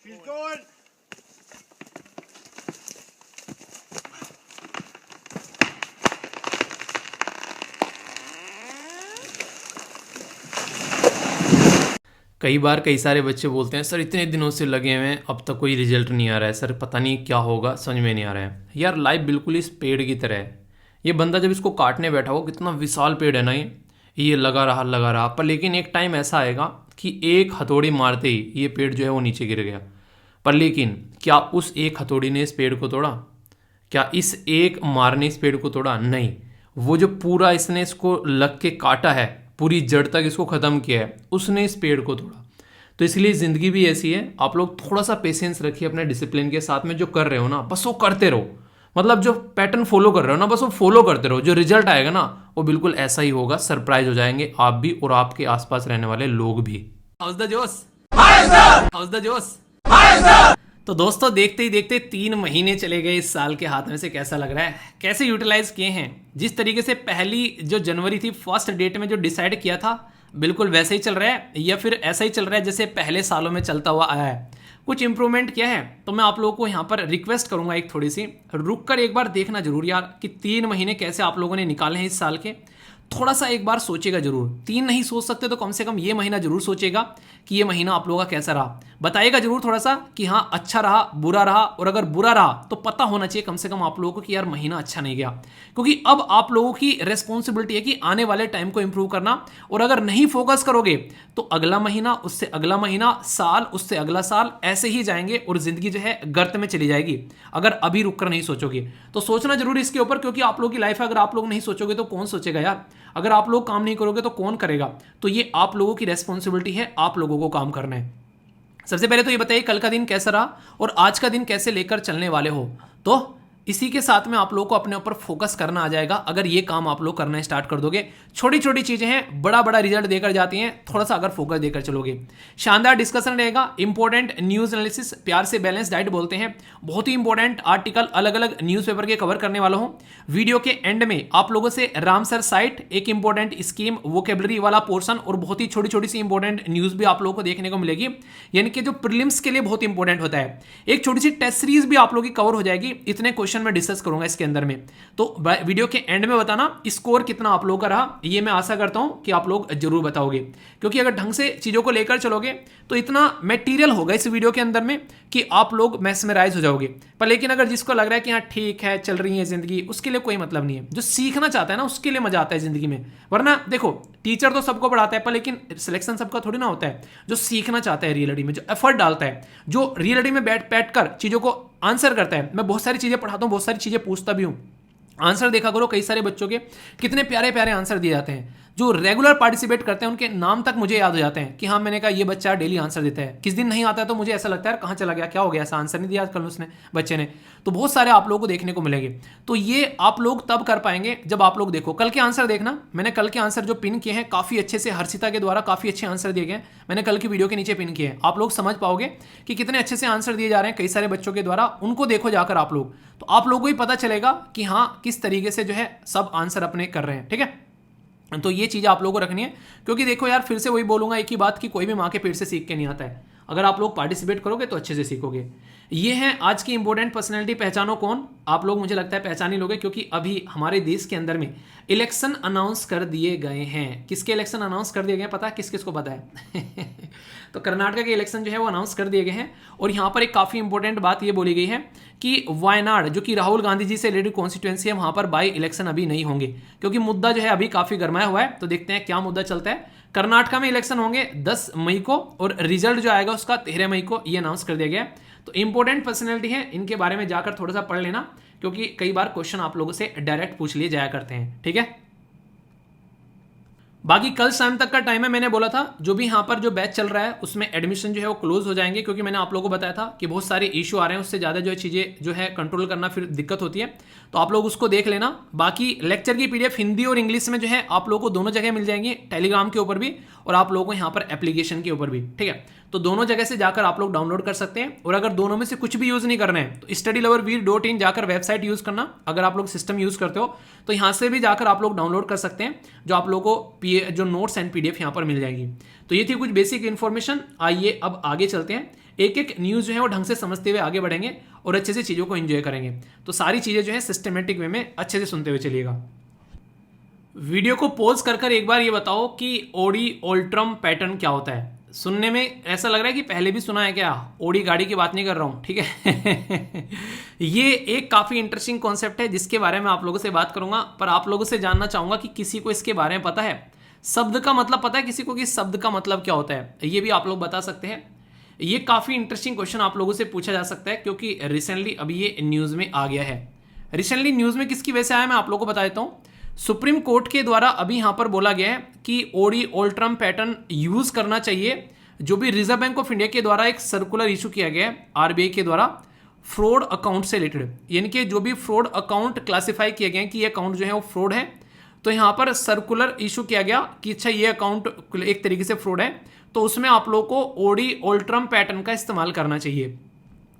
कई बार कई सारे बच्चे बोलते हैं सर इतने दिनों से लगे हुए हैं अब तक कोई रिजल्ट नहीं आ रहा है, सर पता नहीं क्या होगा, समझ में नहीं आ रहा है। यार लाइफ बिल्कुल इस पेड़ की तरह है। ये बंदा जब इसको काटने बैठा हो, कितना विशाल पेड़ है ना ये लगा रहा पर लेकिन एक टाइम ऐसा आएगा कि एक हथौड़ी मारते ही ये पेड़ जो है वो नीचे गिर गया। पर लेकिन क्या उस एक हथौड़ी ने इस पेड़ को तोड़ा? क्या इस एक मारने इस पेड़ को तोड़ा? नहीं। वो जो पूरा इसने इसको लग के काटा है, पूरी जड़ तक इसको ख़त्म किया है, उसने इस पेड़ को तोड़ा। तो इसलिए ज़िंदगी भी ऐसी है, आप लोग थोड़ा सा पेशेंस रखिए अपने डिसिप्लिन के साथ में। जो कर रहे हो ना बस वो करते रहो, मतलब जो पैटर्न फॉलो कर रहे हो ना बस वो फॉलो करते रहो। जो रिजल्ट आएगा ना वो बिल्कुल ऐसा ही होगा, सरप्राइज हो जाएंगे आप भी और आपके आसपास रहने वाले लोग भी। हाउस द जोश, हाउस द जोश। तो दोस्तों देखते ही देखते 3 महीने चले गए इस साल के। हाथ में से कैसा लग रहा है, कैसे यूटिलाइज किए हैं? जिस तरीके से पहली जो जनवरी थी फर्स्ट डेट में जो डिसाइड किया था बिल्कुल वैसे ही चल रहा है या फिर ऐसा ही चल रहा है जैसे पहले सालों में चलता हुआ आया है? कुछ इंप्रूवमेंट किया है? तो मैं आप लोगों को यहाँ पर रिक्वेस्ट करूंगा एक थोड़ी सी रुक कर एक बार देखना जरूर यार कि 3 महीने कैसे आप लोगों ने निकाले हैं इस साल के। थोड़ा सा एक बार सोचेगा जरूर, 3 नहीं सोच सकते तो कम से कम ये महीना जरूर सोचेगा कि ये महीना आप लोगों का कैसा रहा। बताइएगा जरूर थोड़ा सा कि हाँ अच्छा रहा, बुरा रहा, और अगर बुरा रहा तो पता होना चाहिए कम से कम आप लोगों को कि यार महीना अच्छा नहीं गया। क्योंकि अब आप लोगों की रेस्पॉन्सिबिलिटी है कि आने वाले टाइम को इंप्रूव करना, और अगर नहीं फोकस करोगे तो अगला महीना, उससे अगला महीना, साल, उससे अगला साल, ऐसे ही जाएंगे और जिंदगी जो है गर्त में चली जाएगी अगर अभी रुक कर नहीं सोचोगे। तो सोचना जरूर इसके ऊपर, क्योंकि आप लोगों की लाइफ है, अगर आप लोग नहीं सोचोगे तो कौन सोचेगा यार? अगर आप लोग काम नहीं करोगे तो कौन करेगा? तो ये आप लोगों की रेस्पॉन्सिबिलिटी है, आप लोगों को काम करना है। सबसे पहले तो ये बताइए कल का दिन कैसा रहा और आज का दिन कैसे लेकर चलने वाले हो। तो इसी के साथ में आप लोगों को अपने ऊपर फोकस करना आ जाएगा अगर ये काम आप लोग करना स्टार्ट कर दोगे। छोटी छोटी चीजें हैं, बड़ा बड़ा रिजल्ट देकर जाती हैं, थोड़ा सा अगर फोकस देकर चलोगे। शानदार डिस्कशन रहेगा, इंपॉर्टेंट न्यूज एनालिसिस, प्यार से बैलेंस डाइट बोलते हैं, बहुत ही इंपॉर्टेंट आर्टिकल अलग अलग न्यूज़पेपर के कवर करने वाला हूं। वीडियो के एंड में आप लोगों से राम सर साइट, एक इंपॉर्टेंट स्कीम, वोकेबलरी वाला पोर्शन और बहुत ही छोटी छोटी सी इंपॉर्टेंट न्यूज भी आप लोगों को देखने को मिलेगी, यानी कि जो प्रीलिम्स के लिए बहुत इंपॉर्टेंट होता है। एक छोटी सी टेस्ट सीरीज भी आप लोगों की कवर हो जाएगी। इतने क्वेश्चन में डिस्कस करूंगा इसके अंदर में। तो वीडियो के एंड में बताना स्कोर कितना आप लोगों का रहा, ये मैं आशा करता हूं कि आप लोग जरूर बताओगे, क्योंकि अगर ढंग से चीजों को लेकर चलोगे तो इतना मटेरियल होगा इस वीडियो के अंदर में कि आप लोग मैस्मराइज हो जाओगे। पर लेकिन अगर जिसको लग रहा है कि हाँ ठीक है चल रही है जिंदगी, उसके लिए कोई मतलब नहीं है। जो सीखना चाहता है ना उसके लिए मजा आता है जिंदगी में। वरना देखो टीचर तो सबको पढ़ाता है पर लेकिन सिलेक्शन सबका थोड़ी ना होता है। जो सीखना चाहता है रियलिटी में, जो एफर्ट डालता है, जो रियलिटी में बैठ कर चीजों को आंसर करता है। मैं बहुत सारी चीजें पढ़ाता हूँ, बहुत सारी चीजें पूछता भी हूँ। आंसर देखा करो, कई सारे बच्चों के कितने प्यारे प्यारे आंसर दिए जाते हैं। जो रेगुलर पार्टिसिपेट करते हैं उनके नाम तक मुझे याद हो जाते हैं कि हाँ मैंने कहा ये बच्चा डेली आंसर देता है। किस दिन नहीं आता है तो मुझे ऐसा लगता है कहाँ चला गया, क्या हो गया, ऐसा आंसर नहीं दिया कल उसने बच्चे ने। तो बहुत सारे आप लोगों को देखने को मिलेंगे। तो ये आप लोग तब कर पाएंगे जब आप लोग देखो कल के आंसर। देखना मैंने कल के आंसर जो पिन किए हैं काफी अच्छे से, हर्षिता के द्वारा काफी अच्छे आंसर दिए गए। मैंने कल की वीडियो के नीचे पिन किए हैं, आप लोग समझ पाओगे कि कितने अच्छे से आंसर दिए जा रहे हैं कई सारे बच्चों के द्वारा। उनको देखो जाकर आप लोग, तो आप लोगों को ही पता चलेगा कि हाँ किस तरीके से जो है सब आंसर अपने कर रहे हैं। ठीक है, तो ये चीज़ आप लोगों को रखनी है, क्योंकि देखो यार फिर से वही बोलूंगा एक ही बात कि कोई भी माँ के पेट से सीख के नहीं आता है। अगर आप लोग पार्टिसिपेट करोगे तो अच्छे से सीखोगे। ये है आज की इंपॉर्टेंट पर्सनैलिटी। पहचानो कौन? आप लोग मुझे लगता है पहचान ही लोगे, क्योंकि अभी हमारे देश के अंदर में इलेक्शन अनाउंस कर दिए गए हैं। किसके इलेक्शन अनाउंस कर दिए गए हैं पता है? किस किस को पता है? तो कर्नाटक के इलेक्शन जो है वो अनाउंस कर दिए गए हैं। और यहाँ पर एक काफ़ी इंपॉर्टेंट बात ये बोली गई है कि वायनाड जो कि राहुल गांधी जी से रिलेटेड कॉन्स्टिट्यूएंसी है, वहाँ पर बाई इलेक्शन अभी नहीं होंगे, क्योंकि मुद्दा जो है अभी काफ़ी गरमाया हुआ है। तो देखते हैं क्या मुद्दा चलता है। कर्नाटका में इलेक्शन होंगे 10 मई को और रिजल्ट जो आएगा उसका 13 मई को ये अनाउंस कर दिया गया है। तो इंपॉर्टेंट पर्सनैलिटी है, इनके बारे में जाकर थोड़ा सा पढ़ लेना, क्योंकि कई बार क्वेश्चन आप लोगों से डायरेक्ट पूछ लिए जाया करते हैं। ठीक है, बाकी कल शाम तक का टाइम है। मैंने बोला था जो भी यहाँ पर जो बैच चल रहा है उसमें एडमिशन जो है वो क्लोज हो जाएंगे, क्योंकि मैंने आप लोगों को बताया था कि बहुत सारे इशू आ रहे हैं, उससे ज़्यादा जो है चीज़ें जो है कंट्रोल करना फिर दिक्कत होती है। तो आप लोग उसको देख लेना। बाकी लेक्चर की पीडीएफ हिंदी और इंग्लिश में जो है आप लोगों को दोनों जगह मिल जाएंगी, टेलीग्राम के ऊपर भी और आप लोगों को यहाँ पर एप्लीकेशन के ऊपर भी। ठीक है, तो दोनों जगह से जाकर आप लोग डाउनलोड कर सकते हैं। और अगर दोनों में से कुछ भी यूज़ नहीं करना है तो studyloverveer.in जाकर वेबसाइट यूज़ करना। अगर आप लोग सिस्टम यूज़ करते हो तो यहाँ से भी जाकर आप लोग डाउनलोड कर सकते हैं, जो आप लोगों को जो नोट्स एंड PDF यहाँ पर मिल जाएंगी। तो ये थी कुछ बेसिक इन्फॉर्मेशन। आइए अब आगे चलते हैं, एक एक न्यूज़ जो है वो ढंग से समझते हुए आगे बढ़ेंगे और अच्छे से चीज़ों को एंजॉय करेंगे। तो सारी चीज़ें जो है सिस्टमेटिक वे में अच्छे से सुनते हुए चलिएगा। वीडियो को पॉज कर एक बार ये बताओ कि ओडी ओल्ट्रम पैटर्न क्या होता है। सुनने में ऐसा लग रहा है कि पहले भी सुना है क्या? ओडी गाड़ी की बात नहीं कर रहा हूँ, ठीक है। ये एक काफ़ी इंटरेस्टिंग कॉन्सेप्ट है जिसके बारे में आप लोगों से बात करूंगा, पर आप लोगों से जानना चाहूंगा कि किसी को इसके बारे में पता है, शब्द का मतलब पता है किसी को कि शब्द का मतलब क्या होता है? ये भी आप लोग बता सकते हैं। ये काफ़ी इंटरेस्टिंग क्वेश्चन आप लोगों से पूछा जा सकता है क्योंकि रिसेंटली अभी ये न्यूज़ में आ गया है। रिसेंटली न्यूज़ में किसकी वजह से आया मैं आप लोगों को बता देता हूँ। सुप्रीम कोर्ट के द्वारा अभी यहाँ पर बोला गया है कि ओडी ओल्ट्रम पैटर्न यूज़ करना चाहिए। जो भी रिजर्व बैंक ऑफ इंडिया के द्वारा एक सर्कुलर इशू किया गया है RBI के द्वारा फ्रॉड अकाउंट से रिलेटेड, यानी कि जो भी फ्रॉड अकाउंट क्लासिफाई किए गए हैं कि ये अकाउंट जो है वो फ्रॉड है, तो यहाँ पर सर्कुलर इशू किया गया कि अच्छा ये अकाउंट एक तरीके से फ्रॉड है, तो उसमें आप लोगों को ओडी ओल्ट्रम पैटर्न का इस्तेमाल करना चाहिए।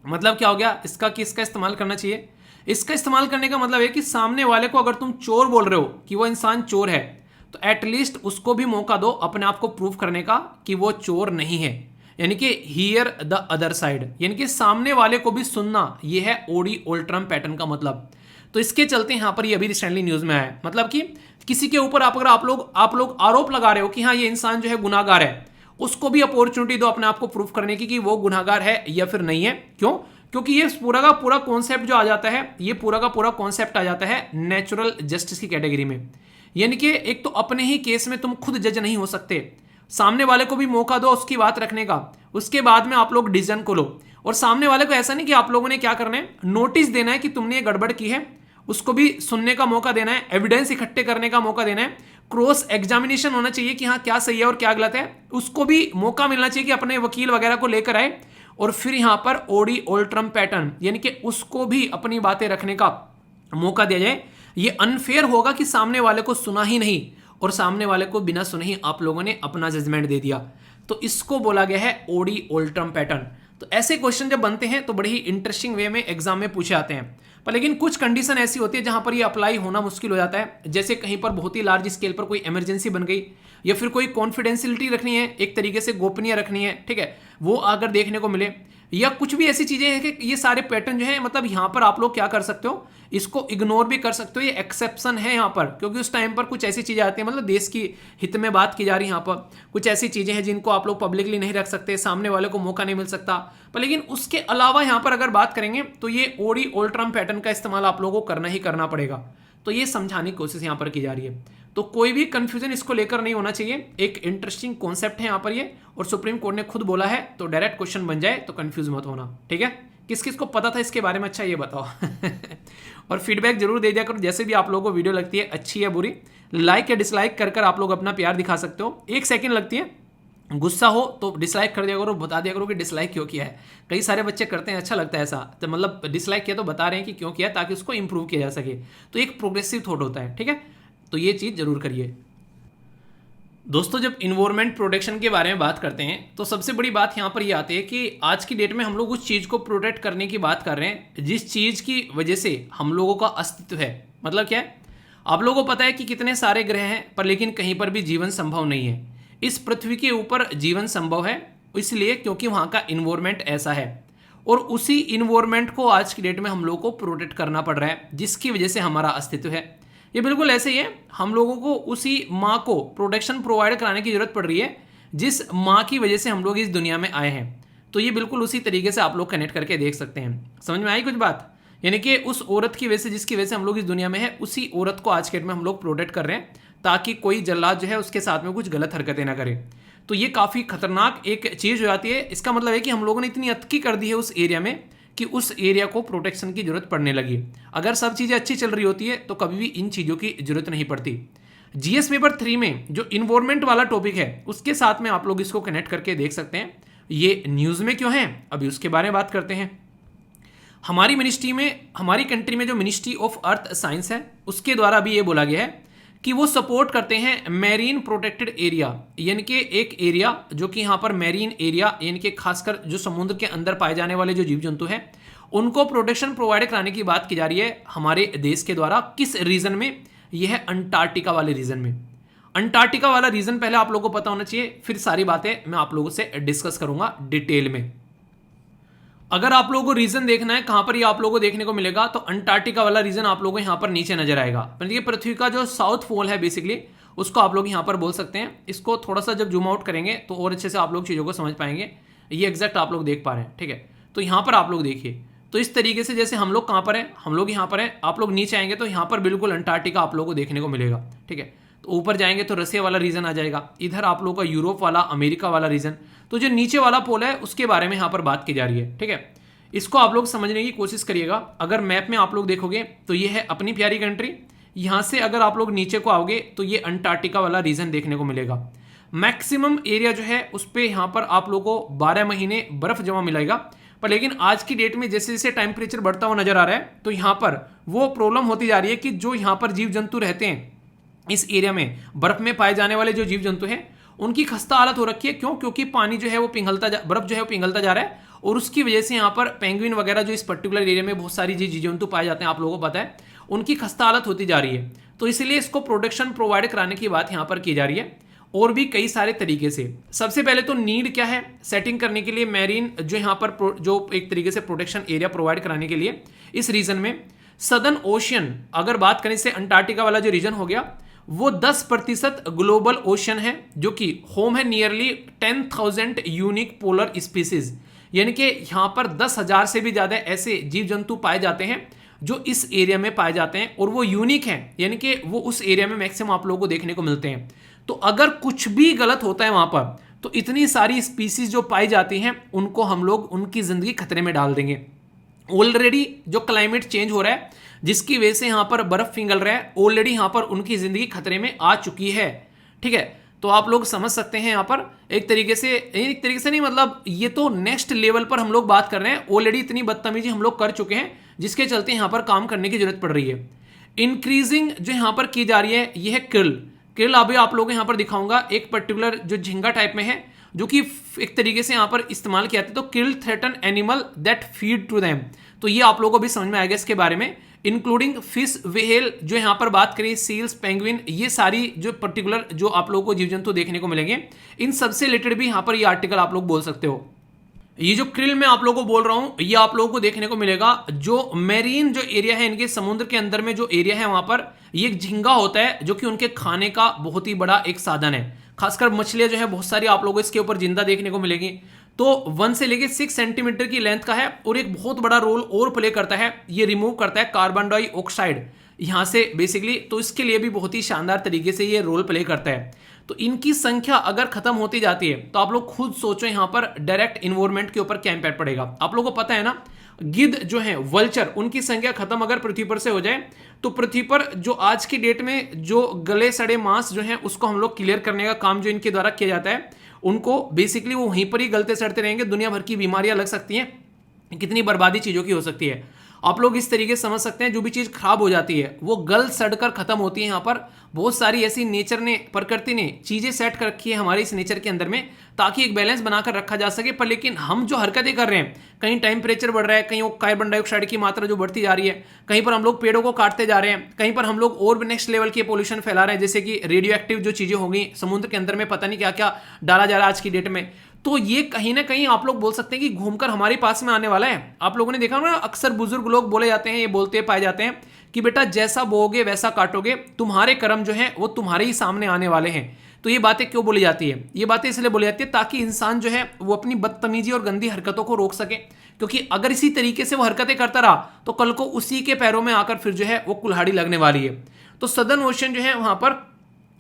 मतलब क्या हो गया इसका कि इसका इस्तेमाल करना चाहिए। इसका इस्तेमाल करने का मतलब है कि सामने वाले को अगर तुम चोर बोल रहे हो कि वो इंसान चोर है, तो एटलीस्ट उसको भी मौका दो अपने आप को प्रूव करने का कि वो चोर नहीं है, यानी कि हियर द अदर साइड, यानी कि सामने वाले को भी सुनना। ये है ओडी ओल्ट्रम पैटर्न का मतलब। तो इसके चलते यहाँ पर ये अभी रिसेंटली न्यूज़ में आया है, मतलब कि किसी के ऊपर अगर आप लोग आरोप लगा रहे हो कि हाँ ये इंसान जो है गुनाहगार है, उसको भी अपॉर्चुनिटी दो अपने आप को प्रूव करने की कि वो गुनाहगार है या फिर नहीं है। क्यों? क्योंकि ये पूरा का पूरा कॉन्सेप्ट जो आ जाता है, ये पूरा का पूरा कॉन्सेप्ट आ जाता है नेचुरल जस्टिस की कैटेगरी में। यानी कि एक तो अपने ही केस में तुम खुद जज नहीं हो सकते, सामने वाले को भी मौका दो उसकी बात रखने का, उसके बाद में आप लोग डिसीजन को लो। और सामने वाले को ऐसा नहीं कि आप लोगों ने क्या करना है, नोटिस देना है कि तुमने ये गड़बड़ की है, उसको भी सुनने का मौका देना है, एविडेंस इकट्ठे करने का मौका देना है, क्रॉस एग्जामिनेशन होना चाहिए कि हाँ क्या सही है और क्या गलत है, उसको भी मौका मिलना चाहिए कि अपने वकील वगैरह को लेकर आए, और फिर यहां पर ओडी ओल्ट्रम पैटर्न यानी कि उसको भी अपनी बातें रखने का मौका दिया जाए। ये अनफेयर होगा कि सामने वाले को सुना ही नहीं और सामने वाले को बिना सुने ही आप लोगों ने अपना जजमेंट दे दिया, तो इसको बोला गया है ओडी ओल्ट्रम पैटर्न। तो ऐसे क्वेश्चन जब बनते हैं तो बड़ी ही इंटरेस्टिंग वे में एग्जाम में पूछे आते हैं, पर लेकिन कुछ कंडीशन ऐसी होती है जहां पर ये अप्लाई होना मुश्किल हो जाता है। जैसे कहीं पर बहुत ही लार्ज स्केल पर कोई इमरजेंसी बन गई, या फिर कोई कॉन्फिडेंशियलिटी रखनी है, एक तरीके से गोपनीय रखनी है, ठीक है, वो अगर देखने को मिले, या कुछ भी ऐसी चीजें हैं कि ये सारे पैटर्न जो है, मतलब यहां पर आप लोग क्या कर सकते हो, इसको इग्नोर भी कर सकते हो। ये एक्सेप्शन है यहाँ पर, क्योंकि उस टाइम पर कुछ ऐसी चीजें आती हैं, मतलब देश की हित में बात की जा रही है, यहाँ पर कुछ ऐसी चीजें हैं जिनको आप लोग पब्लिकली नहीं रख सकते, सामने वाले को मौका नहीं मिल सकता। पर लेकिन उसके अलावा यहाँ पर अगर बात करेंगे तो ये ओडी ओल्ट्रम पैटर्न का इस्तेमाल आप लोगों को करना ही करना पड़ेगा। तो ये समझाने की कोशिश यहाँ पर की जा रही है, तो कोई भी कंफ्यूजन इसको लेकर नहीं होना चाहिए। एक इंटरेस्टिंग कॉन्सेप्ट है यहाँ पर ये, और सुप्रीम कोर्ट ने खुद बोला है, तो डायरेक्ट क्वेश्चन बन जाए तो कंफ्यूज मत होना, ठीक है। किस किस को पता था इसके बारे में, अच्छा ये बताओ। और फीडबैक जरूर दे दिया करो, जैसे भी आप लोगों को वीडियो लगती है अच्छी या बुरी, लाइक या डिसलाइक कर आप लोग अपना प्यार दिखा सकते हो। 1 सेकंड लगती है, गुस्सा हो तो डिसलाइक कर दिया करो, बता दिया करो कि डिसलाइक क्यों किया है। कई सारे बच्चे करते हैं, अच्छा लगता है ऐसा, तो मतलब डिसलाइक किया तो बता रहे हैं कि क्यों किया, ताकि उसको इंप्रूव किया जा सके। तो एक प्रोग्रेसिव थॉट होता है, ठीक है, तो ये चीज़ जरूर करिए। दोस्तों जब इन्वायरमेंट प्रोटेक्शन के बारे में बात करते हैं तो सबसे बड़ी बात यहाँ पर ये आती है कि आज की डेट में हम लोग उस चीज़ को प्रोटेक्ट करने की बात कर रहे हैं जिस चीज़ की वजह से हम लोगों का अस्तित्व है। मतलब क्या है, आप लोगों को पता है कि कितने सारे ग्रह हैं, पर लेकिन कहीं पर भी जीवन संभव नहीं है। इस पृथ्वी के ऊपर जीवन संभव है इसलिए क्योंकि वहाँ का इन्वायरमेंट ऐसा है, और उसी इन्वायरमेंट को आज की डेट में हम लोगों को प्रोटेक्ट करना पड़ रहा है, जिसकी वजह से हमारा अस्तित्व है। ये बिल्कुल ऐसे ही है, हम लोगों को उसी माँ को प्रोटेक्शन प्रोवाइड कराने की जरूरत पड़ रही है जिस माँ की वजह से हम लोग इस दुनिया में आए हैं। तो ये बिल्कुल उसी तरीके से आप लोग कनेक्ट करके देख सकते हैं। समझ में आई कुछ बात? यानी कि उस औरत की वजह से जिसकी वजह से हम लोग इस दुनिया में है, उसी औरत को आज के डेट में हम लोग प्रोटेक्ट कर रहे हैं ताकि कोई जल्लाद जो है उसके साथ में कुछ गलत हरकतें ना करे। तो ये काफ़ी खतरनाक एक चीज़ हो जाती है। इसका मतलब है कि हम लोगों ने इतनी अतकी कर दी है उस एरिया में कि उस एरिया को प्रोटेक्शन की जरूरत पड़ने लगी। अगर सब चीज़ें अच्छी चल रही होती है तो कभी भी इन चीज़ों की जरूरत नहीं पड़ती। जीएस पेपर 3 में जो इन्वायरमेंट वाला टॉपिक है उसके साथ में आप लोग इसको कनेक्ट करके देख सकते हैं। ये न्यूज़ में क्यों है, अभी उसके बारे में बात करते हैं। हमारी मिनिस्ट्री में, हमारी कंट्री में जो मिनिस्ट्री ऑफ अर्थ साइंस है उसके द्वारा भी ये बोला गया है कि वो सपोर्ट करते हैं मैरीन प्रोटेक्टेड एरिया, यानी कि एक एरिया जो कि यहाँ पर मैरीन एरिया यानी कि खासकर जो समुद्र के अंदर पाए जाने वाले जो जीव जंतु हैं उनको प्रोटेक्शन प्रोवाइड कराने की बात की जा रही है हमारे देश के द्वारा। किस रीजन में? यह है अंटार्कटिका वाले रीजन में। अंटार्कटिका वाला रीजन पहले आप लोगों को पता होना चाहिए, फिर सारी बातें मैं आप लोगों से डिस्कस करूंगा डिटेल में। अगर आप लोगों को रीजन देखना है कहां पर ये आप लोगों को देखने को मिलेगा, तो अंटार्कटिका वाला रीजन आप लोगों को यहां पर नीचे नजर आएगा। ये पृथ्वी का जो साउथ पोल है बेसिकली, उसको आप लोग यहां पर बोल सकते हैं। इसको थोड़ा सा जब जूम आउट करेंगे तो और अच्छे से आप लोग चीज़ों को समझ पाएंगे। ये एग्जैक्ट आप लोग देख पा रहे हैं, ठीक है। तो यहाँ पर आप लोग देखिए, तो इस तरीके से जैसे हम लोग कहाँ पर हैं, हम लोग यहाँ पर हैं, आप लोग नीचे आएंगे तो यहाँ पर बिल्कुल अंटार्कटिका आप लोग को देखने को मिलेगा, ठीक है। तो ऊपर जाएंगे तो रसिया वाला रीजन आ जाएगा, इधर आप लोगों का यूरोप वाला, अमेरिका वाला रीजन। तो जो नीचे वाला पोल है उसके बारे में यहाँ पर बात की जा रही है, ठीक है। इसको आप लोग समझने की कोशिश करिएगा। अगर मैप में आप लोग देखोगे तो ये है अपनी प्यारी कंट्री, यहाँ से अगर आप लोग नीचे को आओगे तो ये अंटार्कटिका वाला रीजन देखने को मिलेगा। मैक्सिमम एरिया जो है उस पर यहाँ पर आप लोगों को 12 महीने बर्फ जमा मिलेगा। पर लेकिन आज की डेट में जैसे जैसे टेम्परेचर बढ़ता हुआ नजर आ रहा है, तो यहाँ पर वो प्रॉब्लम होती जा रही है कि जो यहाँ पर जीव जंतु रहते हैं इस एरिया में, बर्फ में पाए जाने वाले जो जीव जंतु हैं, उनकी खस्ता हालत हो रखी है। क्यों? क्योंकि पानी जो है वो बर्फ जो है वो पिघलता जा रहा है, और उसकी वजह से यहाँ पर पेंगुइन वगैरह जो इस पर्टिकुलर एरिया में बहुत सारी जीव जंतु पाए जाते हैं, आप लोगों को पता है, उनकी खस्ता हालत होती जा रही है। तो इसलिए इसको प्रोटेक्शन प्रोवाइड कराने की बात यहाँ पर की जा रही है, और भी कई सारे तरीके से। सबसे पहले तो नीड क्या है सेटिंग करने के लिए, मैरीन जो यहाँ पर जो एक तरीके से प्रोटेक्शन एरिया प्रोवाइड कराने के लिए इस रीजन में सदर्न ओशियन, अगर बात करें से अंटार्कटिका वाला जो रीजन हो गया, वो 10% ग्लोबल ओशन है, जो कि होम है नियरली 10,000 यूनिक पोलर स्पीसीज। यानी कि यहां पर 10,000 से भी ज्यादा ऐसे जीव जंतु पाए जाते हैं जो इस एरिया में पाए जाते हैं, और वो यूनिक हैं, यानी कि वो उस एरिया में मैक्सिमम आप लोगों को देखने को मिलते हैं। तो अगर कुछ भी गलत होता है वहां पर, तो इतनी सारी स्पीसीज जो पाई जाती हैं उनको हम लोग उनकी जिंदगी खतरे में डाल देंगे। ऑलरेडी जो क्लाइमेट चेंज हो रहा है, जिसकी वजह से यहां पर बर्फ पिघल रहा है, ऑलरेडी यहां पर उनकी जिंदगी खतरे में आ चुकी है, ठीक है। तो आप लोग समझ सकते हैं यहां पर एक तरीके से नहीं, मतलब ये तो नेक्स्ट लेवल पर हम लोग बात कर रहे हैं। ऑलरेडी इतनी बदतमीजी हम लोग कर चुके हैं, जिसके चलते यहां पर काम करने की जरूरत पड़ रही है। इंक्रीजिंग जो यहां पर की जा रही है ये है क्रिल। अभी आप लोगों को यहां पर दिखाऊंगा, एक पर्टिकुलर जो झींगा टाइप में है, जो कि एक तरीके से यहां पर इस्तेमाल किया जाता है। तो krill threaten animal that feed to them, तो ये आप लोगों को भी समझ में आएगा इसके बारे में। इंक्लूडिंग फिश, व्हेल, जो यहाँ पर बात करें सील्स, पेंगुइन, ये सारी जो पर्टिकुलर जो आप लोगों को जीव जंतु देखने को मिलेंगे, इन सबसे रिलेटेड भी यहाँ पर ये आर्टिकल आप लोग बोल सकते हो। ये जो क्रिल मैं आप लोगों को बोल रहा हूं, ये आप लोगों को देखने को मिलेगा जो मेरीन जो एरिया है, इनके समुद्र के अंदर में जो एरिया है वहां पर ये एक झींगा होता है, जो कि उनके खाने का बहुत ही बड़ा एक साधन है। खासकर मछलियां जो है बहुत सारी आप लोगों को इसके ऊपर जिंदा देखने को मिलेगी। तो 1 से लेके 6 सेंटीमीटर की लेंथ का है, और एक बहुत बड़ा रोल और प्ले करता है, ये रिमूव करता है कार्बन डाइऑक्साइड यहां से बेसिकली। तो इसके लिए भी बहुत ही शानदार तरीके से ये रोल प्ले करता है। तो इनकी संख्या अगर खत्म होती जाती है, तो आप लोग खुद सोचो यहां पर डायरेक्ट इन्वायरमेंट के ऊपर क्या इंपैक्ट पड़ेगा। आप लोगों को पता है ना, गिद्ध जो है वल्चर, उनकी संख्या खत्म अगर पृथ्वी पर से हो जाए, तो पृथ्वी पर जो आज की डेट में जो गले सड़े मांस जो है उसको हम लोग क्लियर करने का काम जो इनके द्वारा किया जाता है, उनको बेसिकली वो वहीं पर ही गलते सड़ते रहेंगे, दुनिया भर की बीमारियां लग सकती हैं, कितनी बर्बादी चीजों की हो सकती है। आप लोग इस तरीके से समझ सकते हैं, जो भी चीज खराब हो जाती है वो गल सड़कर खत्म होती है। यहाँ पर बहुत सारी ऐसी नेचर ने, प्रकृति ने चीजें सेट कर रखी है हमारे इस नेचर के अंदर में, ताकि एक बैलेंस बनाकर रखा जा सके। पर लेकिन हम जो हरकतें कर रहे हैं, कहीं टेम्परेचर बढ़ रहा है, कहीं वो कार्बन डाइऑक्साइड की मात्रा जो बढ़ती जा रही है, कहीं पर हम लोग पेड़ों को काटते जा रहे हैं, कहीं पर हम लोग और भी नेक्स्ट लेवल के पोल्यूशन फैला रहे हैं, जैसे कि रेडियो एक्टिव जो चीजें हो गई समुद्र के अंदर में, पता नहीं क्या क्या डाला जा रहा है आज की डेट में। तो ये कहीं ना कहीं आप लोग बोल सकते हैं कि घूमकर हमारे पास में आने वाला है। आप लोगों ने देखा ना, अक्सर बुजुर्ग लोग बोले जाते हैं, ये बोलते पाए जाते हैं कि बेटा जैसा बोओगे वैसा काटोगे, तुम्हारे कर्म जो है वो तुम्हारे ही सामने आने वाले हैं। तो ये बातें क्यों बोली जाती है? ये बातें इसलिए बोली जाती है ताकि इंसान जो है वो अपनी बदतमीजी और गंदी हरकतों को रोक सके, क्योंकि अगर इसी तरीके से वो हरकतें करता रहा तो कल को उसी के पैरों में आकर फिर जो है वो कुल्हाड़ी लगने वाली है। तो सदर्न ओशन जो है वहां पर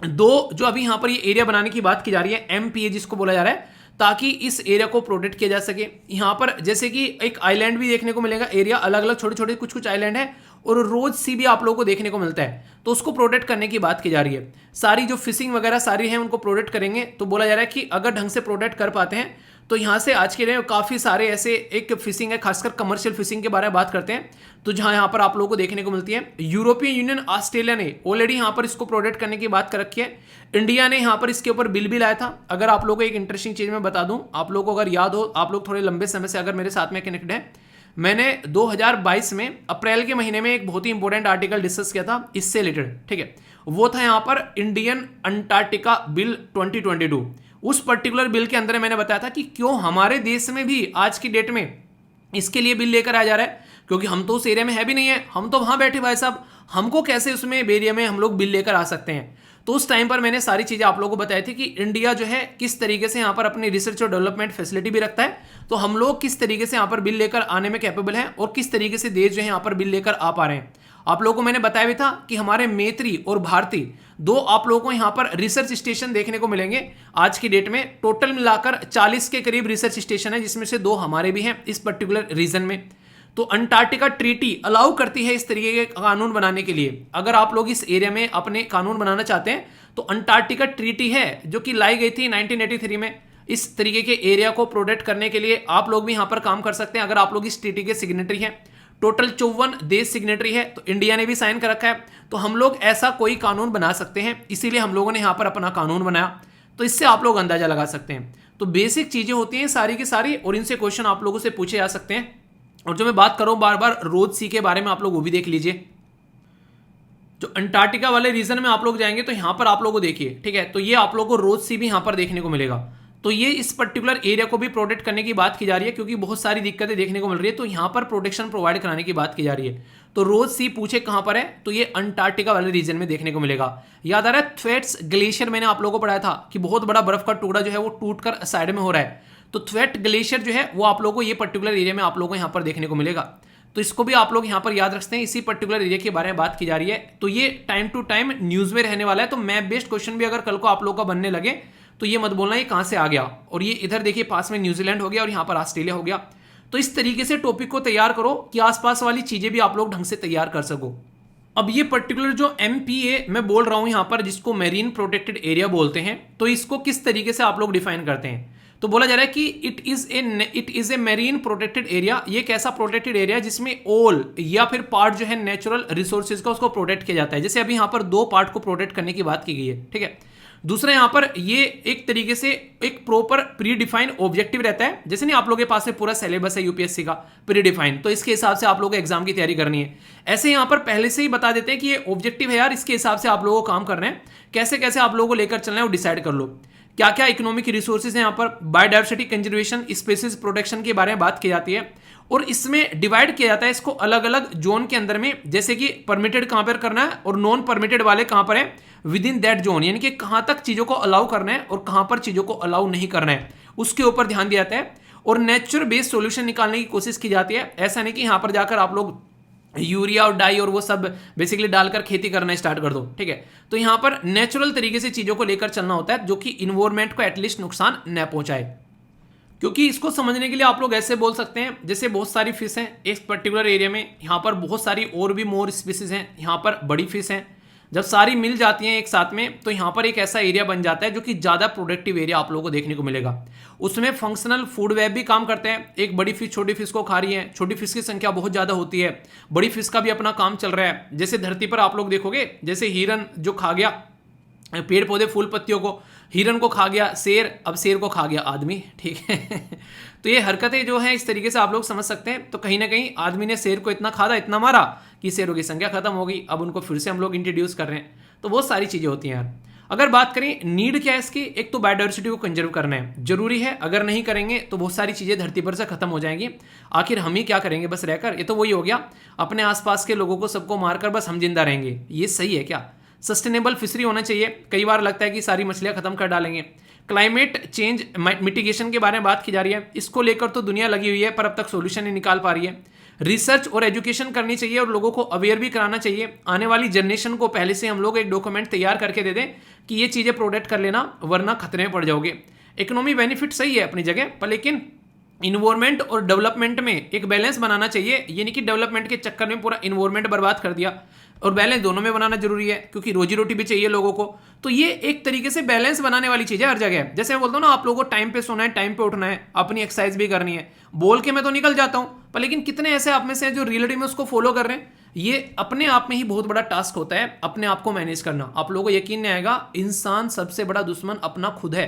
दो जो अभी यहां पर ये एरिया बनाने की बात की जा रही है, MPA जिसको बोला जा रहा है, ताकि इस एरिया को प्रोटेक्ट किया जा सके। यहाँ पर जैसे कि एक आइलैंड भी देखने को मिलेगा, एरिया अलग अलग छोटे छोटे कुछ कुछ आइलैंड है, और रोज सी भी आप लोगों को देखने को मिलता है, तो उसको प्रोटेक्ट करने की बात की जा रही है। सारी जो फिशिंग वगैरह सारी है उनको प्रोटेक्ट करेंगे। तो बोला जा रहा है कि अगर ढंग से प्रोटेक्ट कर पाते हैं तो यहाँ से आज के लिए काफ़ी सारे ऐसे एक फिशिंग है, खासकर कमर्शियल फिशिंग के बारे में बात करते हैं, तो जहाँ यहाँ पर आप लोगों को देखने को मिलती है। यूरोपियन यूनियन, ऑस्ट्रेलिया ने ऑलरेडी यहाँ पर इसको प्रोटेक्ट करने की बात कर रखी है। इंडिया ने यहाँ पर इसके ऊपर बिल भी लाया था। अगर आप लोगों को एक इंटरेस्टिंग चीज़ मैं बता दूँ, आप लोगों को अगर याद हो, आप लोग थोड़े लंबे समय से अगर मेरे साथ में कनेक्टेड है, मैंने 2022 में अप्रैल के महीने में एक बहुत ही इंपॉर्टेंट आर्टिकल डिस्कस किया था इससे रिलेटेड, ठीक है। वो था यहाँ पर इंडियन अंटार्कटिका बिल 2022। उस पर्टिकुलर बिल के अंदर मैंने बताया था कि क्यों हमारे देश में भी आज की डेट में इसके लिए बिल लेकर आ जा रहा है, क्योंकि हम तो उस एरिया में है भी नहीं है, हम तो वहां बैठे भाई साहब, हमको कैसे उसमें एरिया में हम लोग बिल लेकर आ सकते हैं। तो उस टाइम पर मैंने सारी चीजें आप लोगों को बताई थी कि इंडिया जो है किस तरीके से यहाँ पर अपनी रिसर्च और डेवलपमेंट फैसिलिटी भी रखता है, तो हम लोग किस तरीके से यहाँ पर बिल लेकर आने में कैपेबल हैं और किस तरीके से देश जो है यहाँ पर बिल लेकर आ पा रहे हैं। आप लोगों को मैंने बताया भी था कि हमारे मैत्री और भारती दो आप लोगों को यहाँ पर रिसर्च स्टेशन देखने को मिलेंगे आज की डेट में। टोटल मिलाकर 40 के करीब रिसर्च स्टेशन है, जिसमें से 2 हमारे भी हैं इस पर्टिकुलर रीजन में। तो अंटार्कटिका ट्रीटी अलाउ करती है इस तरीके के कानून बनाने के लिए। अगर आप लोग इस एरिया में अपने कानून बनाना चाहते हैं तो अंटार्कटिका ट्रीटी है जो कि लाई गई थी 1983 में, इस तरीके के एरिया को प्रोटेक्ट करने के लिए आप लोग भी यहां पर काम कर सकते हैं अगर आप लोग इस ट्रीटी के सिग्नेटरी हैं। टोटल 54 देश सिग्नेटरी है, तो इंडिया ने भी साइन कर रखा है, तो हम लोग ऐसा कोई कानून बना सकते हैं, इसीलिए हम लोगों ने यहां पर अपना कानून बनाया। तो इससे आप लोग अंदाजा लगा सकते हैं। तो बेसिक चीजें होती हैं सारी की सारी, और इनसे क्वेश्चन आप लोगों से पूछे जा सकते हैं। और जो मैं बात कर रहा हूं बार बार रोज सी के बारे में, आप लोग वो भी देख लीजिए। जो अंटार्कटिका वाले रीजन में आप लोग जाएंगे तो यहां पर आप लोगों को देखिए, ठीक है, तो ये आप लोगों को रोज सी भी यहां पर देखने को मिलेगा। तो ये इस पर्टिकुलर एरिया को भी प्रोटेक्ट करने की बात की जा रही है, क्योंकि बहुत सारी दिक्कतें देखने को मिल रही है, तो यहां पर प्रोटेक्शन प्रोवाइड कराने की बात की जा रही है। तो रोज सी पूछे कहां पर है, तो ये अंटार्कटिका वाले रीजन में देखने को मिलेगा। याद आ रहा है थ्वेट्स ग्लेशियर, मैंने आप लोगों को पढ़ाया था कि बहुत बड़ा बर्फ का टुकड़ा जो है वो टूटकर साइड में हो रहा है। तो थ्वेट ग्लेशियर जो है वो आप लोगों को ये पर्टिकुलर एरिया में आप लोगों को यहां पर देखने को मिलेगा। तो इसको भी आप लोग यहां पर याद रखते हैं, इसी पर्टिकुलर एरिया के बारे में बात की जा रही है। तो ये टाइम टू टाइम न्यूज में रहने वाला है, तो मैप बेस्ड क्वेश्चन भी अगर कल को आप लोग का बनने लगे तो ये मत बोलना ये कहां से आ गया, और ये इधर देखिए पास में न्यूजीलैंड हो गया और यहां पर ऑस्ट्रेलिया हो गया। तो इस तरीके से टॉपिक को तैयार करो कि आसपास वाली चीजें भी आप लोग ढंग से तैयार कर सको। अब ये पर्टिकुलर जो MPA मैं बोल रहा हूं यहां पर, जिसको मेरीन प्रोटेक्टेड एरिया बोलते हैं, तो इसको किस तरीके से आप लोग डिफाइन करते हैं। तो बोला जा रहा है कि it is a marine protected area. ये एक ऐसा प्रोटेक्टेड एरिया है जिसमें ऑल या फिर पार्ट जो है नेचुरल रिसोर्सेज का उसको प्रोटेक्ट किया जाता है। जैसे अभी यहां पर 2 पार्ट को प्रोटेक्ट करने की बात की गई है, ठीक है। दूसरा यहां पर ये एक तरीके से एक प्रॉपर प्री डिफाइंड ऑब्जेक्टिव रहता है। जैसे नहीं आप लोगों के पास में पूरा सिलेबस है UPSC का प्री डिफाइंड, तो इसके हिसाब से आप लोगों को एग्जाम की तैयारी करनी है। ऐसे यहां पर पहले से ही बता देते हैं कि ये ऑब्जेक्टिव है यार, इसके हिसाब से आप लोगों को काम करना है, कैसे कैसे आप लोगों को लेकर चलना है वो डिसाइड कर लो। क्या क्या इकोनॉमिक रिसोर्सेज हैं यहाँ पर, बायोडाइवर्सिटी कंजर्वेशन, स्पेसीज प्रोटेक्शन के बारे में बात की जाती है, और इसमें डिवाइड किया जाता है इसको अलग अलग जोन के अंदर में, जैसे कि परमिटेड कहां पर करना है और नॉन परमिटेड वाले कहां पर है विद इन दैट जोन, यानी कि कहां तक चीजों को अलाउ करना है और कहां पर चीजों को अलाउ नहीं करना है, उसके ऊपर ध्यान दिया जाता है। और नेचर बेस्ड सॉल्यूशन निकालने की कोशिश की जाती है। ऐसा नहीं कि यहां पर जाकर आप लोग यूरिया और डाई और वो सब बेसिकली डालकर खेती करना स्टार्ट कर दो, ठीक है। तो यहां पर नेचुरल तरीके से चीजों को लेकर चलना होता है, जो कि इन्वायरमेंट को एटलीस्ट नुकसान न पहुंचाए। क्योंकि इसको समझने के लिए आप लोग ऐसे बोल सकते हैं, जैसे बहुत सारी फिश हैं इस पर्टिकुलर एरिया में, यहाँ पर बहुत सारी और भी मोर स्पीसीज हैं, यहाँ पर बड़ी फिश हैं। जब सारी मिल जाती हैं एक साथ में, तो यहाँ पर एक ऐसा एरिया बन जाता है जो कि ज़्यादा प्रोडक्टिव एरिया आप लोगों को देखने को मिलेगा। उसमें फंक्शनल फूड वेब भी काम करते हैं। एक बड़ी फिश छोटी फिश को खा रही है, छोटी फिश की संख्या बहुत ज़्यादा होती है, बड़ी फिश का भी अपना काम चल रहा है। जैसे धरती पर आप लोग देखोगे, जैसे हिरन जो खा गया पेड़ पौधे फूल पत्तियों को, हिरन को खा गया शेर, अब शेर को खा गया आदमी, ठीक है। तो ये हरकतें जो हैं इस तरीके से आप लोग समझ सकते हैं। तो कहीं ना कहीं आदमी ने शेर को इतना खादा, इतना मारा कि शेरों की संख्या खत्म हो गई। अब उनको फिर से हम लोग इंट्रोड्यूस कर रहे हैं। तो बहुत सारी चीजें होती हैं यार। अगर बात करें नीड क्या है इसकी, एक तो बायोडाइवर्सिटी को कंजर्व करना है, जरूरी है। अगर नहीं करेंगे तो बहुत सारी चीजें धरती पर से खत्म हो जाएंगी। आखिर हम ही क्या करेंगे बस रहकर, ये तो वही हो गया, अपने आसपास के लोगों को सबको मारकर बस हम जिंदा रहेंगे। ये सही है क्या? सस्टेनेबल फिशरी होना चाहिए। कई बार लगता है कि सारी मछलियां खत्म कर डालेंगे। क्लाइमेट चेंज मिटिगेशन के बारे में बात की जा रही है, इसको लेकर तो दुनिया लगी हुई है, पर अब तक सोल्यूशन नहीं निकाल पा रही है। रिसर्च और एजुकेशन करनी चाहिए और लोगों को अवेयर भी कराना चाहिए। आने वाली जनरेशन को पहले से हम लोग एक डॉक्यूमेंट तैयार करके दे दें कि ये चीज़ें प्रोटेक्ट कर लेना, वरना खतरे में पड़ जाओगे। इकोनॉमी बेनिफिट सही है अपनी जगह पर, लेकिन इन्वायरमेंट और डेवलपमेंट में एक बैलेंस बनाना चाहिए। ये नहीं कि डेवलपमेंट के चक्कर में पूरा इन्वायरमेंट बर्बाद कर दिया, और बैलेंस दोनों में बनाना जरूरी है, क्योंकि रोजी रोटी भी चाहिए लोगों को। तो ये एक तरीके से बैलेंस बनाने वाली चीज़ है हर जगह। जैसे मैं बोलता हूँ ना, आप लोगों को टाइम पे सोना है, टाइम पे उठना है, अपनी एक्सरसाइज भी करनी है। बोल के मैं तो निकल जाता हूँ, पर लेकिन कितने ऐसे आप में से हैं जो रियलिटी में उसको फॉलो कर रहे हैं। ये अपने आप में ही बहुत बड़ा टास्क होता है, अपने आप को मैनेज करना। आप लोगों को यकीन नहीं आएगा, इंसान सबसे बड़ा दुश्मन अपना खुद है।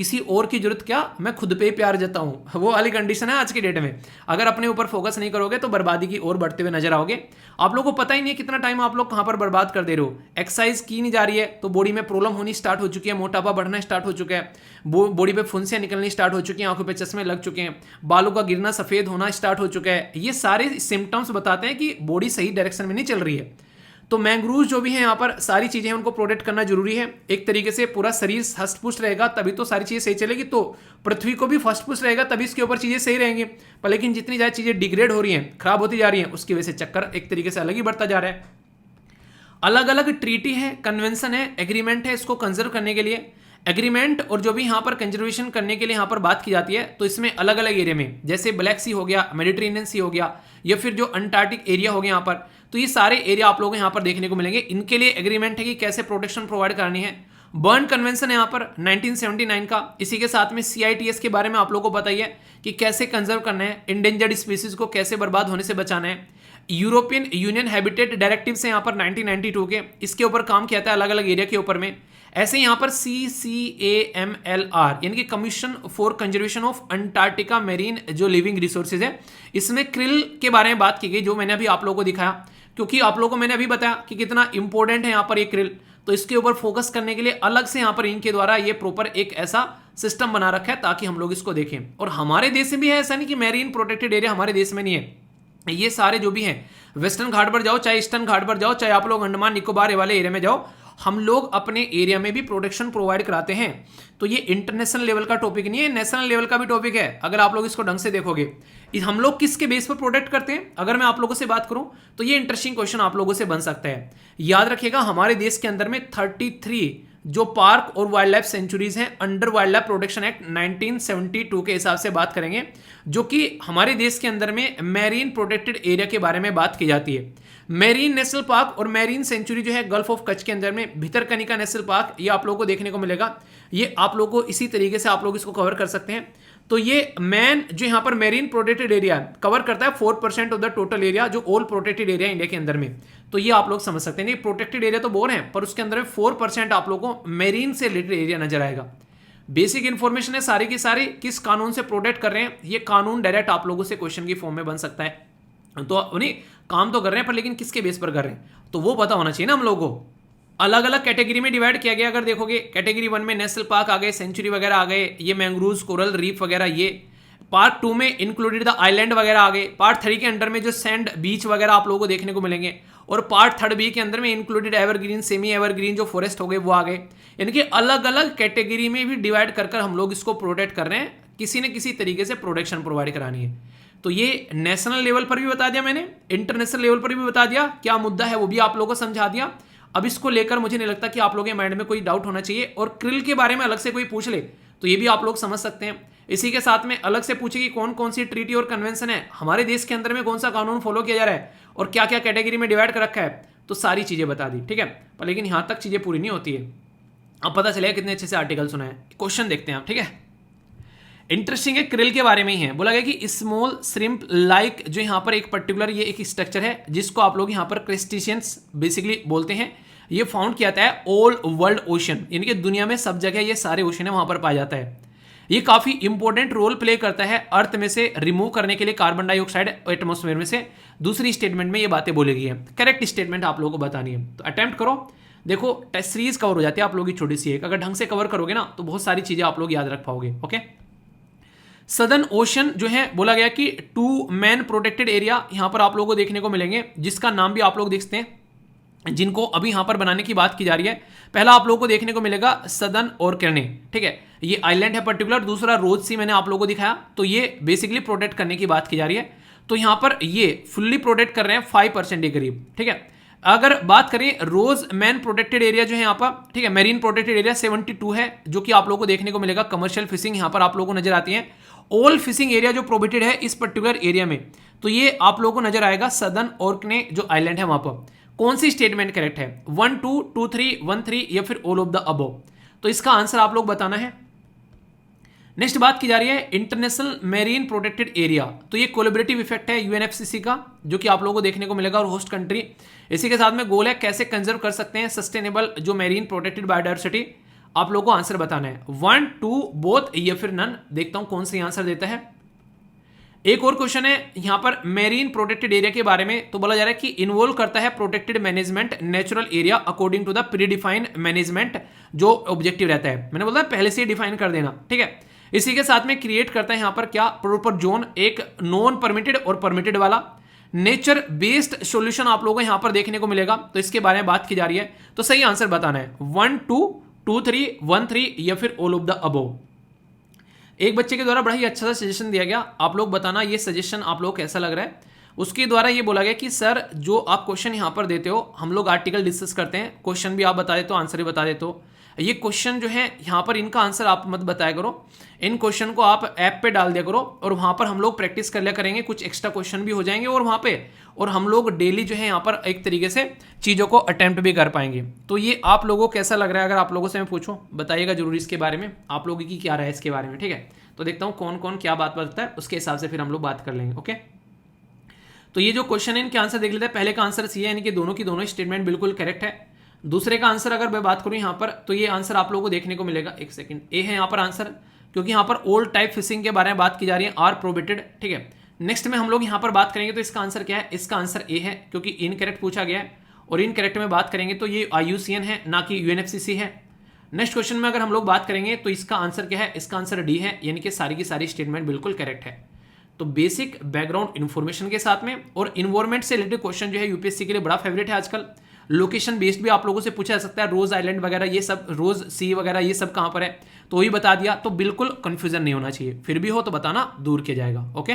किसी और की जरूरत क्या, मैं खुद पे ही प्यार जताऊं, वो वाली कंडीशन है आज की डेट में। अगर अपने ऊपर फोकस नहीं करोगे तो बर्बादी की ओर बढ़ते हुए नजर आओगे। आप लोगों को पता ही नहीं है कितना टाइम आप लोग कहां पर बर्बाद कर दे रहे हो। एक्सरसाइज की नहीं जा रही है तो बॉडी में प्रॉब्लम होनी स्टार्ट हो चुकी है, मोटापा बढ़ना स्टार्ट हो चुका है, बॉडी पे फुंसियां निकलनी स्टार्ट हो चुकी हैं, आंखों पे चश्मे लग चुके हैं, बालों का गिरना सफेद होना स्टार्ट हो चुका है। ये सारे सिम्टम्स बताते हैं कि बॉडी सही डायरेक्शन में नहीं चल रही है। तो मैंग्रूव जो भी है यहाँ पर सारी चीजें हैं उनको प्रोटेक्ट करना जरूरी है। एक तरीके से पूरा शरीर हष्ट पुष्ट रहेगा तभी तो सारी चीजें सही चलेगी। तो पृथ्वी को भी फर्स्ट पुष्ट रहेगा तभी इसके ऊपर चीजें सही रहेंगी। पर लेकिन जितनी ज्यादा चीजें डिग्रेड हो रही हैं, खराब होती जा रही हैं, उसकी वजह से चक्कर एक तरीके से अलग ही बढ़ता जा रहा है। अलग अलग ट्रीटी है, कन्वेंशन है, एग्रीमेंट है इसको कंजर्व करने के लिए। एग्रीमेंट और जो भी यहाँ पर कंजर्वेशन करने के लिए यहाँ पर बात की जाती है तो इसमें अलग अलग एरिया में, जैसे ब्लैक सी हो गया, मेडिटेरेनियन सी हो गया, या फिर जो अंटार्कटिक एरिया हो गया यहाँ पर, तो ये सारे एरिया आप लोगों को यहाँ पर देखने को मिलेंगे। इनके लिए एग्रीमेंट है कि कैसे प्रोटेक्शन प्रोवाइड करनी है। बर्न कन्वेंशन है यहाँ पर 1979 का। इसी के साथ में CITES के बारे में आप लोगों को पता ही है कि कैसे कंजर्व करना है, इंडेंजर्ड स्पीसीज को कैसे बर्बाद होने से बचाना है। यूरोपियन यूनियन हैबिटेट डायरेक्टिव से यहाँ पर 1992 के, इसके ऊपर काम किया था अलग अलग एरिया के ऊपर में। ऐसे यहाँ पर CCAMLR यानी कि commission for conservation of Antarctica marine जो लिविंग रिसोर्सेज है, इसमें क्रिल के बारे में बात की गई जो मैंने अभी आप लोगों को दिखाया, क्योंकि आप लोगों को मैंने अभी बताया कि कितना इंपॉर्टेंट है यहाँ पर ये क्रिल। तो इसके ऊपर फोकस करने के लिए अलग से यहाँ पर इनके द्वारा ये प्रॉपर एक ऐसा सिस्टम बना रखा है ताकि हम लोग इसको देखें। और हमारे देश में भी है, ऐसा नहीं कि मैरीन प्रोटेक्टेड एरिया हमारे देश में नहीं है। ये सारे जो भी हैं, वेस्टर्न घाट पर जाओ, चाहे ईस्टर्न घाट पर जाओ, चाहे आप लोग अंडमान निकोबार वाले एरिया में जाओ, हम लोग अपने एरिया में भी प्रोटेक्शन प्रोवाइड कराते हैं। तो ये इंटरनेशनल लेवल का टॉपिक नहीं है, नेशनल लेवल का भी टॉपिक है अगर आप लोग इसको ढंग से देखोगे। हम लोग किसके बेस पर प्रोटेक्ट करते हैं, अगर मैं आप लोगों से बात करूं तो ये इंटरेस्टिंग क्वेश्चन आप लोगों से बन सकता है। याद रखिएगा हमारे देश के अंदर में 33 जो पार्क और वाइल्ड लाइफ सेंचुरीज हैं under wild life protection act 1972 के हिसाब से बात करेंगे, जो कि हमारे देश के अंदर में मैरीन प्रोटेक्टेड एरिया के बारे में बात की जाती है। मैरीन नेशनल पार्क और मैरीन सेंचुरी जो है गल्फ ऑफ कच्छ के अंदर में भितरकनिका नेशनल पार्क, ये आप लोगों को देखने को मिलेगा। ये आप लोगों को इसी तरीके से आप लोग इसको कवर कर सकते हैं। तो ये मैन जो यहाँ पर मैरीन प्रोटेक्टेड एरिया कवर करता है 4% ऑफ द टोटल एरिया जो ऑल प्रोटेक्टेड एरिया इंडिया के अंदर में। तो ये आप लोग समझ सकते हैं, नहीं प्रोटेक्टेड एरिया तो बोर है पर उसके अंदर 4% आप लोगों को मैरीन से रिलेटेड एरिया नजर आएगा। बेसिक इंफॉर्मेशन है सारी की सारी, किस कानून से प्रोटेक्ट कर रहे हैं, ये कानून डायरेक्ट आप लोगों से क्वेश्चन की फॉर्म में बन सकता है। तो नहीं काम तो कर रहे हैं पर लेकिन किसके बेस पर कर रहे हैं तो वो पता होना चाहिए ना हम लोगों को। अलग अलग कैटेगरी में डिवाइड किया गया, अगर देखोगे कैटेगरी 1 में नेशनल पार्क आ गए, सेंचुरी वगैरह आ गए, ये मैंग्रोव्स, कोरल रीफ वगैरह। ये पार्ट 2 में इंक्लूडेड द आइलैंड वगैरह आ गए। पार्ट 3 के अंडर में जो सैंड बीच वगैरह आप लोगों को देखने को मिलेंगे। और पार्ट 3B के अंदर में इंक्लूडेड एवरग्रीन, सेमी एवरग्रीन जो फॉरेस्ट हो गए वो आ गए। यानी कि अलग अलग कैटेगरी में भी डिवाइड कर हम लोग इसको प्रोटेक्ट कर रहे हैं, किसी न किसी तरीके से प्रोटेक्शन प्रोवाइड करानी है। तो ये नेशनल लेवल पर भी बता दिया मैंने, इंटरनेशनल लेवल पर भी बता दिया, क्या मुद्दा है वो भी आप लोगों को समझा दिया। अब इसको लेकर मुझे नहीं लगता कि आप लोगों के माइंड में कोई डाउट होना चाहिए। और क्रिल के बारे में अलग से कोई पूछ ले तो ये भी आप लोग समझ सकते हैं। इसी के साथ में अलग से पूछे कि कौन कौन सी ट्रीटी और कन्वेंशन है, हमारे देश के अंदर में कौन सा कानून फॉलो किया जा रहा है और क्या क्या कैटेगरी में डिवाइड कर रखा है, तो सारी चीजें बता दी, ठीक है। पर लेकिन यहां तक चीजें पूरी नहीं होती है। अब पता चलेगा कितने अच्छे से आर्टिकल सुना है। क्वेश्चन देखते हैं आप, ठीक है। इंटरेस्टिंग है, क्रिल के बारे में ही है। बोला गया कि स्मॉल श्रिम्प लाइक जो यहाँ पर एक पर्टिकुलर ये एक स्ट्रक्चर है जिसको आप लोग यहाँ पर क्रस्टेशियंस बेसिकली बोलते हैं। ये फाउंड किया जाता है ऑल वर्ल्ड ओशन, यानी कि दुनिया में सब जगह ये सारे ओशन है वहां पर पाया जाता है। ये काफी इंपॉर्टेंट रोल प्ले करता है अर्थ में से रिमूव करने के लिए कार्बन डाइऑक्साइड एटमॉस्फेयर में से। दूसरी स्टेटमेंट में ये बातें बोली गई है, करेक्ट स्टेटमेंट आप लोगों को बतानी है। तो अटेम्प्ट करो, देखो टेस्ट सीरीज कवर हो जाती है आप लोगों की छोटी सी एक, अगर ढंग से कवर करोगे ना तो बहुत सारी चीजें आप लोग याद रख पाओगे। ओके, सदर्न ओशन जो है बोला गया कि 2 मेन प्रोटेक्टेड एरिया यहां पर आप लोगों को देखने को मिलेंगे, जिसका नाम भी आप लोग देखते हैं, जिनको अभी यहां पर बनाने की बात की जा रही है। पहला आप लोगों को देखने को मिलेगा सदर्न ऑर्कने, ठीक है, ये आइलैंड है पर्टिकुलर। दूसरा रोज सी मैंने आप लोगों को दिखाया, तो ये बेसिकली प्रोटेक्ट करने की बात की जा रही है। तो यहां पर ये फुल्ली प्रोटेक्ट कर रहे हैं 5% के करीब, ठीक है। अगर बात करें रोज मैन प्रोटेक्टेड एरिया जो है यहाँ पर, ठीक है, मेरीन प्रोटेक्टेड एरिया 72 है, जो कि आप लोगों को देखने को मिलेगा। कमर्शियल फिशिंग यहाँ पर आप लोगों को नजर आती है। ऑल फिशिंग एरिया जो प्रोहिबिटेड है इस पर्टिकुलर एरिया में, तो ये आप लोगों को नजर आएगा सदर्न ऑर्कने जो आइलैंड है वहां पर। कौन सी स्टेटमेंट करेक्ट है, 1 2 2 3 1 3 या फिर ऑल ऑफ द अबव, तो इसका आंसर आप लोग बताना है। नेक्स्ट बात की जा रही है इंटरनेशनल मेरीन प्रोटेक्टेड एरिया, तो ये कोलैबोरेटिव इफेक्ट है यूएनएफसीसी का, जो कि आप लोगों को देखने को मिलेगा और होस्ट कंट्री। इसी के साथ में गोल है कैसे कंजर्व कर सकते हैं सस्टेनेबल जो मेरीन प्रोटेक्टेड बायोडायवर्सिटी। आप लोगों को आंसर बताना है, 1 2 बोथ या फिर नन। देखता हूं कौन सी आंसर देता है। एक और क्वेश्चन है यहां पर मेरीन प्रोटेक्टेड एरिया के बारे में, तो बोला जा रहा है कि इन्वॉल्व करता है protected management natural area according to the pre defined management, जो ऑब्जेक्टिव रहता है। मैंने बोला पहले से ही डिफाइन कर देना, ठीक है। इसी के साथ में क्रिएट करता है यहां पर क्या, प्रॉपर जोन, एक नॉन परमिटेड और परमिटेड वाला। नेचर बेस्ड सॉल्यूशन आप लोगों को यहां पर देखने को मिलेगा, तो इसके बारे में बात की जा रही है। तो सही आंसर बताना है 1 2 2 3 1 3 या फिर ऑल ऑफ द अबोव। एक बच्चे के द्वारा बड़ा ही अच्छा सा सजेशन दिया गया, आप लोग बताना ये सजेशन आप लोग कैसा लग रहा है। उसके द्वारा ये बोला गया कि सर जो आप क्वेश्चन यहां पर देते हो, हम लोग आर्टिकल डिस्कस करते हैं, क्वेश्चन भी आप बता देते हो, आंसर भी बता देते हो। ये क्वेश्चन जो है यहाँ पर इनका आंसर आप मत बताया करो, इन क्वेश्चन को आप ऐप पे डाल दिया करो और वहाँ पर हम लोग प्रैक्टिस कर लिया करेंगे, कुछ एक्स्ट्रा क्वेश्चन भी हो जाएंगे और वहाँ पे, और हम लोग डेली जो है यहाँ पर एक तरीके से चीज़ों को अटेम्प्ट भी कर पाएंगे। तो ये आप लोगों को कैसा लग रहा है, अगर आप लोगों से मैं पूछूं बताइएगा जरूर इसके बारे में, आप लोगों की क्या राय है इसके बारे में, ठीक है। तो देखता हूँ कौन कौन क्या बात बताता है, उसके हिसाब से फिर हम लोग बात कर लेंगे, ओके। तो ये जो क्वेश्चन है इनके आंसर देख लेते हैं। पहले का आंसर सी है, यानी कि दोनों की दोनों स्टेटमेंट बिल्कुल करेक्ट है। दूसरे का आंसर अगर मैं बात करूं यहाँ पर, तो ये आंसर आप लोगों को देखने को मिलेगा, एक सेकंड, ए है यहाँ पर आंसर, क्योंकि यहाँ पर ओल्ड टाइप फिशिंग के बारे में बात की जा रही है, आर प्रोबेटेड, ठीक है। नेक्स्ट में हम लोग यहाँ पर बात करेंगे तो इसका आंसर क्या है, इसका आंसर ए है, क्योंकि इनकरेक्ट पूछा गया है। और इनकरेक्ट में बात करेंगे तो ये IUCN है, ना कि UNFCCC है। नेक्स्ट क्वेश्चन में अगर हम लोग बात करेंगे तो इसका आंसर क्या है, इसका आंसर डी है, यानी कि सारी की सारी स्टेटमेंट बिल्कुल करेक्ट है। तो बेसिक बैकग्राउंड इन्फॉर्मेशन के साथ में और इन्वायरमेंट से रिलेटेड क्वेश्चन जो है यूपीएससी के लिए बड़ा फेवरेट है आजकल। लोकेशन बेस्ड भी आप लोगों से पूछा जा सकता है, रोज आइलैंड वगैरह ये सब, रोज सी वगैरह ये सब कहां पर है, तो वही बता दिया, तो बिल्कुल कंफ्यूजन नहीं होना चाहिए, फिर भी हो तो बताना, दूर किया जाएगा, ओके।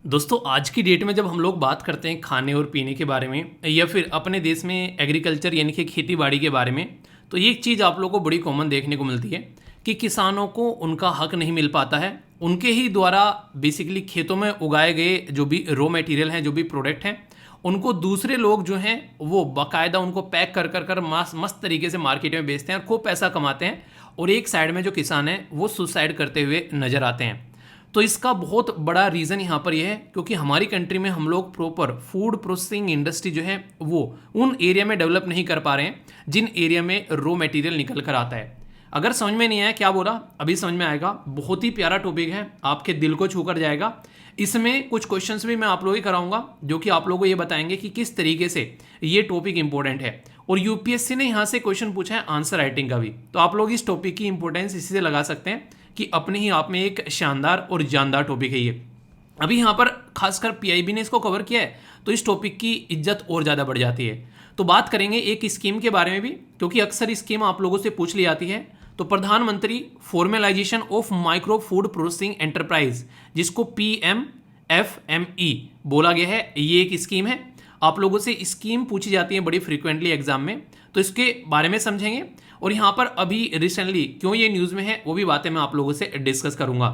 दोस्तों आज की डेट में जब हम लोग बात करते हैं खाने और पीने के बारे में, या फिर अपने देश में एग्रीकल्चर यानी कि खेती बाड़ी के बारे में, तो ये एक चीज़ आप लोगों को बड़ी कॉमन देखने को मिलती है कि किसानों को उनका हक नहीं मिल पाता है। उनके ही द्वारा बेसिकली खेतों में उगाए गए जो भी रॉ मटेरियल हैं, जो भी प्रोडक्ट हैं, उनको दूसरे लोग जो हैं वो बाकायदा उनको पैक कर कर कर मस्त तरीके से मार्केट में बेचते हैं और खूब पैसा कमाते हैं। और एक साइड में जो किसान हैं वो सुसाइड करते हुए नजर आते हैं। तो इसका बहुत बड़ा रीज़न यहाँ पर यह है क्योंकि हमारी कंट्री में हम लोग प्रॉपर फूड प्रोसेसिंग इंडस्ट्री जो है वो उन एरिया में डेवलप नहीं कर पा रहे हैं जिन एरिया में रॉ मटेरियल निकल कर आता है। अगर समझ में नहीं आया क्या बोला, अभी समझ में आएगा। बहुत ही प्यारा टॉपिक है, आपके दिल को छू कर जाएगा। इसमें कुछ क्वेश्चंस भी मैं आप लोगों ही कराऊंगा जो कि आप लोगों को ये बताएंगे कि किस तरीके से ये टॉपिक इंपॉर्टेंट है। और यूपीएससी ने यहाँ से क्वेश्चन पूछा है आंसर राइटिंग का भी, तो आप लोग इस टॉपिक की इंपॉर्टेंस इसी से लगा सकते हैं कि अपने ही आप में एक शानदार और जानदार टॉपिक है ये। अभी यहाँ पर खासकर पीआईबी ने इसको कवर किया है तो इस टॉपिक की इज्जत और ज़्यादा बढ़ जाती है। तो बात करेंगे एक स्कीम के बारे में भी, क्योंकि अक्सर स्कीम आप लोगों से पूछ ली जाती है। तो प्रधानमंत्री formalisation of micro food processing enterprise, जिसको PMFME बोला गया है, ये एक स्कीम है। आप लोगों से स्कीम पूछी जाती है बड़ी फ्रीक्वेंटली एग्जाम में, तो इसके बारे में समझेंगे। और यहाँ पर अभी रिसेंटली क्यों ये न्यूज़ में है वो भी बातें मैं आप लोगों से डिस्कस करूंगा।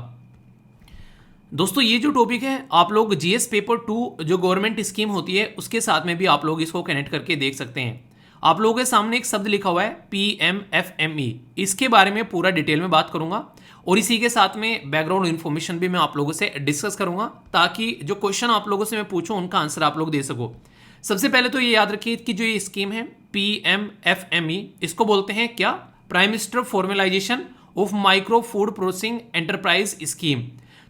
दोस्तों ये जो टॉपिक है आप लोग GS पेपर 2 जो गवर्नमेंट स्कीम होती है उसके साथ में भी आप लोग इसको कनेक्ट करके देख सकते हैं। आप लोगों के सामने एक शब्द लिखा हुआ है PMFME, इसके बारे में पूरा डिटेल में बात करूंगा और इसी के साथ में बैकग्राउंड इन्फॉर्मेशन भी मैं आप लोगों से डिस्कस करूंगा ताकि जो क्वेश्चन आप लोगों से मैं पूछूं उनका आंसर आप लोग दे सको। सबसे पहले तो ये याद रखिए कि जो ये स्कीम है PMFME, इसको बोलते हैं क्या, prime minister formalisation of micro food processing enterprise scheme.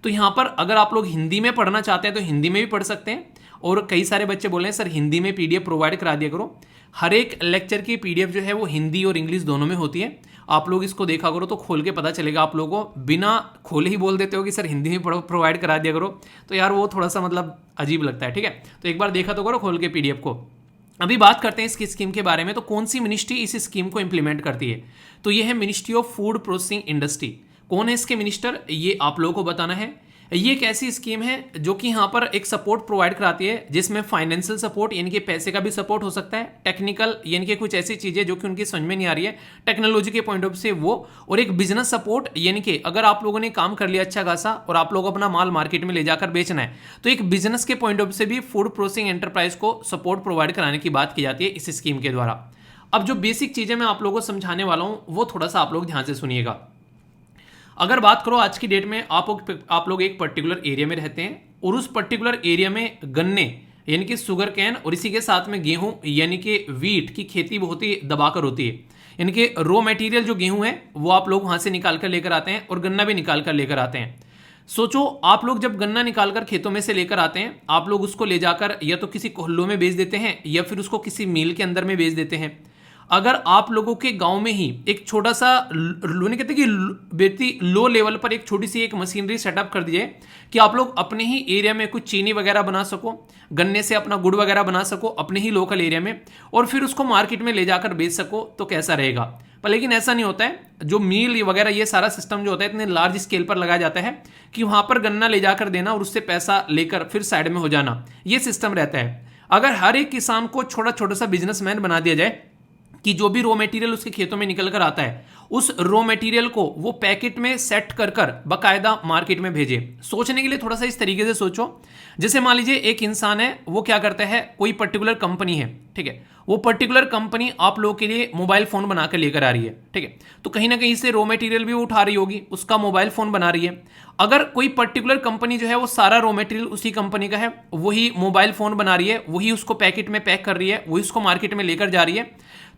तो यहाँ पर अगर आप लोग हिंदी में पढ़ना चाहते हैं तो हिंदी में भी पढ़ सकते हैं। और कई सारे बच्चे बोले हैं सर हिंदी में PDF प्रोवाइड करा दिया करो। हर एक लेक्चर की PDF जो है वो हिंदी और इंग्लिश दोनों में होती है। आप लोग इसको देखा करो तो खोल के पता चलेगा आप लोगों को। बिना खोले ही बोल देते हो कि सर हिंदी में प्रोवाइड करा दिया करो, तो यार वो थोड़ा सा मतलब अजीब लगता है, ठीक है। तो एक बार देखा तो करो खोल के PDF को। अभी बात करते हैं इसकी स्कीम के बारे में। तो कौन सी मिनिस्ट्री इस स्कीम को इंप्लीमेंट करती है, तो ये है ministry of food processing industry. कौन है इसके मिनिस्टर, ये आप लोगों को बताना है। ये एक ऐसी स्कीम है जो कि यहाँ पर एक सपोर्ट प्रोवाइड कराती है जिसमें फाइनेंशियल सपोर्ट यानी कि पैसे का भी सपोर्ट हो सकता है, टेक्निकल यानी कि कुछ ऐसी चीज़ें जो कि उनकी समझ में नहीं आ रही है टेक्नोलॉजी के पॉइंट ऑफ से वो, और एक बिजनेस सपोर्ट यानी कि अगर आप लोगों ने काम कर लिया अच्छा खासा और आप लोग अपना माल मार्केट में ले जाकर बेचना है तो एक बिजनेस के पॉइंट ऑफ से भी फूड प्रोसेसिंग एंटरप्राइज को सपोर्ट प्रोवाइड कराने की बात की जाती है इस स्कीम के द्वारा। अब जो बेसिक चीज़ें मैं आप लोगों को समझाने वाला हूँ वो थोड़ा सा आप लोग ध्यान से सुनिएगा। अगर बात करो आज की डेट में आप लोग एक पर्टिकुलर एरिया में रहते हैं और उस पर्टिकुलर एरिया में गन्ने यानी कि शुगर कैन और इसी के साथ में गेहूं यानी कि वीट की खेती बहुत ही दबाकर होती है। इनके रॉ मटेरियल जो गेहूं है वो आप लोग वहां से निकाल कर लेकर आते हैं और गन्ना भी निकाल कर लेकर आते हैं। सोचो आप लोग जब गन्ना निकालकर खेतों में से लेकर आते हैं, आप लोग उसको ले जाकर या तो किसी कोल्हू में बेच देते हैं या फिर उसको किसी मिल के अंदर में बेच देते हैं। अगर आप लोगों के गांव में ही एक छोटा सा नहीं कहते कि बेटी लो लेवल पर एक छोटी सी एक मशीनरी सेटअप कर दिए कि आप लोग अपने ही एरिया में कुछ चीनी वगैरह बना सको, गन्ने से अपना गुड़ वगैरह बना सको अपने ही लोकल एरिया में, और फिर उसको मार्केट में ले जाकर बेच सको, तो कैसा रहेगा। पर लेकिन ऐसा नहीं होता है। जो मील वगैरह ये सारा सिस्टम जो होता है इतने लार्ज स्केल पर लगाया जाता है कि वहां पर गन्ना ले जाकर देना और उससे पैसा लेकर फिर साइड में हो जाना, ये सिस्टम रहता है। अगर हर एक किसान को छोटा छोटा सा बिजनेसमैन बना दिया जाए कि जो भी रॉ मटेरियल उसके खेतों में निकल कर आता है उस रॉ मटेरियल को वो पैकेट में सेट कर कर बाकायदा मार्केट में भेजे। सोचने के लिए थोड़ा सा इस तरीके से सोचो, जैसे मान लीजिए एक इंसान है, वो क्या करता है, कोई पर्टिकुलर कंपनी है, ठीक है, वो पर्टिकुलर कंपनी आप लोगों के लिए मोबाइल फोन बना कर लेकर आ रही है, ठीक है, तो कहीं ना कहीं से रॉ मटेरियल भी वो उठा रही होगी, उसका मोबाइल फोन बना रही है। अगर कोई पर्टिकुलर कंपनी जो है वो सारा रॉ मटेरियल उसी कंपनी का है, वही मोबाइल फोन बना रही है, वही उसको पैकेट में पैक कर रही है, वही उसको मार्केट में लेकर जा रही है,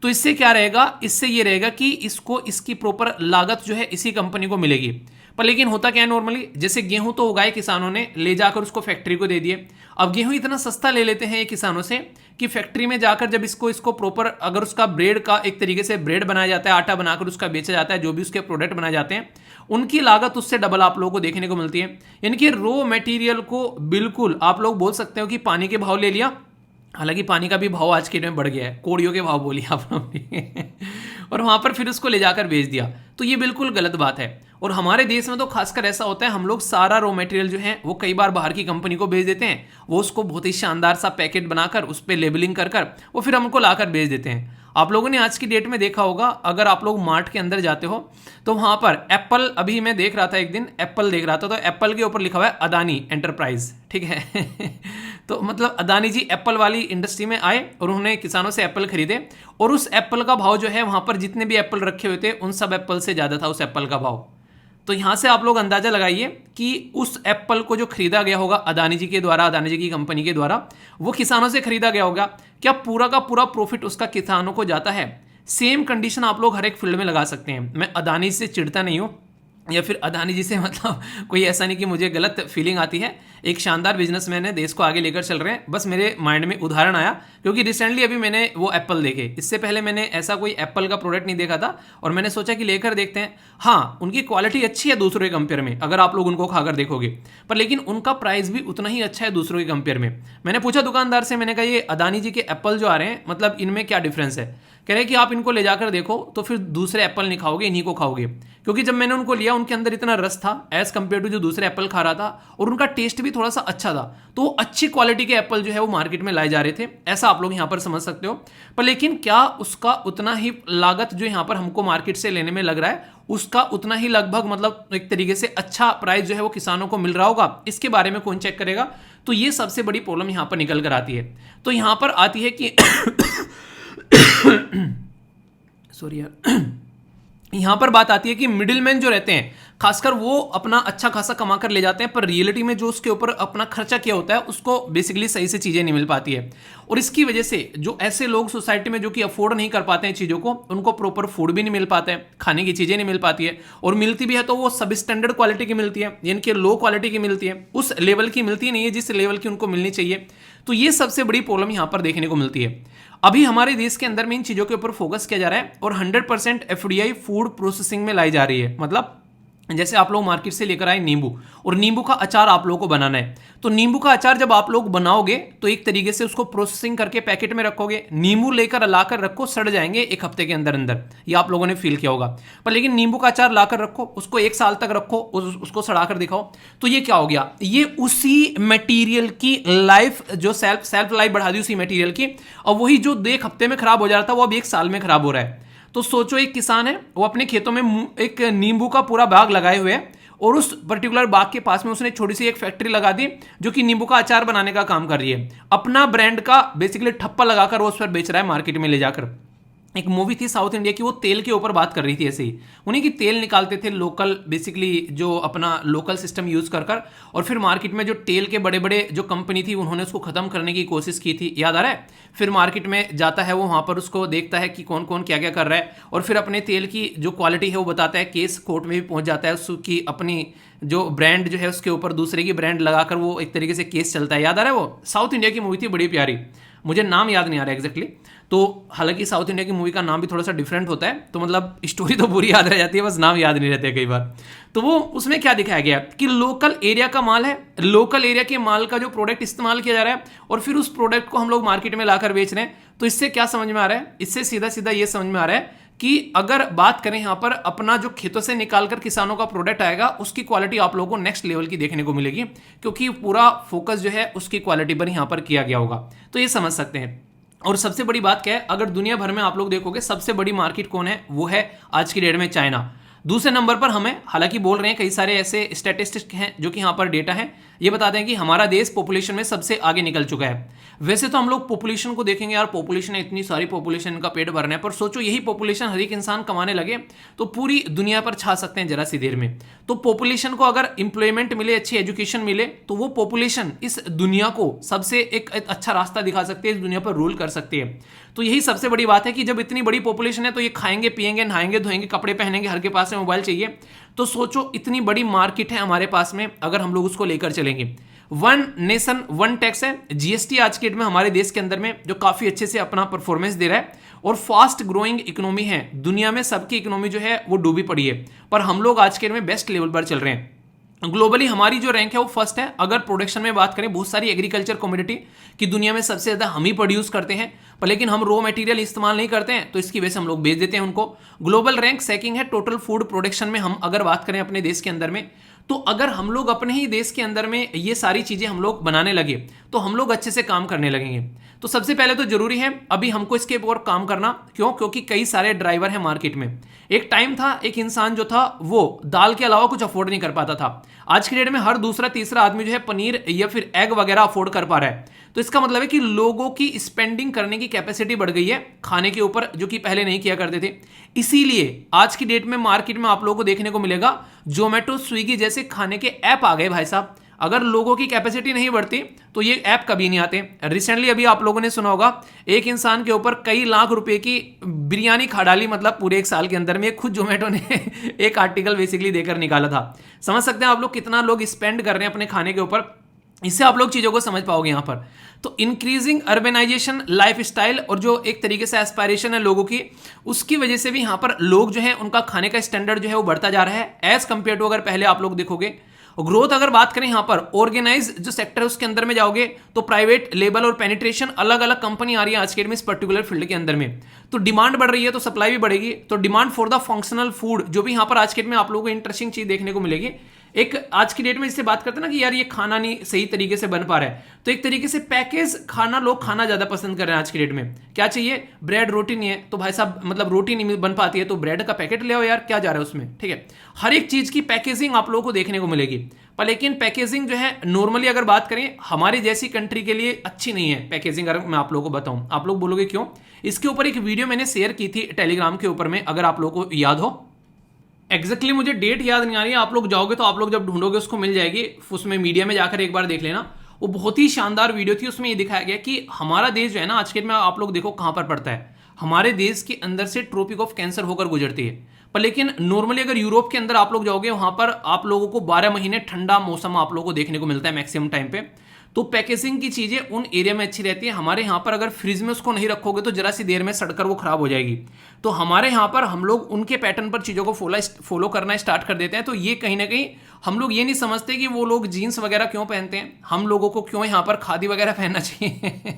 तो इससे क्या रहेगा, इससे ये रहेगा कि इसको इसकी प्रॉपर लागत जो है इसी कंपनी को मिलेगी। पर लेकिन होता क्या है नॉर्मली, जैसे गेहूं तो उगाए किसानों ने, ले जाकर उसको फैक्ट्री को दे दिए। अब गेहूं इतना सस्ता ले लेते हैं ये किसानों से कि फैक्ट्री में जाकर जब इसको प्रॉपर अगर उसका ब्रेड का एक तरीके से ब्रेड बनाया जाता है, आटा बनाकर उसका बेचा जाता है, जो भी उसके प्रोडक्ट बनाए जाते हैं, उनकी लागत उससे डबल आप लोगों को देखने को मिलती है। यानी कि रॉ मटेरियल को बिल्कुल आप लोग बोल सकते हो कि पानी के भाव ले लिया। हालांकि पानी का भी भाव आज के टाइम बढ़ गया है, कोड़ियों के भाव बोलिए आप लोग और वहां पर फिर उसको ले जाकर बेच दिया, तो ये बिल्कुल गलत बात है। और हमारे देश में तो खासकर ऐसा होता है, हम लोग सारा रॉ मटेरियल जो है वो कई बार बाहर की कंपनी को बेच देते हैं, वो उसको बहुत ही शानदार सा पैकेट बनाकर उस पर लेबलिंग कर कर वो फिर हमको लाकर बेच देते हैं। आप लोगों ने आज की डेट में देखा होगा, अगर आप लोग मार्ट के अंदर जाते हो तो वहां पर एप्पल, अभी मैं देख रहा था एक दिन एप्पल देख रहा था, तो एप्पल के ऊपर लिखा हुआ है अदानी एंटरप्राइज, ठीक है तो मतलब अदानी जी एप्पल वाली इंडस्ट्री में आए और उन्होंने किसानों से एप्पल खरीदे, और उस एप्पल का भाव जो है वहां पर जितने भी एप्पल रखे हुए थे उन सब एप्पल से ज्यादा था उस एप्पल का भाव। तो यहां से आप लोग अंदाजा लगाइए कि उस एप्पल को जो खरीदा गया होगा अदानी जी के द्वारा, अदानी जी की कंपनी के द्वारा, वो किसानों से खरीदा गया होगा, क्या पूरा का पूरा प्रॉफिट उसका किसानों को जाता है। सेम कंडीशन आप लोग हर एक फील्ड में लगा सकते हैं। मैं अदानी से चिढ़ता नहीं हूं या फिर अदानी जी से मतलब कोई ऐसा नहीं कि मुझे गलत फीलिंग आती है, एक शानदार बिजनेसमैन है, देश को आगे लेकर चल रहे हैं। बस मेरे माइंड में उदाहरण आया क्योंकि रिसेंटली अभी मैंने वो एप्पल देखे, इससे पहले मैंने ऐसा कोई एप्पल का प्रोडक्ट नहीं देखा था और मैंने सोचा कि लेकर देखते हैं। हाँ, उनकी क्वालिटी अच्छी है दूसरों के कंपेयर में, अगर आप लोग उनको खाकर देखोगे, पर लेकिन उनका प्राइस भी उतना ही अच्छा है दूसरों के कंपेयर में। मैंने पूछा दुकानदार से, मैंने कहा ये अदानी जी के एप्पल जो आ रहे हैं मतलब इनमें क्या डिफरेंस है। कह रहे कि आप इनको ले जाकर देखो तो फिर दूसरे एप्पल नहीं खाओगे, इन्हीं को खाओगे। क्योंकि जब मैंने उनको लिया उनके अंदर इतना रस था एज कंपेयर टू जो दूसरे एप्पल खा रहा था, और उनका टेस्ट भी थोड़ा सा अच्छा था, तो अच्छी क्वालिटी के एप्पल जो है वो मार्केट में लाए जा रहे थे, ऐसा आप लोग यहाँ पर समझ सकते हो। पर लेकिन क्या उसका उतना ही लागत जो यहाँ पर हमको मार्केट से लेने में लग रहा है, उसका उतना ही लगभग मतलब एक तरीके से अच्छा प्राइस जो है वो किसानों को मिल रहा होगा, इसके बारे में कौन चेक करेगा। तो ये सबसे बड़ी प्रॉब्लम यहाँ पर निकल कर आती है। तो यहाँ पर आती है कि सॉरी यार यहां पर बात आती है कि मिडिलमैन जो रहते हैं खासकर वो अपना अच्छा खासा कमा कर ले जाते हैं, पर रियलिटी में जो उसके ऊपर अपना खर्चा किया होता है उसको बेसिकली सही से चीजें नहीं मिल पाती है। और इसकी वजह से जो ऐसे लोग सोसाइटी में जो कि अफोर्ड नहीं कर पाते हैं चीजों को, उनको प्रॉपर फूड भी नहीं मिल पाता है, खाने की चीजें नहीं मिल पाती है, और मिलती भी है तो वो सब स्टैंडर्ड क्वालिटी की मिलती है, यानी कि लो क्वालिटी की मिलती है, उस लेवल की मिलती नहीं है जिस लेवल की उनको मिलनी चाहिए। तो ये सबसे बड़ी प्रॉब्लम यहां पर देखने को मिलती है। अभी हमारे देश के अंदर में इन चीजों के ऊपर फोकस किया जा रहा है और 100% एफडीआई फूड प्रोसेसिंग में लाई जा रही है। मतलब जैसे आप लोग मार्केट से लेकर आए नींबू, और नींबू का अचार आप लोगों को बनाना है, तो नींबू का अचार जब आप लोग बनाओगे तो एक तरीके से उसको प्रोसेसिंग करके पैकेट में रखोगे, नींबू लेकर लाकर रखो, सड़ जाएंगे एक हफ्ते के अंदर अंदर, ये आप लोगों ने फील किया होगा। पर लेकिन नींबू का अचार लाकर रखो, उसको 1 साल तक रखो, उसको सड़ाकर दिखाओ, तो ये क्या हो गया, ये उसी मटेरियल की लाइफ जो सेल्फ लाइफ बढ़ा दी उसी मटेरियल की, और वही जो 1 हफ्ते में खराब हो जा रहा था वो अब 1 साल में खराब हो रहा है। तो सोचो एक किसान है, वो अपने खेतों में एक नींबू का पूरा बाग लगाए हुए है, और उस पर्टिकुलर बाग के पास में उसने छोटी सी एक फैक्ट्री लगा दी जो कि नींबू का अचार बनाने का काम कर रही है, अपना ब्रांड का बेसिकली ठप्पा लगाकर वो उस पर बेच रहा है मार्केट में ले जाकर। एक मूवी थी साउथ इंडिया की, वो तेल के ऊपर बात कर रही थी ऐसे ही, उन्हीं की तेल निकालते थे लोकल, बेसिकली जो अपना लोकल सिस्टम यूज़ कर कर, और फिर मार्केट में जो तेल के बड़े बड़े जो कंपनी थी उन्होंने उसको ख़त्म करने की कोशिश की थी, याद आ रहा है। फिर मार्केट में जाता है वो, वहाँ पर उसको देखता है कि कौन कौन क्या क्या कर रहा है, और फिर अपने तेल की जो क्वालिटी है वो बताता है, केस कोर्ट में भी पहुँच जाता है, उसकी अपनी जो ब्रांड जो है उसके ऊपर दूसरे की ब्रांड लगाकर वो एक तरीके से केस चलता है, याद आ रहा है। वो साउथ इंडिया की मूवी थी, बड़ी प्यारी, मुझे नाम याद नहीं आ रहा एग्जैक्टली। तो हालांकि साउथ इंडिया की मूवी का नाम भी थोड़ा सा डिफरेंट होता है, तो मतलब स्टोरी तो पूरी याद रह जाती है, बस नाम याद नहीं रहते कई बार। तो वो उसमें क्या दिखाया गया कि लोकल एरिया का माल है, लोकल एरिया के माल का जो प्रोडक्ट इस्तेमाल किया जा रहा है, और फिर उस प्रोडक्ट को हम लोग मार्केट में लाकर बेच रहे हैं। तो इससे क्या समझ में आ रहा है, इससे सीधा सीधा ये समझ में आ रहा है कि अगर बात करें यहाँ पर अपना जो खेतों से निकालकर किसानों का प्रोडक्ट आएगा, उसकी क्वालिटी आप लोगों को नेक्स्ट लेवल की देखने को मिलेगी, क्योंकि पूरा फोकस जो है उसकी क्वालिटी पर यहाँ पर किया गया होगा। तो ये समझ सकते हैं। और सबसे बड़ी बात क्या है, अगर दुनिया भर में आप लोग देखोगे सबसे बड़ी मार्केट कौन है, वो है आज की डेट में चाइना। दूसरे नंबर पर हमें, हालांकि बोल रहे हैं कई सारे ऐसे स्टैटिस्टिक्स हैं जो कि यहाँ पर डेटा है, ये बताते हैं कि हमारा देश पॉपुलेशन में सबसे आगे निकल चुका है। वैसे तो हम लोग पॉपुलेशन को देखेंगे, यार पॉपुलेशन है, इतनी सारी पॉपुलेशन का पेट भरना है, पर सोचो यही पॉपुलेशन हर एक इंसान कमाने लगे तो पूरी दुनिया पर छा सकते हैं जरा सी देर में। तो पॉपुलेशन को अगर एम्प्लॉयमेंट मिले, अच्छी एजुकेशन मिले, तो वो पॉपुलेशन इस दुनिया को सबसे एक अच्छा रास्ता दिखा सकती है, इस दुनिया पर रूल कर सकती है। तो यही सबसे बड़ी बात है कि जब इतनी बड़ी पॉपुलेशन है तो ये खाएंगे पिएंगे नहाएंगे धोएंगे कपड़े पहनेंगे, हर के पास में मोबाइल चाहिए। तो सोचो इतनी बड़ी मार्केट है हमारे पास में, अगर हम लोग उसको लेकर चलेंगे। वन नेशन वन टैक्स है, जीएसटी आज के डेट में हमारे देश के अंदर में जो काफी अच्छे से अपना परफॉर्मेंस दे रहा है, और फास्ट ग्रोइंग इकोनॉमी है, दुनिया में सबकी इकोनॉमी जो है वो डूबी पड़ी है, पर हम लोग आज के डेट में बेस्ट लेवल पर चल रहे हैं। ग्लोबली हमारी जो रैंक है वो फर्स्ट है। अगर प्रोडक्शन में बात करें, बहुत सारी एग्रीकल्चर कमोडिटी की दुनिया में सबसे ज़्यादा हम ही प्रोड्यूस करते हैं, पर लेकिन हम रॉ मटेरियल इस्तेमाल नहीं करते हैं, तो इसकी वजह से हम लोग बेच देते हैं उनको। ग्लोबल रैंक सेकंड है टोटल फूड प्रोडक्शन में, हम अगर बात करें अपने देश के अंदर में, तो अगर हम लोग अपने ही देश के अंदर में ये सारी चीज़ें हम लोग बनाने लगे तो हम लोग अच्छे से काम करने लगेंगे। तो सबसे पहले तो जरूरी है अभी हमको इसके ऊपर काम करना, क्यों? क्योंकि कई सारे ड्राइवर हैं मार्केट में। एक टाइम था, एक इंसान जो था वो दाल के अलावा कुछ अफोर्ड नहीं कर पाता था। आज की डेट में हर दूसरा तीसरा आदमी जो है पनीर या फिर एग वगैरह अफोर्ड कर पा रहा है। तो इसका मतलब है कि लोगों की स्पेंडिंग करने की कैपेसिटी बढ़ गई है खाने के ऊपर, जो कि पहले नहीं किया करते थे। इसीलिए आज की डेट में मार्केट में आप लोगों को देखने को मिलेगा जोमेटो स्विगी जैसे खाने के ऐप आ गए भाई साहब। अगर लोगों की कैपेसिटी नहीं बढ़ती तो ये ऐप कभी नहीं आते। रिसेंटली अभी आप लोगों ने सुना होगा, एक इंसान के ऊपर कई लाख रुपए की बिरयानी खा डाली, मतलब पूरे एक साल के अंदर में, खुद जोमेटो ने एक आर्टिकल बेसिकली देकर निकाला था। समझ सकते हैं आप लोग कितना लोग स्पेंड कर रहे हैं अपने खाने के ऊपर। इससे आप लोग चीज़ों को समझ पाओगे यहाँ पर। तो इंक्रीजिंग अर्बेनाइजेशन लाइफ स्टाइल और जो एक तरीके से एस्पायरेशन है लोगों की, उसकी वजह से भी यहाँ पर लोग जो है उनका खाने का स्टैंडर्ड जो है वो बढ़ता जा रहा है एज कंपेयर टू अगर पहले आप लोग देखोगे। ग्रोथ अगर बात करें यहाँ पर ऑर्गेनाइज जो सेक्टर है उसके अंदर में जाओगे तो प्राइवेट लेबल और पेनिट्रेशन अलग अलग कंपनी आ रही है आज के डेट में इस पर्टिकुलर फील्ड के अंदर में। तो डिमांड बढ़ रही है तो सप्लाई भी बढ़ेगी। तो demand for the functional food, जो भी यहाँ पर आज के डेट में आप लोगों को इंटरेस्टिंग चीज देखने को मिलेगी। एक आज की डेट में जिससे बात करते हैं ना कि यार ये खाना नहीं सही तरीके से बन पा रहा है, तो एक तरीके से पैकेज खाना लोग खाना ज्यादा पसंद कर रहे हैं आज की डेट में। क्या चाहिए? ब्रेड रोटी नहीं है तो भाई साहब मतलब रोटी नहीं बन पाती है तो ब्रेड का पैकेट ले आओ यार, क्या जा रहा है उसमें, ठीक है। हर एक चीज की पैकेजिंग आप लोगों को देखने को मिलेगी, पर लेकिन पैकेजिंग जो है नॉर्मली अगर बात करें हमारी जैसी कंट्री के लिए अच्छी नहीं है पैकेजिंग। अगर मैं आप लोगों को बताऊं, आप लोग बोलोगे क्यों? इसके ऊपर एक वीडियो मैंने शेयर की थी टेलीग्राम के ऊपर में, अगर आप लोगों को याद हो। एग्जैक्टली मुझे डेट याद नहीं आ रही है, आप लोग जाओगे तो आप लोग जब ढूंढोगे उसको मिल जाएगी, उसमें मीडिया में जाकर एक बार देख लेना। वो बहुत ही शानदार वीडियो थी, उसमें ये दिखाया गया कि हमारा देश जो है ना आज के में आप लोग देखो कहां पर पड़ता है। हमारे देश के अंदर से ट्रॉपिक ऑफ कैंसर होकर गुजरती है, पर लेकिन नॉर्मली अगर यूरोप के अंदर आप लोग जाओगे वहां पर आप लोगों को 12 महीने ठंडा मौसम आप लोगों को देखने को मिलता है मैक्सिमम टाइम पे। तो पैकेजिंग की चीजें उन एरिया में अच्छी रहती है। हमारे यहाँ पर अगर फ्रिज में उसको नहीं रखोगे तो जरा सी देर में सड़कर वो खराब हो जाएगी। तो हमारे यहाँ पर हम लोग उनके पैटर्न पर चीज़ों को फॉलो करना स्टार्ट कर देते हैं। तो ये कहीं ना कहीं हम लोग ये नहीं समझते कि वो लोग जीन्स वगैरह क्यों पहनते हैं, हम लोगों को क्यों यहाँ पर खादी वगैरह पहनना चाहिए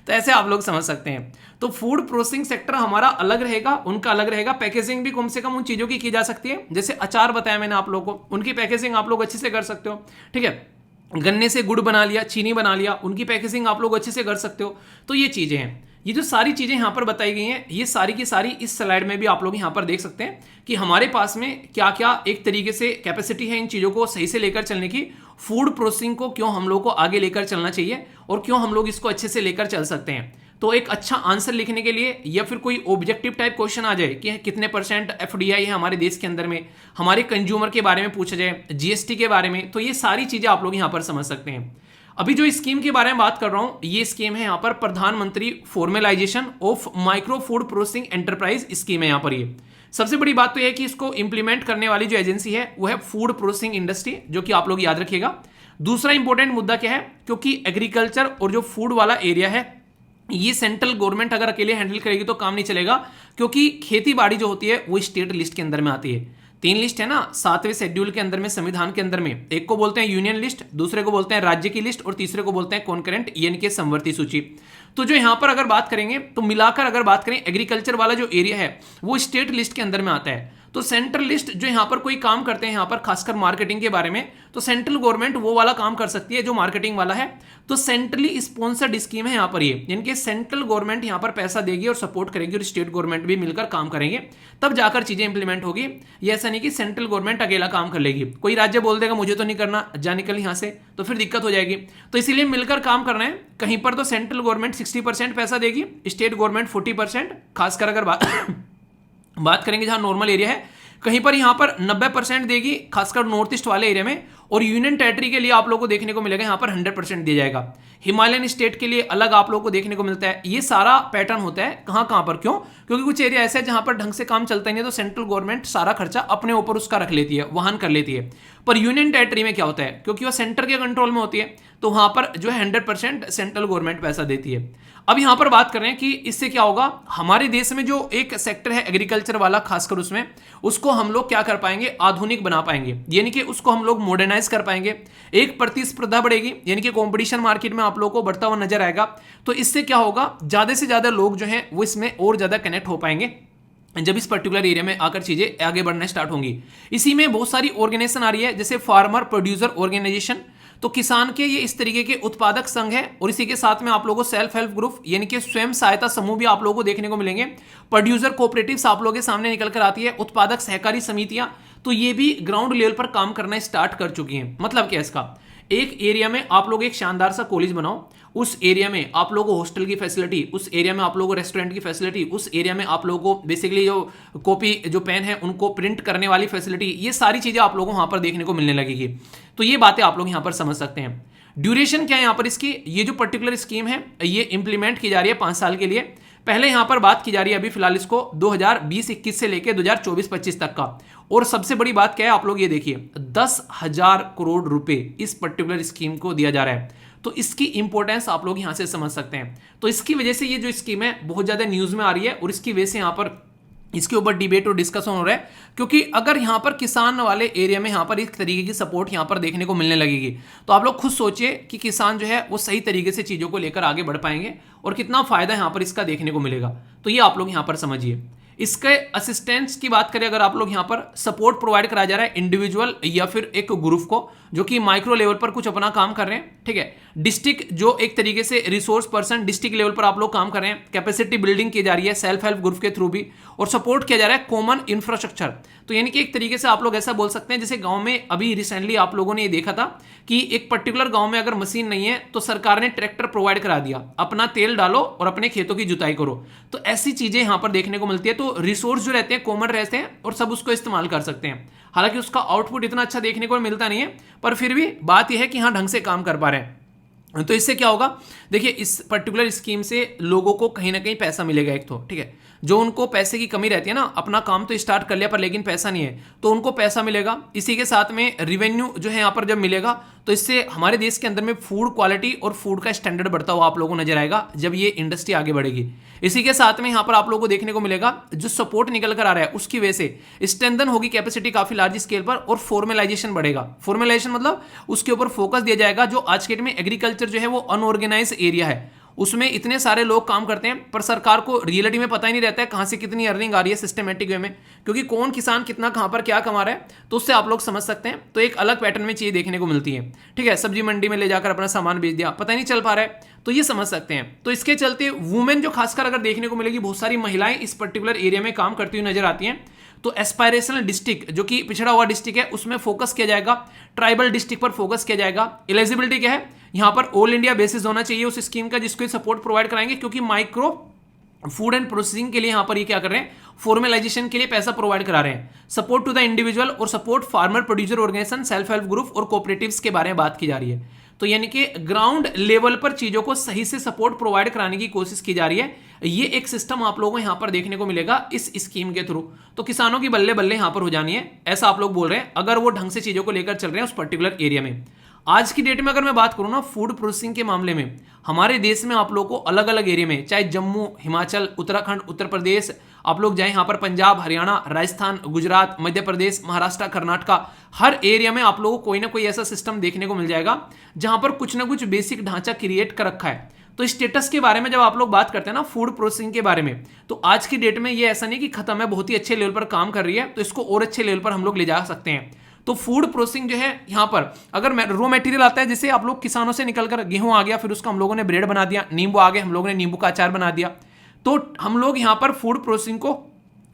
तो ऐसे आप लोग समझ सकते हैं। तो फूड प्रोसेसिंग सेक्टर हमारा अलग रहेगा, उनका अलग रहेगा। पैकेजिंग भी कम से कम उन चीज़ों की जा सकती है, जैसे अचार बताया मैंने आप लोगों को, उनकी पैकेजिंग आप लोग अच्छे से कर सकते हो, ठीक है। गन्ने से गुड़ बना लिया, चीनी बना लिया, उनकी पैकेजिंग आप लोग अच्छे से कर सकते हो। तो ये चीज़ें हैं, ये जो सारी चीज़ें यहाँ पर बताई गई हैं, ये सारी की सारी इस स्लाइड में भी आप लोग यहाँ पर देख सकते हैं कि हमारे पास में क्या क्या एक तरीके से कैपेसिटी है इन चीज़ों को सही से लेकर चलने की। फूड प्रोसेसिंग को क्यों हम लोग को आगे लेकर चलना चाहिए और क्यों हम लोग इसको अच्छे से लेकर चल सकते हैं। तो एक अच्छा आंसर लिखने के लिए या फिर कोई ऑब्जेक्टिव टाइप क्वेश्चन आ जाए कि कितने परसेंट एफडीआई है हमारे देश के अंदर में, हमारे कंज्यूमर के बारे में पूछा जाए, जीएसटी के बारे में, तो ये सारी चीजें आप लोग यहाँ पर समझ सकते हैं। अभी जो स्कीम के बारे में बात कर रहा हूं, ये स्कीम है यहाँ पर प्रधानमंत्री formalisation of micro food processing enterprise scheme है। यहाँ पर ये सबसे बड़ी बात तो यह है कि इसको इंप्लीमेंट करने वाली जो एजेंसी है वो है फूड प्रोसेसिंग इंडस्ट्री, जो कि आप लोग याद रखिएगा। दूसरा इंपॉर्टेंट मुद्दा क्या है, क्योंकि एग्रीकल्चर और जो फूड वाला एरिया है ये सेंट्रल गवर्नमेंट अगर अकेले हैंडल करेगी तो काम नहीं चलेगा, क्योंकि खेती बाड़ी जो होती है वो स्टेट लिस्ट के अंदर में आती है। 3 लिस्ट है ना 7वें शेड्यूल के अंदर में, संविधान के अंदर में, एक को बोलते हैं यूनियन लिस्ट, दूसरे को बोलते हैं राज्य की लिस्ट और तीसरे को बोलते हैं कॉन्करेंट यानी कि समवर्ती सूची। तो जो यहां पर अगर बात करेंगे तो मिलाकर अगर बात करें एग्रीकल्चर वाला जो एरिया है वो स्टेट लिस्ट के अंदर में आता है। तो सेंट्रल लिस्ट जो यहाँ पर कोई काम करते हैं यहाँ पर खासकर मार्केटिंग के बारे में, तो सेंट्रल गवर्नमेंट वो वाला काम कर सकती है जो मार्केटिंग वाला है। तो सेंट्रली स्पॉन्सर्ड स्कीम है यहाँ पर ये, यानी कि सेंट्रल गवर्नमेंट यहाँ पर पैसा देगी और सपोर्ट करेगी और स्टेट गवर्नमेंट भी मिलकर काम करेंगे, तब जाकर चीजें इंप्लीमेंट होगी। ये ऐसा नहीं कि सेंट्रल गवर्नमेंट अकेला काम कर लेगी, कोई राज्य बोल देगा मुझे तो नहीं करना, जा निकल यहाँ से, तो फिर दिक्कत हो जाएगी। तो इसीलिए मिलकर काम करना है। कहीं पर तो सेंट्रल गवर्नमेंट 60% पैसा देगी, स्टेट गवर्नमेंट 40%, खासकर अगर बात करेंगे जहां नॉर्मल एरिया है, कहीं पर यहां पर 90% देगी खासकर नॉर्थ ईस्ट वाले एरिया में, और यूनियन टेरिटरी के लिए आप लोगों को देखने को मिलेगा यहां पर 100% दिया जाएगा। हिमालयन स्टेट के लिए अलग आप लोगों को देखने को मिलता है। ये सारा पैटर्न होता है कहां कहां पर, क्यों? क्योंकि कुछ एरिया ऐसे है जहां पर ढंग से काम चलता ही नहीं, तो सेंट्रल गवर्नमेंट सारा खर्चा अपने ऊपर उसका रख लेती है, वहन कर लेती है। पर यूनियन टेरिटरी में क्या होता है, क्योंकि वह सेंटर के कंट्रोल में होती है, तो वहां पर जो है 100% सेंट्रल गवर्नमेंट पैसा देती है। अब यहां पर बात कर रहे हैं कि इससे क्या होगा, हमारे देश में जो एक सेक्टर है एग्रीकल्चर वाला खासकर उसमें, उसको हम लोग क्या कर पाएंगे, आधुनिक बना पाएंगे, यानी कि उसको हम लोग मॉडर्नाइज कर पाएंगे। एक प्रतिस्पर्धा बढ़ेगी, यानी कि कंपटीशन मार्केट में आप लोगों को बढ़ता हुआ नजर आएगा। तो इससे क्या होगा, ज्यादा से ज्यादा लोग जो हैं वो इसमें और ज्यादा कनेक्ट हो पाएंगे जब इस पर्टिकुलर एरिया में आकर चीजें आगे बढ़ना स्टार्ट होंगी। इसी में बहुत सारी ऑर्गेनाइजेशन आ रही है, जैसे फार्मर प्रोड्यूसर ऑर्गेनाइजेशन, तो किसान के ये इस तरीके के उत्पादक संघ है, और इसी के साथ में आप लोगों को सेल्फ हेल्प ग्रुप यानी कि स्वयं सहायता समूह भी आप लोगों को देखने को मिलेंगे। प्रोड्यूसर कोऑपरेटिव्स आप लोगों के सामने निकल कर आती है, उत्पादक सहकारी समितियां, तो ये भी ग्राउंड लेवल पर काम करना स्टार्ट कर चुकी हैं। मतलब क्या इसका, एक एरिया में आप लोग एक शानदार सा कॉलेज बनाओ, उस एरिया में आप लोगों को हॉस्टल की फैसिलिटी, उस एरिया में आप लोगों को रेस्टोरेंट की फैसिलिटी, उस एरिया में आप लोगों को बेसिकली जो कॉपी जो पेन है उनको प्रिंट करने वाली फैसिलिटी, ये सारी चीजें आप लोगों को वहां पर देखने को मिलने लगेगी। तो ये बातें आप लोग यहां पर समझ सकते हैं। ड्यूरेशन क्या है यहाँ पर इसकी, ये जो पर्टिकुलर स्कीम है ये इंप्लीमेंट की जा रही है 5 साल के लिए। पहले यहां पर बात की जा रही है अभी फिलहाल इसको 2020-21 से लेकर 2024-25 तक का। और सबसे बड़ी बात क्या है, आप लोग ये देखिए 10,000 करोड़ रुपए इस पर्टिकुलर स्कीम को दिया जा रहा है। तो इसकी इंपॉर्टेंस आप लोग यहां से समझ सकते हैं। तो इसकी वजह से ये जो स्कीम है बहुत ज्यादा न्यूज में आ रही है, और इसकी वजह से यहां पर इसके ऊपर डिबेट और डिस्कशन हो रहा है, क्योंकि अगर यहां पर किसान वाले एरिया में यहां पर इस तरीके की सपोर्ट यहां पर देखने को मिलने लगेगी, तो आप लोग खुद सोचिए कि किसान जो है वो सही तरीके से चीजों को लेकर आगे बढ़ पाएंगे और कितना फायदा यहां पर इसका देखने को मिलेगा। तो ये आप लोग यहां पर समझिए। इसके असिस्टेंस की बात करें अगर आप लोग यहां पर सपोर्ट प्रोवाइड कराया जा रहा है इंडिविजुअल या फिर एक ग्रुप को जो कि माइक्रो लेवल पर कुछ अपना काम कर रहे हैं, ठीक है। डिस्ट्रिक्ट जो एक तरीके से रिसोर्स पर्सन डिस्ट्रिक्ट लेवल पर आप लोग काम कर रहे हैं, कैपेसिटी बिल्डिंग की जा रही है सेल्फ हेल्प ग्रुप के थ्रू भी, और सपोर्ट किया जा रहा है कॉमन इंफ्रास्ट्रक्चर। तो यानी कि एक तरीके से आप लोग ऐसा बोल सकते हैं जैसे गांव में अभी रिसेंटली आप लोगों ने ये देखा था कि एक पर्टिकुलर गांव में अगर मशीन नहीं है तो सरकार ने ट्रैक्टर प्रोवाइड करा दिया, अपना तेल डालो और अपने खेतों की जुताई करो। तो ऐसी चीजें यहां पर देखने को मिलती है। तो रिसोर्स जो रहते हैं कॉमन रहते हैं और सब उसको इस्तेमाल कर सकते हैं। हालांकि उसका आउटपुट इतना अच्छा देखने को मिलता नहीं है, पर फिर भी बात यह है कि हाँ ढंग से काम कर पा रहे हैं। तो इससे क्या होगा, देखिए इस पर्टिकुलर स्कीम से लोगों को कहीं ना कहीं पैसा मिलेगा एक तो, ठीक है। जो उनको पैसे की कमी रहती है ना, अपना काम तो स्टार्ट कर लिया पर लेकिन पैसा नहीं है, तो उनको पैसा मिलेगा। इसी के साथ में रिवेन्यू जो है यहाँ पर जब मिलेगा तो इससे हमारे देश के अंदर में फूड क्वालिटी और फूड का स्टैंडर्ड बढ़ता हुआ आप लोगों को नजर आएगा जब ये इंडस्ट्री आगे बढ़ेगी। इसी के साथ में यहाँ पर आप लोगों को देखने को मिलेगा जो सपोर्ट निकल कर आ रहा है उसकी वजह से स्ट्रेंथन होगी कैपेसिटी काफी लार्ज स्केल पर, और फॉर्मलाइजेशन बढ़ेगा। फॉर्मलाइजेशन मतलब उसके ऊपर फोकस दिया जाएगा। जो आज के डेट में एग्रीकल्चर जो है वो अनऑर्गेनाइज एरिया है, उसमें इतने सारे लोग काम करते हैं पर सरकार को रियलिटी में पता ही नहीं रहता है कहां से कितनी अर्निंग आ रही है सिस्टमेटिक वे में, क्योंकि कौन किसान कितना कहां पर क्या कमा रहा है, तो उससे आप लोग समझ सकते हैं। तो एक अलग पैटर्न में चीजें देखने को मिलती है, ठीक है। सब्जी मंडी में ले जाकर अपना सामान बेच दिया, पता ही नहीं चल पा रहा है, तो ये समझ सकते हैं। तो इसके चलते वुमेन जो खासकर अगर देखने को मिलेगी, बहुत सारी महिलाएं इस पर्टिकुलर एरिया में काम करती हुई नजर आती हैं। तो एस्पायरेशनल डिस्ट्रिक्ट जो कि पिछड़ा हुआ डिस्ट्रिक्ट है उसमें फोकस किया जाएगा, ट्राइबल डिस्ट्रिक्ट पर फोकस किया जाएगा। एलिजिबिलिटी क्या है, यहाँ पर ऑल इंडिया बेसिस होना चाहिए उस स्कीम का जिसको सपोर्ट प्रोवाइड कराएंगे, क्योंकि माइक्रो फूड एंड प्रोसेसिंग के लिए यहां पर ये क्या कर रहे हैं, फॉर्मलाइजेशन के लिए पैसा प्रोवाइड करा रहे हैं। सपोर्ट टू द इंडिविजुअल और support farmer producer organization, self help group और कोऑपरेटिव्स के बारे में बात की जा रही है। तो यानी कि ग्राउंड लेवल पर चीजों को सही से सपोर्ट प्रोवाइड कराने की कोशिश की जा रही है। ये एक सिस्टम आप लोगों को यहां पर देखने को मिलेगा इस स्कीम के थ्रू। तो किसानों की बल्ले बल्ले यहां पर हो जानी है, ऐसा आप लोग बोल रहे हैं, अगर वो ढंग से चीजों को लेकर चल रहे हैं उस पर्टिकुलर एरिया में। आज की डेट में अगर मैं बात करूं ना फूड प्रोसेसिंग के मामले में, हमारे देश में आप लोगों को अलग अलग एरिया में, चाहे जम्मू, हिमाचल, उत्तराखंड, उत्तर प्रदेश, आप लोग जाएं यहां पर पंजाब, हरियाणा, राजस्थान, गुजरात, मध्य प्रदेश, महाराष्ट्र, कर्नाटका, हर एरिया में आप लोगों को कोई ना कोई ऐसा सिस्टम देखने को मिल जाएगा जहां पर कुछ ना कुछ बेसिक ढांचा क्रिएट कर रखा है। तो स्टेटस के बारे में जब आप लोग बात करते हैं ना फूड प्रोसेसिंग के बारे में, तो आज की डेट में ये ऐसा नहीं कि खत्म है, बहुत ही अच्छे लेवल पर काम कर रही है, तो इसको और अच्छे लेवल पर हम लोग ले जा सकते हैं। तो फूड प्रोसेसिंग जो है यहां पर अगर रॉ मटेरियल आता है, जैसे आप लोग किसानों से निकलकर गेहूं आ गया, फिर उसका हम लोगों ने ब्रेड बना दिया, नींबू आ गए, हम लोगों ने नींबू का अचार बना दिया, तो हम लोग यहां पर फूड प्रोसेसिंग को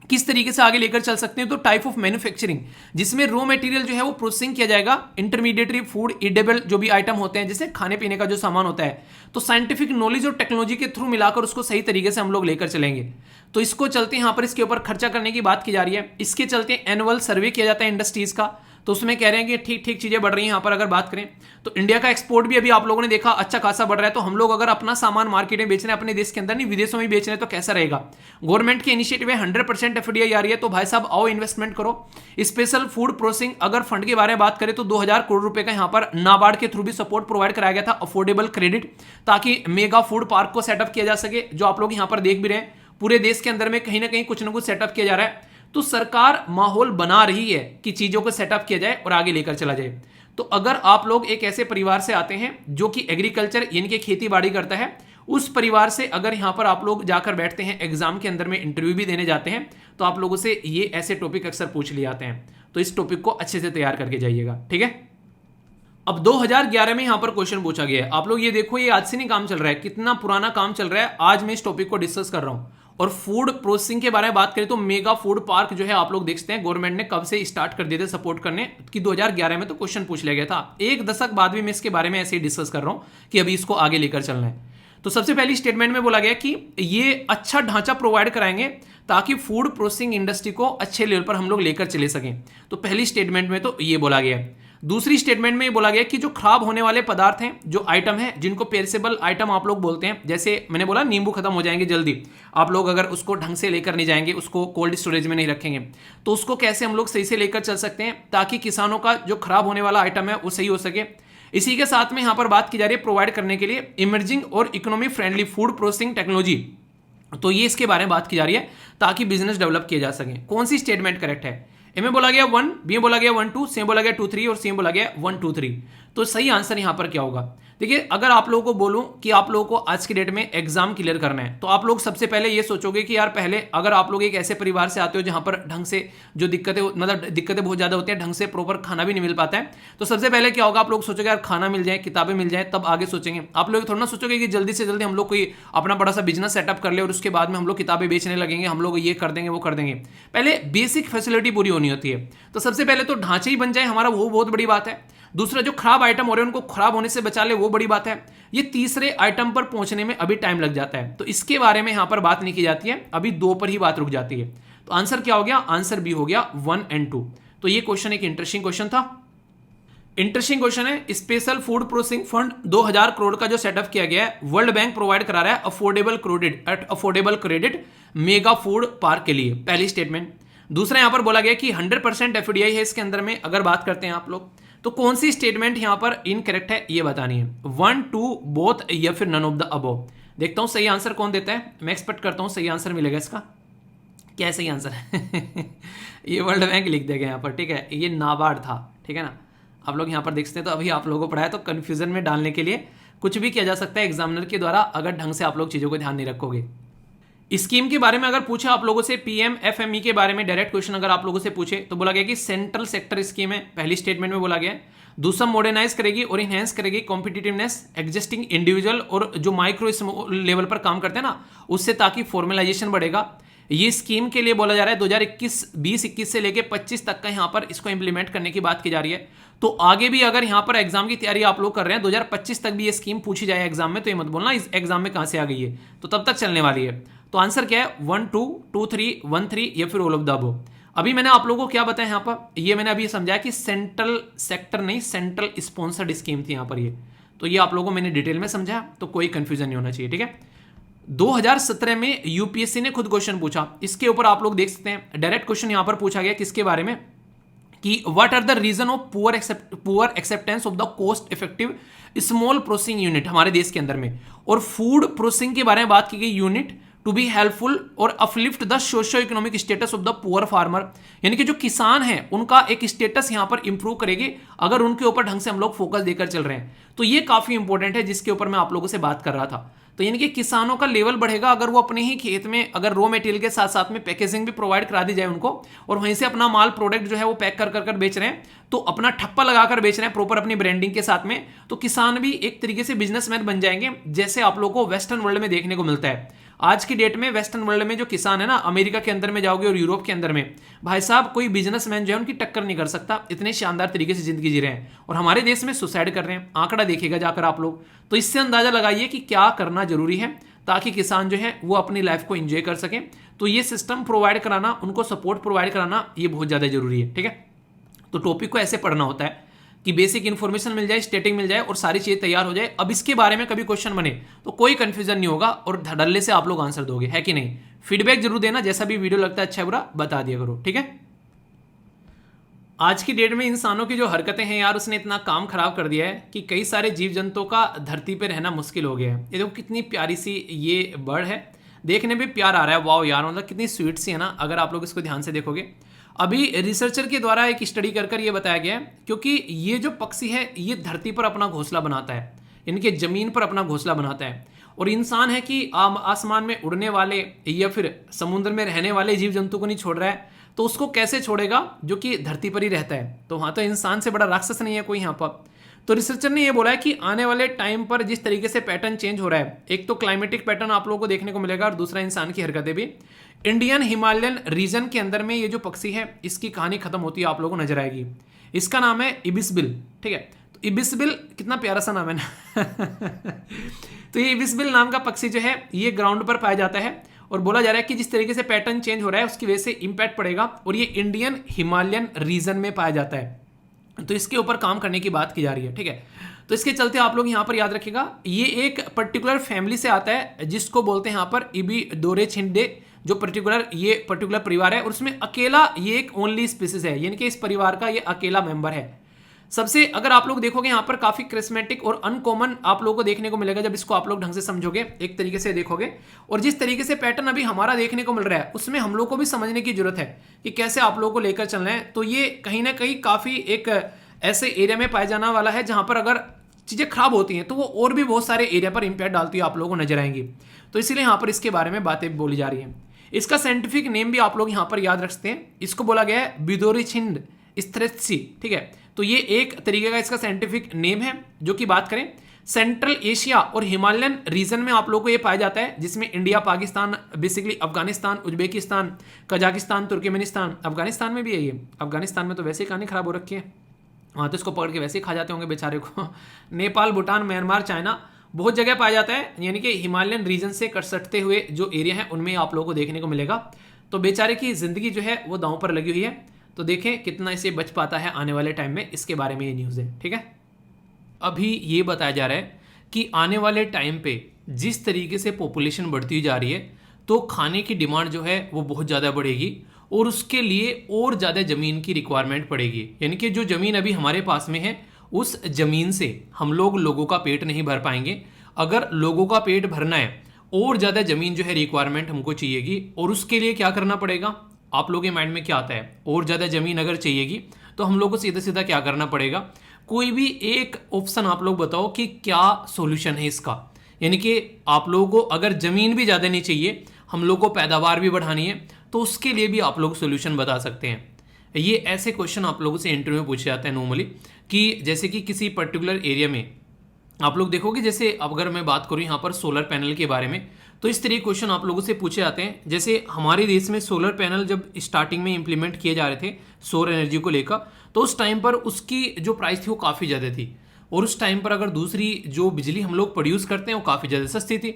किस तरीके से आगे लेकर चल सकते हैं। तो टाइप ऑफ मैन्युफैक्चरिंग जिसमें रॉ मटेरियल जो है वो प्रोसेसिंग किया जाएगा, इंटरमीडिएटरी फूड एडेबल जो भी आइटम होते हैं, जैसे खाने पीने का जो सामान होता है, तो साइंटिफिक नॉलेज और टेक्नोलॉजी के थ्रू मिलाकर उसको सही तरीके से हम लोग लेकर चलेंगे। तो इसको चलते यहाँ पर इसके ऊपर खर्चा करने की बात की जा रही है। इसके चलते एनुअल सर्वे किया जाता है इंडस्ट्रीज का, तो उसमें कह रहे हैं कि ठीक ठीक चीजें बढ़ रही हैं। यहाँ पर अगर बात करें तो इंडिया का एक्सपोर्ट भी अभी आप लोगों ने देखा अच्छा खासा बढ़ रहा है। तो हम लोग अगर अपना सामान मार्केट में बेच रहे हैं, अपने देश के अंदर नहीं विदेशों में बेच रहे हैं, तो कैसा रहेगा। गवर्नमेंट के इनिशिएटिव है, 100% एफडीआई आ रही है, तो भाई साहब आओ इन्वेस्टमेंट करो। स्पेशल फूड प्रोसेसिंग अगर फंड के बारे में बात करें तो 2000 करोड़ रुपए का यहाँ पर नाबार्ड के थ्रू भी सपोर्ट प्रोवाइड कराया गया था, अफोर्डेबल क्रेडिट, ताकि मेगा फूड पार्क को सेटअप किया जा सके, जो आप लोग यहाँ पर देख भी रहे हैं पूरे देश के अंदर में कहीं ना कहीं कुछ ना कुछ सेटअप किया जा रहा है। तो सरकार माहौल बना रही है कि चीजों को सेटअप किया जाए और आगे लेकर चला जाए। तो अगर आप लोग एक ऐसे परिवार से आते हैं जो कि एग्रीकल्चर यानी कि खेती बाड़ी करता है, उस परिवार से अगर यहां पर आप लोग जाकर बैठते हैं, एग्जाम के अंदर में इंटरव्यू भी देने जाते हैं, तो आप लोगों से ये ऐसे टॉपिक अक्सर पूछ लिए जाते हैं। तो इस टॉपिक को अच्छे से तैयार करके जाइएगा, ठीक है। अब 2011 में यहां पर क्वेश्चन पूछा गया है, आप लोग ये देखो, ये आज से नहीं काम चल रहा है, कितना पुराना काम चल रहा है। आज मैं इस टॉपिक को डिस्कस कर रहा हूं। और फूड प्रोसेसिंग के बारे में बात करें तो मेगा फूड पार्क जो है आप लोग देखते हैं गवर्नमेंट ने कब से स्टार्ट कर दिए थे सपोर्ट करने की, 2011 में तो क्वेश्चन पूछ लिया गया था। एक दशक बाद भी मैं इसके बारे में ऐसे ही डिस्कस कर रहा हूं कि अभी इसको आगे लेकर चलना है। तो सबसे पहली स्टेटमेंट में बोला गया कि ये अच्छा ढांचा प्रोवाइड कराएंगे ताकि फूड प्रोसेसिंग इंडस्ट्री को अच्छे लेवल पर हम लोग लेकर चले सकें। तो पहली स्टेटमेंट में तो ये बोला गया है। दूसरी स्टेटमेंट में ये बोला गया कि जो खराब होने वाले पदार्थ हैं, जो आइटम है जिनको पेरिसेबल आइटम आप लोग बोलते हैं, जैसे मैंने बोला नींबू खत्म हो जाएंगे जल्दी, आप लोग अगर उसको ढंग से लेकर नहीं जाएंगे, उसको कोल्ड स्टोरेज में नहीं रखेंगे, तो उसको कैसे हम लोग सही से लेकर चल सकते हैं ताकि किसानों का जो खराब होने वाला आइटम है वो सही हो सके। इसी के साथ में यहां पर बात की जा रही है प्रोवाइड करने के लिए इमर्जिंग और economy friendly food processing technology. तो ये इसके बारे में बात की जा रही है ताकि बिजनेस डेवलप किया जा सके। कौन सी स्टेटमेंट करेक्ट है? ए में बोला गया 1, बी में बोला गया 1 2, सी में बोला गया 2 3 और सी में बोला गया 1 2 3। तो सही आंसर यहां पर क्या होगा? देखिए, अगर आप लोगों को बोलूं कि आप लोगों को आज की डेट में एग्जाम क्लियर करना है, तो आप लोग सबसे पहले ये सोचोगे कि यार पहले अगर आप लोग एक ऐसे परिवार से आते हो जहां पर ढंग से जो दिक्कतें बहुत ज्यादा होती हैं, ढंग से प्रॉपर खाना भी नहीं मिल पाता है, तो सबसे पहले क्या होगा, आप लोग सोचोगे यार खाना मिल जाए, किताबें मिल जाए, तब आगे सोचेंगे। आप लोग थोड़ा ना सोचोगे कि जल्दी से जल्दी हम लोग कोई अपना बड़ा सा बिजनेस सेटअप कर ले और उसके बाद में हम लोग किताबें बेचने लगेंगे, हम लोग ये कर देंगे वो कर देंगे। पहले बेसिक फैसिलिटी पूरी होनी होती है। तो सबसे पहले तो ढांचे ही बन जाए हमारा, वो बहुत बड़ी बात है। दूसरा, जो खराब आइटम हो रहे हैं उनको खराब होने से बचा ले, वो बड़ी बात है। ये तीसरे आइटम पर पहुंचने में अभी टाइम लग जाता है, तो इसके बारे में यहां पर बात नहीं की जाती है, अभी 2 पर ही बात रुक जाती है। तो आंसर क्या हो गया? आंसर बी हो गया 1 और 2। तो ये क्वेश्चन एक इंटरेस्टिंग क्वेश्चन था। इंटरेस्टिंग क्वेश्चन है। Special food processing fund 2000 crore का जो सेटअप किया गया है, वर्ल्ड बैंक प्रोवाइड करा रहा है affordable credit mega food park के लिए। पहली स्टेटमेंट। दूसरा, यहां पर बोला गया कि 100% एफडीआई है इसके अंदर में। अगर बात करते हैं आप लोग, तो कौन सी स्टेटमेंट यहां पर इनकरेक्ट है ये बतानी है, 1 2 बोथ या फिर नन ऑफ द अबव। देखता हूं सही आंसर कौन देता है, मैं एक्सपेक्ट करता हूं सही आंसर मिलेगा इसका। क्या सही आंसर है? ये वर्ल्ड बैंक लिख देगा यहां पर, ठीक है। ये नाबार्ड था, ठीक है ना। आप लोग यहां पर देखते हैं, तो अभी आप लोगों को पढ़ाया, तो कंफ्यूजन में डालने के लिए कुछ भी किया जा सकता है एग्जामिनर के द्वारा, अगर ढंग से आप लोग चीजों को ध्यान नहीं रखोगे। स्कीम के बारे में अगर पूछा आप लोगों से, पीएमएफएमई के बारे में डायरेक्ट क्वेश्चन अगर आप लोगों से पूछे, तो बोला गया कि सेंट्रल सेक्टर स्कीम है, पहली स्टेटमेंट में बोला गया। दूसरा, मॉडर्नाइज करेगी और इनहेंस करेगी कॉम्पिटिटिवनेस एग्जिस्टिंग इंडिविजुअल और जो माइक्रो लेवल पर काम करते हैं ना उससे, ताकि फॉर्मलाइजेशन बढ़ेगा। ये स्कीम के लिए बोला जा रहा है 2021 से लेके 25 तक का यहाँ पर इसको इंप्लीमेंट करने की बात की जा रही है। तो आगे भी अगर यहाँ पर एग्जाम की तैयारी आप लोग कर रहे हैं 2025 तक भी ये स्कीम पूछी जाए एग्जाम में, तो ये मत बोलना इस एग्जाम में कहां से आ गई है, तो तब तक चलने वाली है। तो आंसर क्या है 1 2 2 3 1 3 या फिर ऑल ऑफ द अबव। अभी मैंने आप लोगों को क्या बताया यहाँ पर, ये मैंने अभी समझाया कि सेंट्रल सेक्टर नहीं सेंट्रल स्पॉन्सर्ड स्कीम थी यहाँ पर ये, तो ये आप लोगों को मैंने डिटेल में समझाया, तो कोई कंफ्यूजन नहीं होना चाहिए, ठीक है। 2017 में यूपीएससी ने खुद क्वेश्चन पूछा, इसके ऊपर आप लोग देख सकते हैं डायरेक्ट क्वेश्चन यहां पर पूछा गया किसके बारे में, कि what are the reason of poor acceptance of the cost effective small processing unit हमारे देश के अंदर में, और फूड प्रोसेसिंग के बारे में बात की गई यूनिट टू बी हेल्पफुल और uplift the socio economic status of the poor farmer, यानी कि जो किसान हैं उनका एक स्टेटस यहां पर इंप्रूव करेगी अगर उनके ऊपर ढंग से हम लोग फोकस देकर चल रहे हैं। तो ये काफी इंपॉर्टेंट है जिसके ऊपर मैं आप लोगों से बात कर रहा था। तो यानी कि किसानों का लेवल बढ़ेगा अगर वो अपने ही खेत में अगर रॉ मटेरियल के साथ साथ में पैकेजिंग भी प्रोवाइड करा दी जाए उनको, और वहीं से अपना माल प्रोडक्ट जो है वो पैक कर कर बेच रहे हैं, तो अपना ठप्पा लगाकर बेच रहे हैं प्रॉपर अपनी ब्रांडिंग के साथ में, तो किसान भी एक तरीके से बिजनेसमैन बन जाएंगे, जैसे आप लोगों को वेस्टर्न वर्ल्ड में देखने को मिलता है। आज की डेट में वेस्टर्न वर्ल्ड में जो किसान है ना, अमेरिका के अंदर में जाओगे और यूरोप के अंदर में, भाई साहब कोई बिजनेसमैन जो है उनकी टक्कर नहीं कर सकता, इतने शानदार तरीके से जिंदगी जी रहे हैं, और हमारे देश में सुसाइड कर रहे हैं। आंकड़ा देखिएगा जाकर आप लोग, तो इससे अंदाजा लगाइए कि क्या करना जरूरी है ताकि किसान जो है वो अपनी लाइफ को एंजॉय कर सके। तो ये सिस्टम प्रोवाइड कराना, उनको सपोर्ट प्रोवाइड कराना, ये बहुत ज्यादा जरूरी है, ठीक है। तो टॉपिक को ऐसे पढ़ना होता है कि बेसिक इन्फॉर्मेशन मिल जाए, स्टेटिंग मिल जाए और सारी चीजें तैयार हो जाए। अब इसके बारे में कभी क्वेश्चन बने तो कोई कंफ्यूजन नहीं होगा और धड़ल्ले से आप लोग आंसर दोगे, है कि नहीं। फीडबैक जरूर देना, जैसा भी वीडियो लगता है अच्छा बुरा बता दिया करो, ठीक है। आज की डेट में इंसानों की जो हरकतें हैं यार, उसने इतना काम खराब कर दिया है कि कई सारे जीव जंतुओं का धरती पे रहना मुश्किल हो गया है। ये देखो कितनी प्यारी सी ये बर्ड है, देखने में प्यार आ रहा है, वाओ यार, मतलब कितनी स्वीट सी है ना, अगर आप लोग इसको ध्यान से देखोगे। अभी रिसर्चर के द्वारा एक स्टडी कर ये बताया गया है, क्योंकि ये जो पक्षी है ये धरती पर अपना घोंसला बनाता है, इनके जमीन पर अपना घोंसला बनाता है, और इंसान है कि आसमान में उड़ने वाले या फिर समुद्र में रहने वाले जीव जंतु को नहीं छोड़ रहा है, तो उसको कैसे छोड़ेगा जो कि धरती पर ही रहता है। तो वहां तो इंसान से बड़ा राक्षस नहीं है कोई यहाँ पर। तो रिसर्चर ने ये बोला है कि आने वाले टाइम पर जिस तरीके से पैटर्न चेंज हो रहा है, एक तो क्लाइमेटिक पैटर्न आप लोगों को देखने को मिलेगा और दूसरा इंसान की हरकतें भी। इंडियन हिमालयन रीजन के अंदर में ये जो पक्षी है इसकी कहानी खत्म होती है आप लोगों को नजर आएगी। इसका नाम है इबिसबिल, ठीक है। तो इबिसबिल कितना प्यारा सा नाम है ना तो ये इबिसबिल नाम का पक्षी जो है ये ग्राउंड पर पाया जाता है, और बोला जा रहा है कि जिस तरीके से पैटर्न चेंज हो रहा है उसकी वजह से इंपैक्ट पड़ेगा, और ये इंडियन हिमालयन रीजन में पाया जाता है। तो इसके ऊपर काम करने की बात की जा रही है, ठीक है। तो इसके चलते आप लोग यहाँ पर याद रखिएगा, ये एक पर्टिकुलर फैमिली से आता है जिसको बोलते हैं यहाँ पर इबिडोरेचिनिडे, जो पर्टिकुलर परिवार है, और उसमें अकेला ये एक ओनली स्पीसीज है, यानी कि इस परिवार का ये अकेला मेंबर है। सबसे अगर आप लोग देखोगे यहाँ पर काफी क्रिस्मेटिक और अनकॉमन आप लोगों को देखने को मिलेगा जब इसको आप लोग ढंग से समझोगे, एक तरीके से देखोगे। और जिस तरीके से पैटर्न अभी हमारा देखने को मिल रहा है उसमें हम लोग को भी समझने की जरूरत है कि कैसे आप लोगों को लेकर चलना है। तो ये कहीं ना कहीं काफी एक ऐसे एरिया में पाया जाने वाला है जहां पर अगर चीजें खराब होती हैं तो वो और भी बहुत सारे एरिया पर इंपैक्ट डालती है, आप लोगों को नजर आएंगी। तो इसीलिए यहाँ पर इसके बारे में बातें बोली जा रही हैं। इसका साइंटिफिक नेम भी आप लोग यहाँ पर याद रखते हैं, इसको बोला गया है बिडोरिचिनिड स्ट्रेटसी, ठीक है। तो ये एक तरीके का इसका साइंटिफिक नेम है, जो कि बात करें सेंट्रल एशिया और हिमालयन रीजन में आप लोगों को ये पाया जाता है, जिसमें India, Pakistan, basically Afghanistan, Uzbekistan, Kazakhstan, Turkmenistan, Afghanistan में भी है ये। अफगानिस्तान में तो वैसे ही कहानी खराब हो रखी है, वहाँ तो इसको पकड़ के वैसे ही खा जाते होंगे बेचारे को। नेपाल, भूटान, म्यांमार, चाइना, बहुत जगह पाया जाता है, यानी कि हिमालयन रीजन से कट सटते हुए जो एरिया है उनमें आप लोगों को देखने को मिलेगा। तो बेचारे की जिंदगी जो है वो दांव पर लगी हुई है। तो देखें कितना इसे बच पाता है आने वाले टाइम में, इसके बारे में ये न्यूज़ है, ठीक है। अभी ये बताया जा रहा है कि आने वाले टाइम पे जिस तरीके से पॉपुलेशन बढ़ती जा रही है तो खाने की डिमांड जो है वो बहुत ज़्यादा बढ़ेगी, और उसके लिए और ज़्यादा ज़मीन की रिक्वायरमेंट पड़ेगी। यानी कि जो ज़मीन अभी हमारे पास में है उस ज़मीन से हम लोगों का पेट नहीं भर पाएंगे। अगर लोगों का पेट भरना है और ज़्यादा ज़मीन जो है रिक्वायरमेंट हमको चाहिएगी, और उसके लिए क्या करना पड़ेगा, आप लोगों के माइंड में क्या आता है, और ज़्यादा ज़मीन अगर चाहिएगी तो हम लोग को सीधा सीधा क्या करना पड़ेगा। कोई भी एक ऑप्शन आप लोग बताओ कि क्या सॉल्यूशन है इसका। यानी कि आप लोगों को अगर ज़मीन भी ज़्यादा नहीं चाहिए, हम लोग को पैदावार भी बढ़ानी है, तो उसके लिए भी आप लोग सॉल्यूशन बता सकते हैं। ये ऐसे क्वेश्चन आप लोगों से इंटरव्यू में पूछे जाते हैं नॉर्मली, कि जैसे कि किसी पर्टिकुलर एरिया में आप लोग देखोगे जैसे अगर मैं बात करूं यहाँ पर सोलर पैनल के बारे में, तो इस तरह क्वेश्चन आप लोगों से पूछे जाते हैं। जैसे हमारे देश में सोलर पैनल जब स्टार्टिंग में इंप्लीमेंट किए जा रहे थे सौर एनर्जी को लेकर, तो उस टाइम पर उसकी जो प्राइस थी वो काफ़ी ज़्यादा थी, और उस टाइम पर अगर दूसरी जो बिजली हम लोग प्रोड्यूस करते हैं वो काफ़ी ज़्यादा सस्ती थी।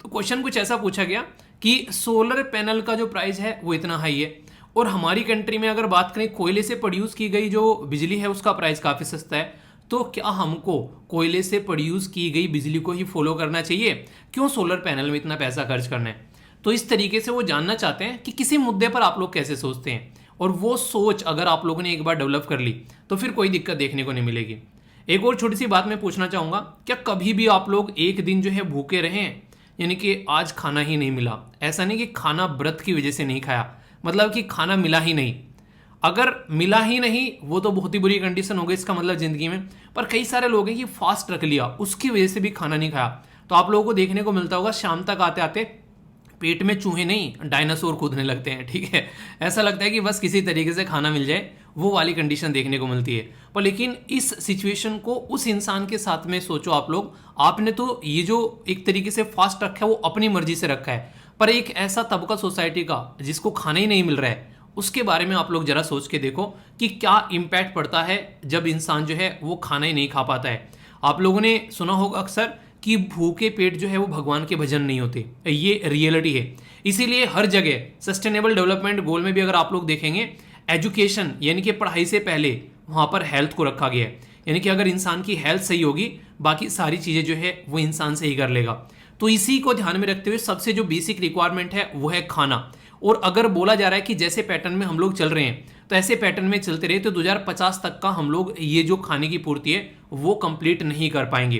तो क्वेश्चन कुछ ऐसा पूछा गया कि सोलर पैनल का जो प्राइस है वो इतना हाई है, और हमारी कंट्री में अगर बात करें कोयले से प्रोड्यूस की गई जो बिजली है उसका प्राइस काफ़ी सस्ता है, तो क्या हमको कोयले से प्रोड्यूस की गई बिजली को ही फॉलो करना चाहिए, क्यों सोलर पैनल में इतना पैसा खर्च करना है? तो इस तरीके से वो जानना चाहते हैं कि किसी मुद्दे पर आप लोग कैसे सोचते हैं, और वो सोच अगर आप लोगों ने एक बार डेवलप कर ली तो फिर कोई दिक्कत देखने को नहीं मिलेगी। एक और छोटी सी बात मैं पूछना चाहूँगा, क्या कभी भी आप लोग एक दिन जो है भूखे रहे हैं, यानी कि आज खाना ही नहीं मिला? ऐसा नहीं कि खाना व्रत की वजह से नहीं खाया, मतलब कि खाना मिला ही नहीं। अगर मिला ही नहीं वो तो बहुत ही बुरी कंडीशन हो गई इसका मतलब ज़िंदगी में। पर कई सारे लोग हैं कि फास्ट रख लिया, उसकी वजह से भी खाना नहीं खाया, तो आप लोगों को देखने को मिलता होगा शाम तक आते आते पेट में चूहे नहीं डायनासोर कूदने लगते हैं, ठीक है। ऐसा लगता है कि बस किसी तरीके से खाना मिल जाए, वो वाली कंडीशन देखने को मिलती है। पर लेकिन इस सिचुएशन को उस इंसान के साथ में सोचो आप लोग, आपने तो ये जो एक तरीके से फास्ट रखा है वो अपनी मर्जी से रखा है, पर एक ऐसा तबका सोसाइटी का जिसको खाना ही नहीं मिल रहा है, उसके बारे में आप लोग जरा सोच के देखो कि क्या इम्पैक्ट पड़ता है जब इंसान जो है वो खाना ही नहीं खा पाता है। आप लोगों ने सुना होगा अक्सर कि भूखे पेट जो है वो भगवान के भजन नहीं होते, ये रियलिटी है। इसीलिए हर जगह सस्टेनेबल डेवलपमेंट गोल में भी अगर आप लोग देखेंगे, एजुकेशन यानी कि पढ़ाई से पहले वहाँ पर हेल्थ को रखा गया है, यानी कि अगर इंसान की हेल्थ सही होगी बाकी सारी चीज़ें जो है वो इंसान सही कर लेगा। तो इसी को ध्यान में रखते हुए सबसे जो बेसिक रिक्वायरमेंट है वो है खाना। और अगर बोला जा रहा है कि जैसे पैटर्न में हम लोग चल रहे हैं तो ऐसे पैटर्न में चलते रहे तो 2050 तक का हम लोग ये जो खाने की पूर्ति है वो कंप्लीट नहीं कर पाएंगे।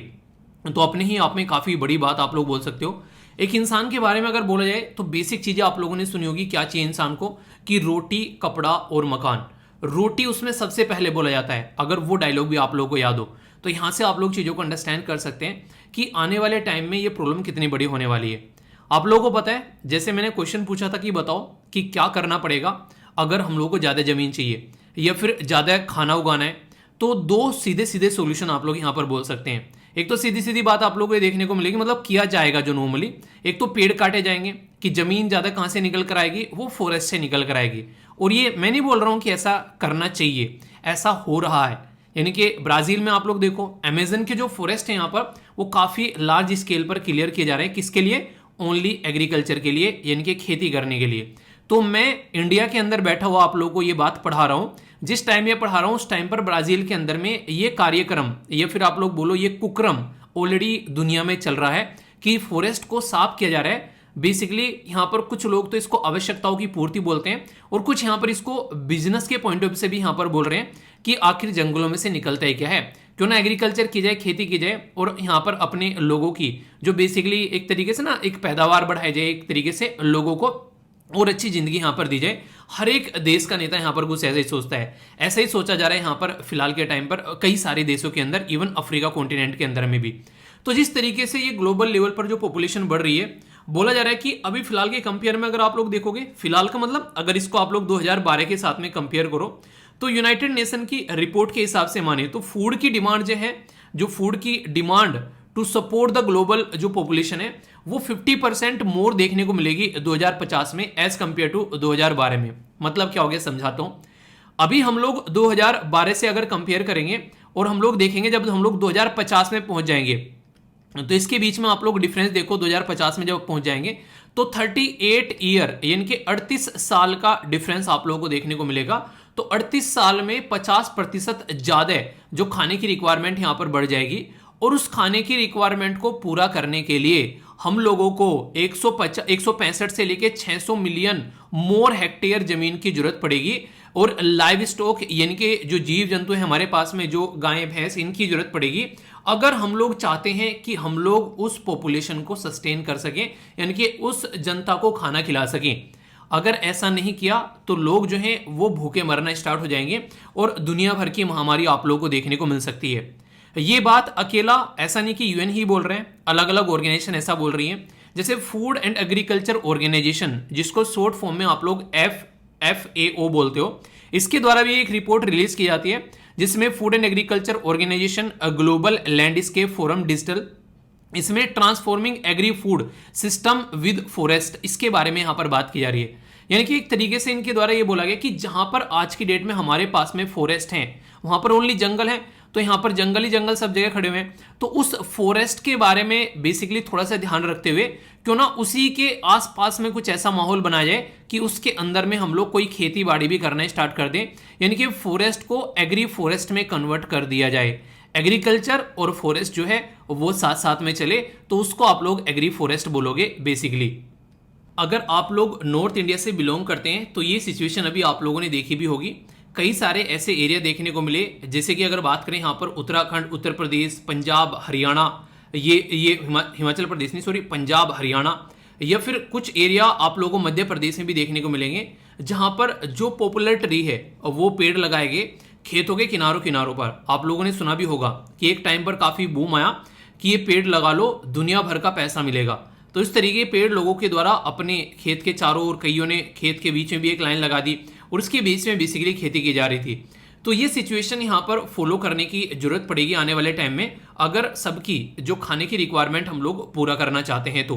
तो अपने ही आप में काफ़ी बड़ी बात आप लोग बोल सकते हो। एक इंसान के बारे में अगर बोला जाए तो बेसिक चीज़ें आप लोगों ने सुनी होगी, क्या चाहिए इंसान को, कि रोटी, कपड़ा और मकान। रोटी उसमें सबसे पहले बोला जाता है, अगर वो डायलॉग भी आप लोगों को याद हो तो यहाँ से आप लोग चीज़ों को अंडरस्टैंड कर सकते हैं कि आने वाले टाइम में ये प्रॉब्लम कितनी बड़ी होने वाली है। आप लोगों को पता है, जैसे मैंने क्वेश्चन पूछा था कि बताओ कि क्या करना पड़ेगा अगर हम लोगों को ज़्यादा ज़मीन चाहिए या फिर ज़्यादा खाना उगाना है, तो दो सीधे सीधे सॉल्यूशन आप लोग यहाँ पर बोल सकते हैं। एक तो सीधी सीधी बात आप लोगों को देखने को मिलेगी, मतलब किया जाएगा जो नॉर्मली, एक तो पेड़ काटे जाएंगे कि ज़मीन ज़्यादा कहाँ से निकल कर आएगी, वो फॉरेस्ट से निकल कर आएगी। और ये मैं नहीं बोल रहा हूँ कि ऐसा करना चाहिए, ऐसा हो रहा है। यानी कि ब्राज़ील में आप लोग देखो अमेजन के जो फॉरेस्ट है यहाँ पर वो काफ़ी लार्ज स्केल पर क्लियर किए जा रहे हैं, किसके लिए, ओनली एग्रीकल्चर के लिए, यानी कि खेती करने के लिए। तो मैं इंडिया के अंदर बैठा हुआ आप लोगों को ये बात पढ़ा रहा हूँ, जिस टाइम ये पढ़ा रहा हूँ उस टाइम पर ब्राज़ील के अंदर में ये कार्यक्रम या फिर आप लोग बोलो ये कुक्रम ऑलरेडी दुनिया में चल रहा है कि फॉरेस्ट को साफ किया जा रहा है। बेसिकली यहाँ पर कुछ लोग तो इसको आवश्यकताओं की पूर्ति बोलते हैं, और कुछ यहाँ पर इसको बिजनेस के पॉइंट ऑफ व्यू से भी यहाँ पर बोल रहे हैं कि आखिर जंगलों में से निकलता है क्या है, क्यों ना एग्रीकल्चर की जाए, खेती की जाए, और यहाँ पर अपने लोगों की जो बेसिकली एक तरीके से ना एक पैदावार बढ़ाई जाए, एक तरीके से लोगों को और अच्छी जिंदगी यहाँ पर दी जाए। हर एक देश का नेता यहाँ पर कुछ ऐसा ही सोचता है, ऐसा ही सोचा जा रहा है यहाँ पर फिलहाल के टाइम पर कई सारे देशों के अंदर, इवन अफ्रीका कॉन्टिनेंट के अंदर में भी। तो जिस तरीके से ये ग्लोबल लेवल पर जो पॉपुलेशन बढ़ रही है, बोला जा रहा है कि अभी फिलहाल के कंपेयर में अगर आप लोग देखोगे, फिलहाल का मतलब अगर इसको आप लोग 2012 के साथ में कंपेयर करो, तो यूनाइटेड नेशन की रिपोर्ट के हिसाब से माने तो फूड की डिमांड जो है, जो फूड की demand to support the global जो पॉपुलेशन है वो 50% मोर देखने को मिलेगी 2050 में एज कंपेयर टू 2012 में। मतलब क्या हो गया समझाता हूं। अभी हम लोग 2012 से अगर कंपेयर करेंगे और हम लोग देखेंगे जब हम लोग 2050 में पहुंच जाएंगे, तो इसके बीच में आप लोग डिफरेंस देखो, 2050 में जब पहुंच जाएंगे तो 38 ईयर यानी कि 38 साल का डिफरेंस आप लोगों को देखने को मिलेगा। तो 38 साल में 50% ज्यादा जो खाने की रिक्वायरमेंट यहां पर बढ़ जाएगी, और उस खाने की रिक्वायरमेंट को पूरा करने के लिए हम लोगों को 165 से लेके 600 मिलियन मोर हेक्टेयर जमीन की जरूरत पड़ेगी, और लाइव स्टॉक यानी कि जो जीव जंतु है हमारे पास में, जो गाय भैंस, इनकी जरूरत पड़ेगी, अगर हम लोग चाहते हैं कि हम लोग उस पॉपुलेशन को सस्टेन कर सकें, यानी कि उस जनता को खाना खिला सकें। अगर ऐसा नहीं किया तो लोग जो हैं वो भूखे मरना स्टार्ट हो जाएंगे और दुनिया भर की महामारी आप लोगों को देखने को मिल सकती है। ये बात अकेला ऐसा नहीं कि यूएन ही बोल रहे हैं, अलग अलग ऑर्गेनाइजेशन ऐसा बोल रही हैं, जैसे फूड एंड एग्रीकल्चर ऑर्गेनाइजेशन, जिसको शॉर्ट फॉर्म में आप लोग FAO बोलते हो, इसके द्वारा भी एक रिपोर्ट रिलीज की जाती है जिसमें food and agriculture organisation, global landscape forum digital, इसमें transforming agri food system with forest, इसके बारे में यहां पर बात की जा रही है। यानी कि एक तरीके से इनके द्वारा ये बोला गया कि जहां पर आज की डेट में हमारे पास में फॉरेस्ट हैं, वहां पर ओनली जंगल है, तो यहां पर जंगल ही जंगल सब जगह खड़े हुए हैं, तो उस फॉरेस्ट के बारे में बेसिकली थोड़ा सा ध्यान रखते हुए क्यों ना उसी के आसपास में कुछ ऐसा माहौल बनाया जाए कि उसके अंदर में हम लोग कोई खेती बाड़ी भी करना स्टार्ट कर दें, यानी कि फॉरेस्ट को एग्री फॉरेस्ट में कन्वर्ट कर दिया जाए। एग्रीकल्चर और फॉरेस्ट जो है वो साथ साथ में चले, तो उसको आप लोग एग्री फॉरेस्ट बोलोगे बेसिकली। अगर आप लोग नॉर्थ इंडिया से बिलोंग करते हैं तो ये सिचुएशन अभी आप लोगों ने देखी भी होगी। कई सारे ऐसे एरिया देखने को मिले, जैसे कि अगर बात करें यहाँ पर उत्तराखंड, उत्तर प्रदेश, पंजाब, हरियाणा, ये हिमाचल प्रदेश नहीं सॉरी पंजाब, हरियाणा, या फिर कुछ एरिया आप लोगों को मध्य प्रदेश में भी देखने को मिलेंगे, जहां पर जो पॉपुलर ट्री है वो पेड़ लगाए गए खेतों के किनारों किनारों पर। आप लोगों ने सुना भी होगा कि एक टाइम पर काफी बूम आया कि ये पेड़ लगा लो, दुनिया भर का पैसा मिलेगा। तो इस तरीके पेड़ लोगों के द्वारा अपने खेत के चारों ओर, कईयों ने खेत के बीच में भी एक लाइन लगा दी और उसके बीच में बेसिकली खेती की जा रही थी। तो ये सिचुएशन यहाँ पर फॉलो करने की जरूरत पड़ेगी आने वाले टाइम में, अगर सबकी जो खाने की रिक्वायरमेंट हम लोग पूरा करना चाहते हैं तो।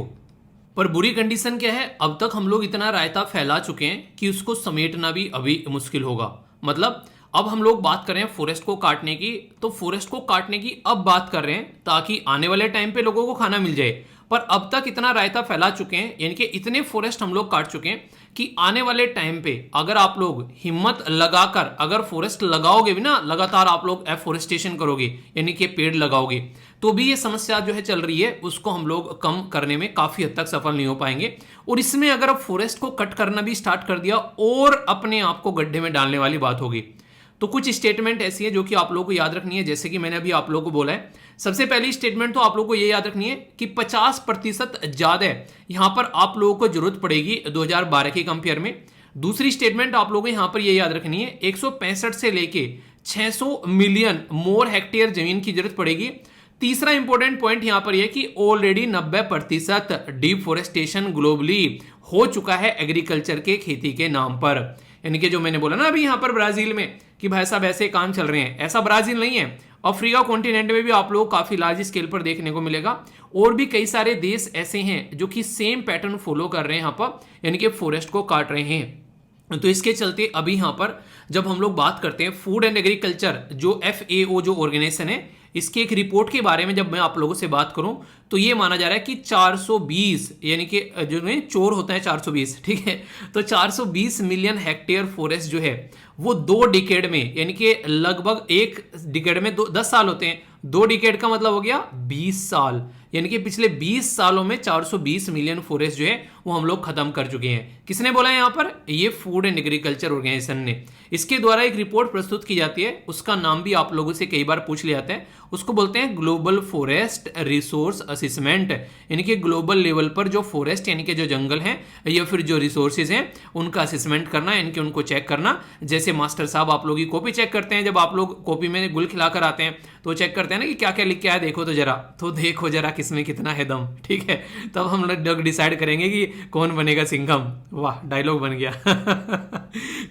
पर बुरी कंडीशन क्या है, अब तक हम लोग इतना रायता फैला चुके हैं कि उसको समेटना भी अभी मुश्किल होगा। मतलब अब हम लोग बात कर रहे हैं फॉरेस्ट को काटने की, तो फॉरेस्ट को काटने की अब बात कर रहे हैं ताकि आने वाले टाइम पे लोगों को खाना मिल जाए। पर अब तक इतना रायता फैला चुके हैं, यानी कि इतने फॉरेस्ट हम लोग काट चुके हैं कि आने वाले टाइम पे अगर आप लोग हिम्मत लगाकर अगर फॉरेस्ट लगाओगे भी ना, लगातार आप लोग एफोरेस्टेशन करोगे यानी कि पेड़ लगाओगे, तो भी ये समस्या जो है चल रही है उसको हम लोग कम करने में काफी हद तक सफल नहीं हो पाएंगे। और इसमें अगर अब फॉरेस्ट को कट करना भी स्टार्ट कर दिया और अपने आप को गड्ढे में डालने वाली बात होगी। तो कुछ स्टेटमेंट ऐसी है जो कि आप लोगों को याद रखनी है, जैसे कि मैंने अभी आप लोगों को बोला है। सबसे पहली स्टेटमेंट तो आप लोगों को ये याद रखनी है कि 50% ज्यादा यहां पर आप लोगों को जरूरत पड़ेगी 2012 के कंपेयर में। दूसरी स्टेटमेंट आप लोगों को यहां पर ये याद रखनी है 165 से लेके 600 मिलियन मोर हेक्टेयर जमीन की जरूरत पड़ेगी। तीसरा इंपॉर्टेंट पॉइंट यहां पर यह कि ऑलरेडी 90% डिफोरेस्टेशन ग्लोबली हो चुका है एग्रीकल्चर के खेती के नाम पर। यानी कि जो मैंने बोला ना अभी यहां पर ब्राजील में कि भाई साहब ऐसे काम चल रहे हैं, ऐसा ब्राजील नहीं है, अफ्रीका कॉन्टिनेंट में भी आप लोग काफी लार्ज स्केल पर देखने को मिलेगा। और भी कई सारे देश ऐसे हैं जो कि सेम पैटर्न फॉलो कर रहे हैं यहां पर, यानी कि फॉरेस्ट को काट रहे हैं। तो इसके चलते अभी यहां पर जब हम लोग बात करते हैं फूड एंड एग्रीकल्चर जो FAO जो ऑर्गेनाइजेशन है, इसकी एक रिपोर्ट के बारे में जब मैं आप लोगों से बात करूं तो ये माना जा रहा है कि 420 यानी कि जो चोर होता है 420, ठीक है, तो 420 मिलियन हेक्टेयर फॉरेस्ट जो है वो 2 डिकेड में, यानी कि लगभग 1 डिकेड में 10 साल होते हैं, 2 डिकेड का मतलब हो गया 20 साल, यानी कि पिछले 20 सालों में 420 मिलियन फॉरेस्ट जो है वो हम लोग खत्म कर चुके हैं। किसने बोला है यहाँ पर? ये फूड एंड एग्रीकल्चर ऑर्गेनाइजेशन ने। इसके द्वारा एक रिपोर्ट प्रस्तुत की जाती है, उसका नाम भी आप लोगों से कई बार पूछ लिया जाता है, उसको बोलते हैं ग्लोबल फॉरेस्ट रिसोर्स असेसमेंट, यानी कि ग्लोबल लेवल पर जो फॉरेस्ट यानी कि जो जंगल हैं या फिर जो रिसोर्सेज हैं उनका असेसमेंट करना, यानी कि उनको चेक करना। जैसे मास्टर साहब आप लोग की कॉपी चेक करते हैं, जब आप लोग कॉपी में गुल खिलाकर आते हैं तो चेक करते हैं ना कि क्या क्या लिख के आया, देखो तो जरा किसमें कितना है दम, ठीक है, तब हम लोग डिसाइड करेंगे कि कौन बनेगा सिंघम। वाह, डायलॉग बन गया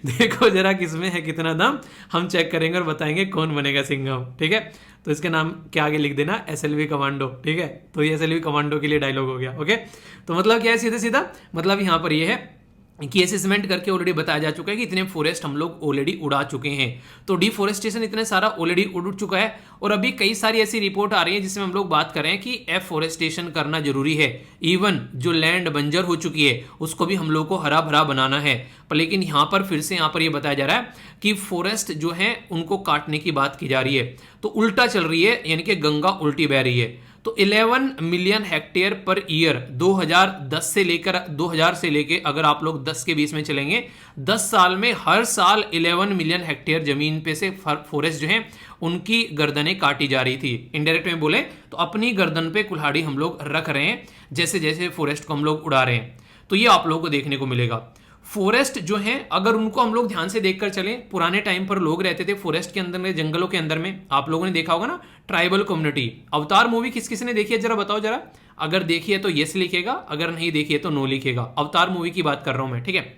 देखो जरा किसमें है कितना दम, हम चेक करेंगे और बताएंगे कौन बनेगा सिंघम, ठीक है। तो इसके नाम के आगे लिख देना SLV कमांडो, ठीक है, तो ये SLV कमांडो के लिए डायलॉग हो गया। ओके, तो मतलब क्या है सीधा सीधा मतलब यहां पर ये है कि असेसमेंट करके ऑलरेडी बताया जा चुका है कि इतने फॉरेस्ट हम लोग ऑलरेडी उड़ा चुके हैं। तो डिफोरेस्टेशन इतने सारा ऑलरेडी उड़ चुका है और अभी कई सारी ऐसी रिपोर्ट आ रही है जिसमें हम लोग बात कर रहे हैं कि एफोरेस्टेशन करना जरूरी है। इवन जो लैंड बंजर हो चुकी है उसको भी हम लोग को हरा भरा बनाना है। पर लेकिन यहाँ पर फिर से यहाँ पर ये बताया जा रहा है कि फॉरेस्ट जो है उनको काटने की बात की जा रही है, तो उल्टा चल रही है, यानी कि गंगा उल्टी बह रही है। तो 11 मिलियन हेक्टेयर पर ईयर 2010 से लेकर 2000 से लेकर अगर आप लोग 10 के बीच में चलेंगे, 10 साल में हर साल 11 मिलियन हेक्टेयर जमीन पे से फॉरेस्ट जो है उनकी गर्दनें काटी जा रही थी। इनडायरेक्ट में बोले तो अपनी गर्दन पे कुल्हाड़ी हम लोग रख रहे हैं जैसे जैसे फॉरेस्ट को हम लोग उड़ा रहे हैं। तो ये आप लोगों को देखने को मिलेगा। फॉरेस्ट जो है अगर उनको हम लोग ध्यान से देखकर चलें, पुराने टाइम पर लोग रहते थे फॉरेस्ट के अंदर में, जंगलों के अंदर में, आप लोगों ने देखा होगा ना ट्राइबल कम्युनिटी। अवतार मूवी किस किस ने देखी है जरा बताओ जरा, अगर देखी है तो यस लिखेगा, अगर नहीं देखी है तो नो लिखेगा। अवतार मूवी की बात कर रहा हूं मैं, ठीक है।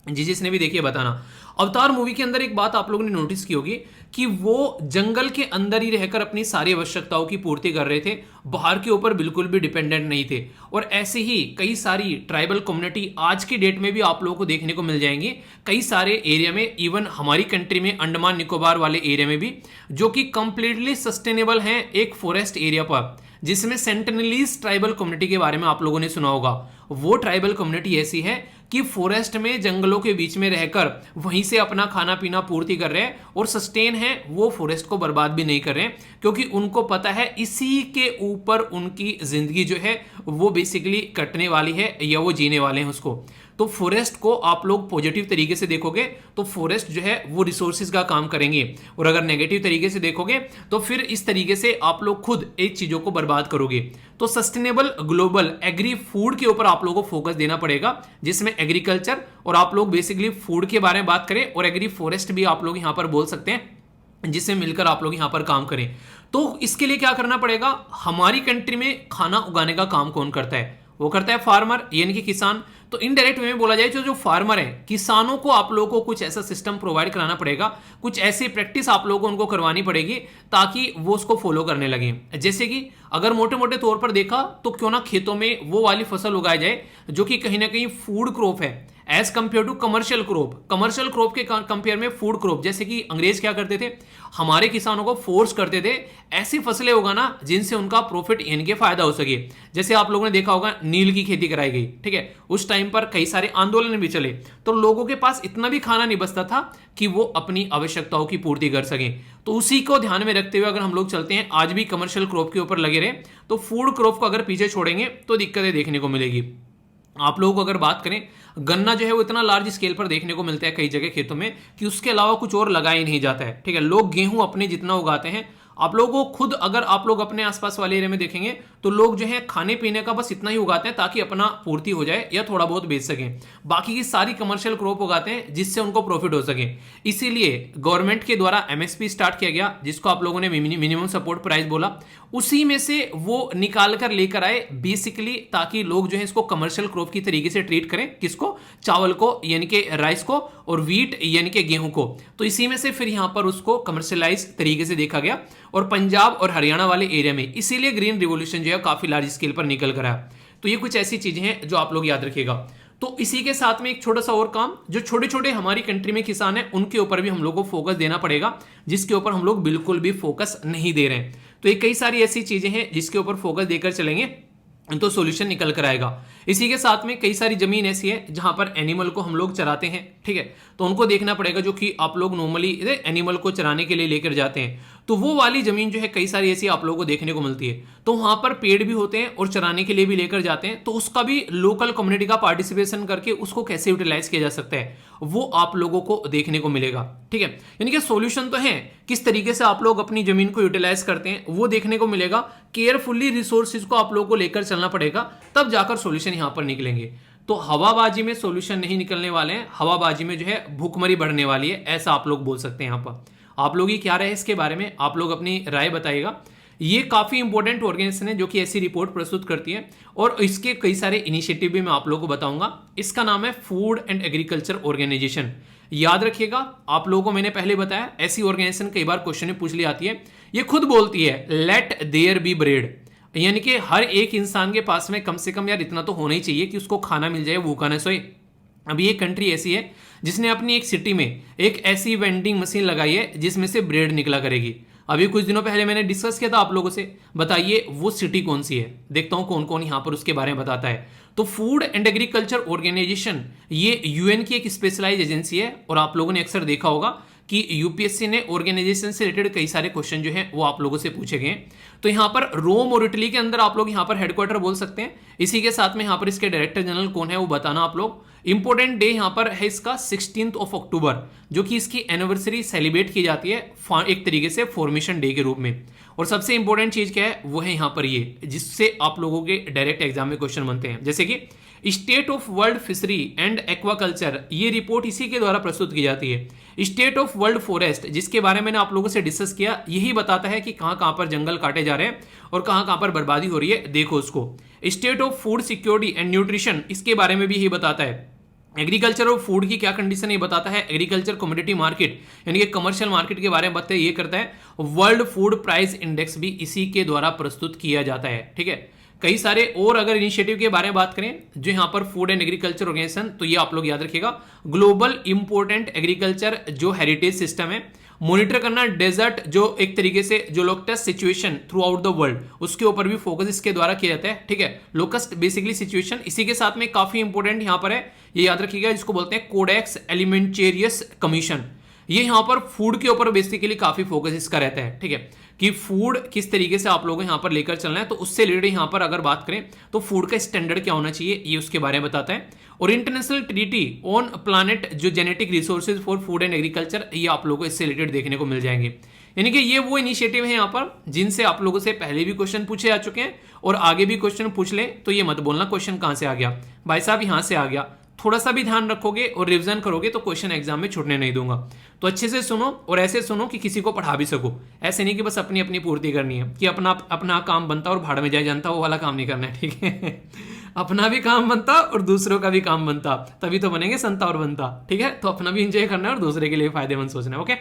जिसने भी देखी है बताना। अवतार मूवी के अंदर एक बात आप लोगों ने नोटिस की होगी कि वो जंगल के अंदर ही रहकर अपनी सारी आवश्यकताओं की पूर्ति कर रहे थे, बाहर के ऊपर बिल्कुल भी डिपेंडेंट नहीं थे। और ऐसे ही कई सारी ट्राइबल कम्युनिटी आज की डेट में भी आप लोगों को देखने को मिल जाएंगी कई सारे एरिया में, इवन हमारी कंट्री में अंडमान निकोबार वाले एरिया में भी, जो कि कंप्लीटली सस्टेनेबल हैं एक फॉरेस्ट एरिया पर, जिसमें सेंटिनलीज ट्राइबल कम्युनिटी के बारे में आप लोगों ने सुना होगा। वो ट्राइबल कम्युनिटी ऐसी है कि फॉरेस्ट में जंगलों के बीच में रहकर वहीं से अपना खाना पीना पूर्ति कर रहे हैं और सस्टेन है, वो फॉरेस्ट को बर्बाद भी नहीं कर रहे हैं, क्योंकि उनको पता है इसी के ऊपर उनकी जिंदगी जो है वो बेसिकली कटने वाली है या वो जीने वाले हैं उसको। तो फॉरेस्ट को आप लोग पॉजिटिव तरीके से देखोगे तो फॉरेस्ट जो है वो रिसोर्सेज का काम करेंगे, और अगर नेगेटिव तरीके से देखोगे तो फिर इस तरीके से आप लोग खुद एक चीजों को बर्बाद करोगे। तो सस्टेनेबल ग्लोबल एग्री फूड के ऊपर आप लोगों को फोकस देना पड़ेगा, जिसमें एग्रीकल्चर और आप लोग बेसिकली फूड के बारे में बात करें, और एग्री फॉरेस्ट भी आप लोग यहां पर बोल सकते हैं, जिससे मिलकर आप लोग यहां पर काम करें। तो इसके लिए क्या करना पड़ेगा, हमारी कंट्री में खाना उगाने का काम कौन करता है, वो करता है फार्मर यानी कि किसान। तो इनडायरेक्ट वे में बोला जाए जो फार्मर है, किसानों को आप लोगों को कुछ ऐसा सिस्टम प्रोवाइड कराना पड़ेगा, कुछ ऐसी प्रैक्टिस आप लोगों को उनको करवानी पड़ेगी ताकि वो उसको फॉलो करने लगे। जैसे कि अगर मोटे मोटे तौर पर देखा तो क्यों ना खेतों में वो वाली फसल उगाई जाए जो कि कहीं ना कहीं फूड क्रॉप है as compare to commercial crop. Commercial crop के कंपेयर में फूड क्रॉप, जैसे कि अंग्रेज क्या करते थे, हमारे किसानों को फोर्स करते थे ऐसी फसलें उगाना जिनसे उनका प्रॉफिट यानी कि फायदा हो सके। जैसे आप लोगों ने देखा होगा नील की खेती कराई गई, ठीक है, उस टाइम पर कई सारे आंदोलन भी चले, तो लोगों के पास इतना भी खाना नहीं बचता था कि वो अपनी आवश्यकताओं की पूर्ति कर सकें। तो उसी को ध्यान में रखते हुए अगर हम लोग चलते हैं, आज भी कमर्शियल क्रॉप के ऊपर लगे रहे, तो फूड क्रॉप को अगर पीछे छोड़ेंगे तो दिक्कतें देखने को मिलेगी। आप लोगों को अगर बात करें, गन्ना जो है वो इतना लार्ज स्केल पर देखने को मिलता है कई जगह खेतों में कि उसके अलावा कुछ और लगाया ही नहीं जाता है, ठीक है। लोग गेहूं अपने जितना उगाते हैं, आप लोगों को खुद अगर आप लोग अपने आसपास वाले एरिया में देखेंगे तो लोग जो है खाने पीने का बस इतना ही उगाते हैं ताकि अपना पूर्ति हो जाए या थोड़ा बहुत बेच सकें। बाकी की सारी कमर्शियल क्रॉप उगाते हैं जिससे उनको प्रॉफिट हो सके। इसीलिए गवर्नमेंट के द्वारा एमएसपी स्टार्ट किया गया, जिसको आप लोगों ने मिनिमम सपोर्ट प्राइस बोला, उसी में से वो निकाल कर लेकर आए बेसिकली, ताकि लोग जो है इसको कमर्शियल क्रॉप की तरीके से ट्रीट करें। किसको, चावल को यानी कि राइस को, और व्हीट यानी कि गेहूं को। तो इसी में से फिर यहां पर उसको कमर्शियलाइज तरीके से देखा गया, और पंजाब और हरियाणा वाले एरिया में इसीलिए ग्रीन रिवॉल्यूशन जो है काफी लार्ज स्केल पर निकल कर आया। तो ये कुछ ऐसी चीजें हैं जो आप लोग याद रखिएगा। तो इसी के साथ में एक छोटा सा और काम, जो छोटे छोटे हमारी कंट्री में किसान हैं उनके ऊपर भी हम लोग को फोकस देना पड़ेगा, जिसके ऊपर हम लोग बिल्कुल भी फोकस नहीं दे रहे हैं। तो ये कई सारी ऐसी चीजें हैं जिसके ऊपर फोकस देकर चलेंगे तो सॉल्यूशन निकल कर आएगा। इसी के साथ में कई सारी जमीन ऐसी है जहां पर एनिमल को हम लोग चराते हैं, ठीक है, तो उनको देखना पड़ेगा, जो कि आप लोग नॉर्मली एनिमल को चराने के लिए लेकर जाते हैं, तो वो वाली जमीन जो है कई सारी ऐसी आप लोगों को देखने को मिलती है। तो वहां पर पेड़ भी होते हैं और चराने के लिए भी लेकर जाते हैं, तो उसका भी लोकल कम्युनिटी का पार्टिसिपेशन करके उसको कैसे यूटिलाइज किया जा सकता है वो आप लोगों को देखने को मिलेगा, ठीक है। यानी कि सॉल्यूशन तो है, किस तरीके से आप लोग अपनी जमीन को यूटिलाइज करते हैं वो देखने को मिलेगा। केयरफुली रिसोर्सेज को आप लोगों को लेकर चलना पड़ेगा, तब जाकर सॉल्यूशन यहां पर निकलेंगे। तो हवाबाजी में सॉल्यूशन नहीं निकलने वाले हैं, हवाबाजी में जो है भूखमरी बढ़ने वाली है, ऐसा आप लोग बोल सकते हैं। यहां पर आप लोग ही क्या रहे इसके बारे में, आप लोग अपनी राय बताइएगा। ये काफी इंपॉर्टेंट ऑर्गेनाइजेशन है जो कि ऐसी रिपोर्ट प्रस्तुत करती है, और इसके कई सारे इनिशिएटिव भी मैं आप लोगों को बताऊंगा। इसका नाम है फूड एंड एग्रीकल्चर ऑर्गेनाइजेशन। याद रखिएगा, आप लोगों को मैंने पहले बताया, ऐसी ऑर्गेनाइजेशन कई बार क्वेश्चन में पूछ ली आती है। ये खुद बोलती है लेट देयर बी ब्रेड, यानी कि हर एक इंसान के पास में कम से कम यार इतना तो होना ही चाहिए कि उसको खाना मिल जाए, भूखा न सोए। अब ये कंट्री ऐसी है जिसने अपनी एक सिटी में एक ऐसी वेंडिंग मशीन लगाई है जिसमें से ब्रेड निकला करेगी। अभी कुछ दिनों पहले मैंने डिस्कस किया था आप लोगों से, बताइए वो सिटी कौन सी है, देखता हूं कौन कौन यहां पर उसके बारे में बताता है। तो फूड एंड एग्रीकल्चर ऑर्गेनाइजेशन ये यूएन की एक स्पेशलाइज एजेंसी है, और आप लोगों ने अक्सर देखा होगा कि यूपीएससी ने ऑर्गेनाइजेशन से रिलेटेड कई सारे क्वेश्चन जो हैं वो आप लोगों से पूछे गए। तो यहाँ पर रोम और इटली के अंदर आप लोग यहाँ पर हेडक्वार्टर बोल सकते हैं। इसी के साथ में यहाँ पर इसके डायरेक्टर जनरल कौन है वो बताना आप लोग। इंपॉर्टेंट डे यहाँ पर है इसका 16 अक्टूबर, जो कि इसकी एनिवर्सरी सेलिब्रेट की जाती है एक तरीके से फॉर्मेशन डे के रूप में। और सबसे इंपॉर्टेंट चीज क्या है वो है यहाँ पर ये, जिससे आप लोगों के डायरेक्ट एग्जाम में क्वेश्चन बनते हैं, जैसे कि state of world fishery and aquaculture, ये रिपोर्ट इसी के द्वारा प्रस्तुत की जाती है। स्टेट ऑफ वर्ल्ड फॉरेस्ट, जिसके बारे में मैंने आप लोगों से डिस्कस किया, यही बताता है कि कहां कहां पर जंगल काटे जा रहे हैं और कहां कहां पर बर्बादी हो रही है, देखो उसको। State of food security and nutrition, इसके बारे में भी यही बताता है। एग्रीकल्चर और फूड की क्या कंडीशन ये बताता है। एग्रीकल्चर कमोडिटी मार्केट यानी कि कमर्शियल मार्केट के बारे में बताते ये करता है। वर्ल्ड फूड प्राइस इंडेक्स भी इसी के द्वारा प्रस्तुत किया जाता है, ठीक है। कई सारे और अगर इनिशिएटिव के बारे में बात करें जो यहाँ पर फूड एंड एग्रीकल्चर ऑर्गेनाइजेशन, तो ये आप लोग याद रखिएगा। ग्लोबल इंपोर्टेंट एग्रीकल्चर जो हेरिटेज सिस्टम है, मॉनिटर करना डेजर्ट जो एक तरीके से जो locust situation through out the world, उसके ऊपर भी फोकस इसके द्वारा किया जाता है, ठीक है। लोकस्ट बेसिकली सिचुएशन, इसी के साथ में काफी इंपॉर्टेंट यहां पर है, ये याद रखिएगा, जिसको बोलते हैं कोडेक्स एलिमेंटेरियस कमीशन। ये यहां पर फूड के ऊपर बेसिकली काफी फोकस इसका रहता है, ठीक है, कि फूड किस तरीके से आप लोगों को यहां पर लेकर चलना है। तो उससे रिलेटेड यहां पर अगर बात करें तो फूड का स्टैंडर्ड क्या होना चाहिए, ये उसके बारे में बताता है। और इंटरनेशनल ट्रीटी ऑन प्लानेट जो genetic resources for food and agriculture, ये आप लोगों को इससे रिलेटेड देखने को मिल जाएंगे। यानी कि ये वो इनिशिएटिव है यहाँ पर जिनसे आप लोगों से पहले भी क्वेश्चन पूछे जा चुके हैं और आगे भी क्वेश्चन पूछ ले, तो ये मत बोलना क्वेश्चन कहां से आ गया, भाई साहब यहां से आ गया। थोड़ा सा भी ध्यान रखोगे और रिवीजन करोगे तो क्वेश्चन एग्जाम में छूटने नहीं दूंगा। तो अच्छे से सुनो और ऐसे सुनो कि किसी को पढ़ा भी सको, ऐसे नहीं कि बस अपनी अपनी पूर्ति करनी है कि अपना अपना काम बनता और भाड़ में जाए जानता, वो वाला काम नहीं करना है, ठीक है। अपना भी काम बनता और दूसरों का भी काम बनता, तभी तो बनेंगे संता और बनता, ठीक है। तो अपना भी एंजॉय करना है और दूसरे के लिए फायदेमंद सोचना है, ओके।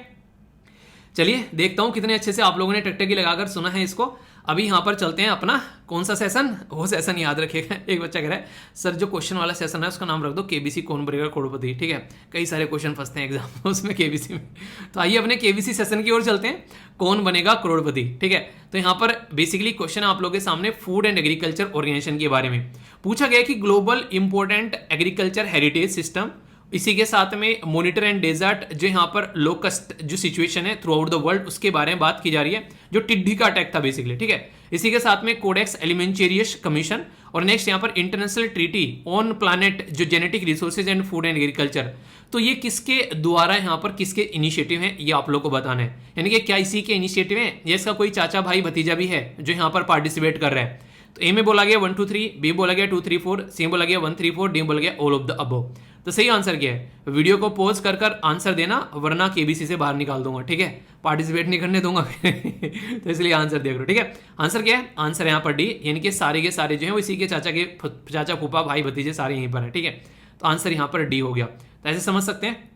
चलिए देखता हूं कितने अच्छे से आप लोगों ने टकटकी लगाकर सुना है इसको। अभी यहां पर चलते हैं अपना कौन सा सेशन, वो सेशन याद रखिएगा। एक बच्चा कह रहा है सर जो क्वेश्चन वाला सेशन है उसका नाम रख दो केबीसी कौन बनेगा करोड़पति, ठीक है। कई सारे क्वेश्चन फंसते हैं एग्जाम में उसमें केबीसी में, तो आइए अपने केबीसी सेशन की ओर चलते हैं, कौन बनेगा करोड़पति, ठीक है। तो यहाँ पर बेसिकली क्वेश्चन आप लोगों के सामने फूड एंड एग्रीकल्चर ऑर्गेनाइजेशन के बारे में पूछा गया कि global important agriculture heritage system, इसी के साथ में मॉनिटर एंड डेजर्ट जो यहाँ पर लोकस्ट जो सिचुएशन है थ्रू आउट द वर्ल्ड, उसके बारे में बात की जा रही है, जो टिड्डी का अटैक था बेसिकली, ठीक है। इसी के साथ में कोडेक्स एलिमेंटेरियस कमीशन, और नेक्स्ट यहाँ पर इंटरनेशनल ट्रीटी ऑन प्लानेट जो genetic resources and food and agriculture. तो ये किसके द्वारा यहाँ पर किसके इनिशिएटिव है, ये आप लोग को बताना है। यानी कि क्या इसी के इनिशिएटिव है या इसका कोई चाचा भाई भतीजा भी है जो यहाँ पर पार्टिसिपेट कर रहा है। तो ए में बोला गया 1 2 3, बी बोला गया 2 3 4, सी बोला गया 1 3 4, डी बोला गया ऑल ऑफ द अबव। तो सही आंसर क्या है, वीडियो को पॉज कर कर आंसर देना, वरना केबीसी से बाहर निकाल दूंगा, ठीक है। पार्टिसिपेट नहीं करने दूंगा तो इसलिए आंसर दिया करो, ठीक है। आंसर क्या है, आंसर यहाँ पर डी, यानी कि सारे के सारे जो है वो इसी के चाचा फूफा भाई भतीजे सारे यहीं पर है, ठीक है। तो आंसर यहाँ पर डी हो गया। तो ऐसे समझ सकते हैं।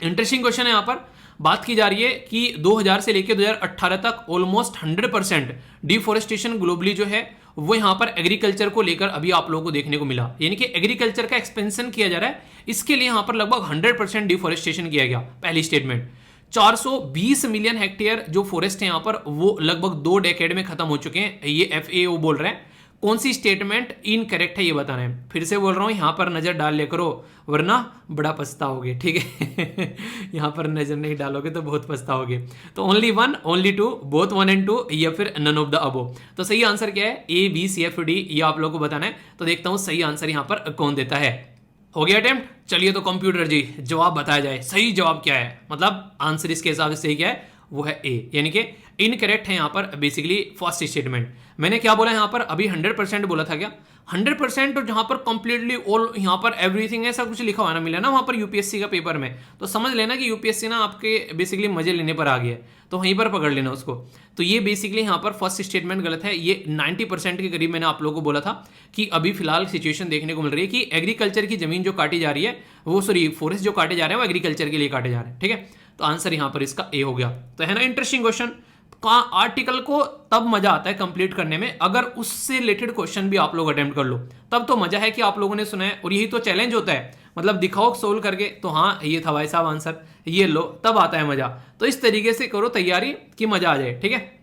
इंटरेस्टिंग क्वेश्चन है, यहाँ पर बात की जा रही है कि 2000 से लेकर 2018 तक ऑलमोस्ट 100% डिफोरेस्टेशन ग्लोबली जो है वो यहां पर एग्रीकल्चर को लेकर अभी आप लोगों को देखने को मिला। यानी कि एग्रीकल्चर का एक्सपेंशन किया जा रहा है, इसके लिए यहां पर लगभग 100% डिफोरेस्टेशन किया गया। पहली स्टेटमेंट 420 मिलियन हेक्टेयर जो फॉरेस्ट है यहां पर वो लगभग 2 डेकेड में खत्म हो चुके हैं, ये FAO बोल रहे हैं। कौन सी स्टेटमेंट इनकरेक्ट है ये बताना है। फिर से बोल रहा हूं यहां पर नजर डाल लिया करो वरना बड़ा पछताओगे, ठीक है। यहां पर नजर नहीं डालोगे तो बहुत पछताओगे। तो ओनली 1, ओनली 2, बोथ 1 and 2 या फिर नन ऑफ द अबव। तो सही आंसर क्या है, A B C F D, ये आप लोगों को बताना है। तो देखता हूं सही आंसर यहां पर कौन देता है। हो गया अटेम्प्ट, चलिए तो कंप्यूटर जी जवाब बताया जाए, सही जवाब क्या है, मतलब आंसर इसके हिसाब से सही क्या है, वो है A, यानी कि इनकरेक्ट है यहां पर बेसिकली फर्स्ट स्टेटमेंट। मैंने क्या बोला यहां पर, अभी 100% बोला था क्या, 100% और जहां पर कंप्लीटली ऑल यहां पर एवरीथिंग ऐसा कुछ लिखा हुआ ना मिला ना वहां पर यूपीएससी का पेपर में, तो समझ लेना कि यूपीएससी ना आपके बेसिकली मजे लेने पर आ गया, तो वहीं पर पकड़ लेना उसको। तो ये बेसिकली यहां पर फर्स्ट स्टेटमेंट गलत है। ये 90% के करीब मैंने आप लोगों को बोला था कि अभी फिलहाल सिचुएशन देखने को मिल रही है कि एग्रीकल्चर की जमीन जो काटी जा रही है वो, सॉरी फॉरेस्ट जो काटे जा रहे हैं वो एग्रीकल्चर के लिए काटे जा रहे हैं, ठीक है। तो आंसर यहां पर इसका ए हो गया। तो है ना इंटरेस्टिंग क्वेश्चन। आर्टिकल को तब मजा आता है कंप्लीट करने में अगर उससे रिलेटेड क्वेश्चन भी आप लोग अटेम्प्ट कर लो, तब तो मजा है कि आप लोगों ने सुना है, और यही तो चैलेंज होता है, मतलब दिखाओ सोल्व करके, तो हाँ ये था भाई साहब आंसर, ये लो, तब आता है मजा। तो इस तरीके से करो तैयारी कि मजा आ जाए, ठीक है।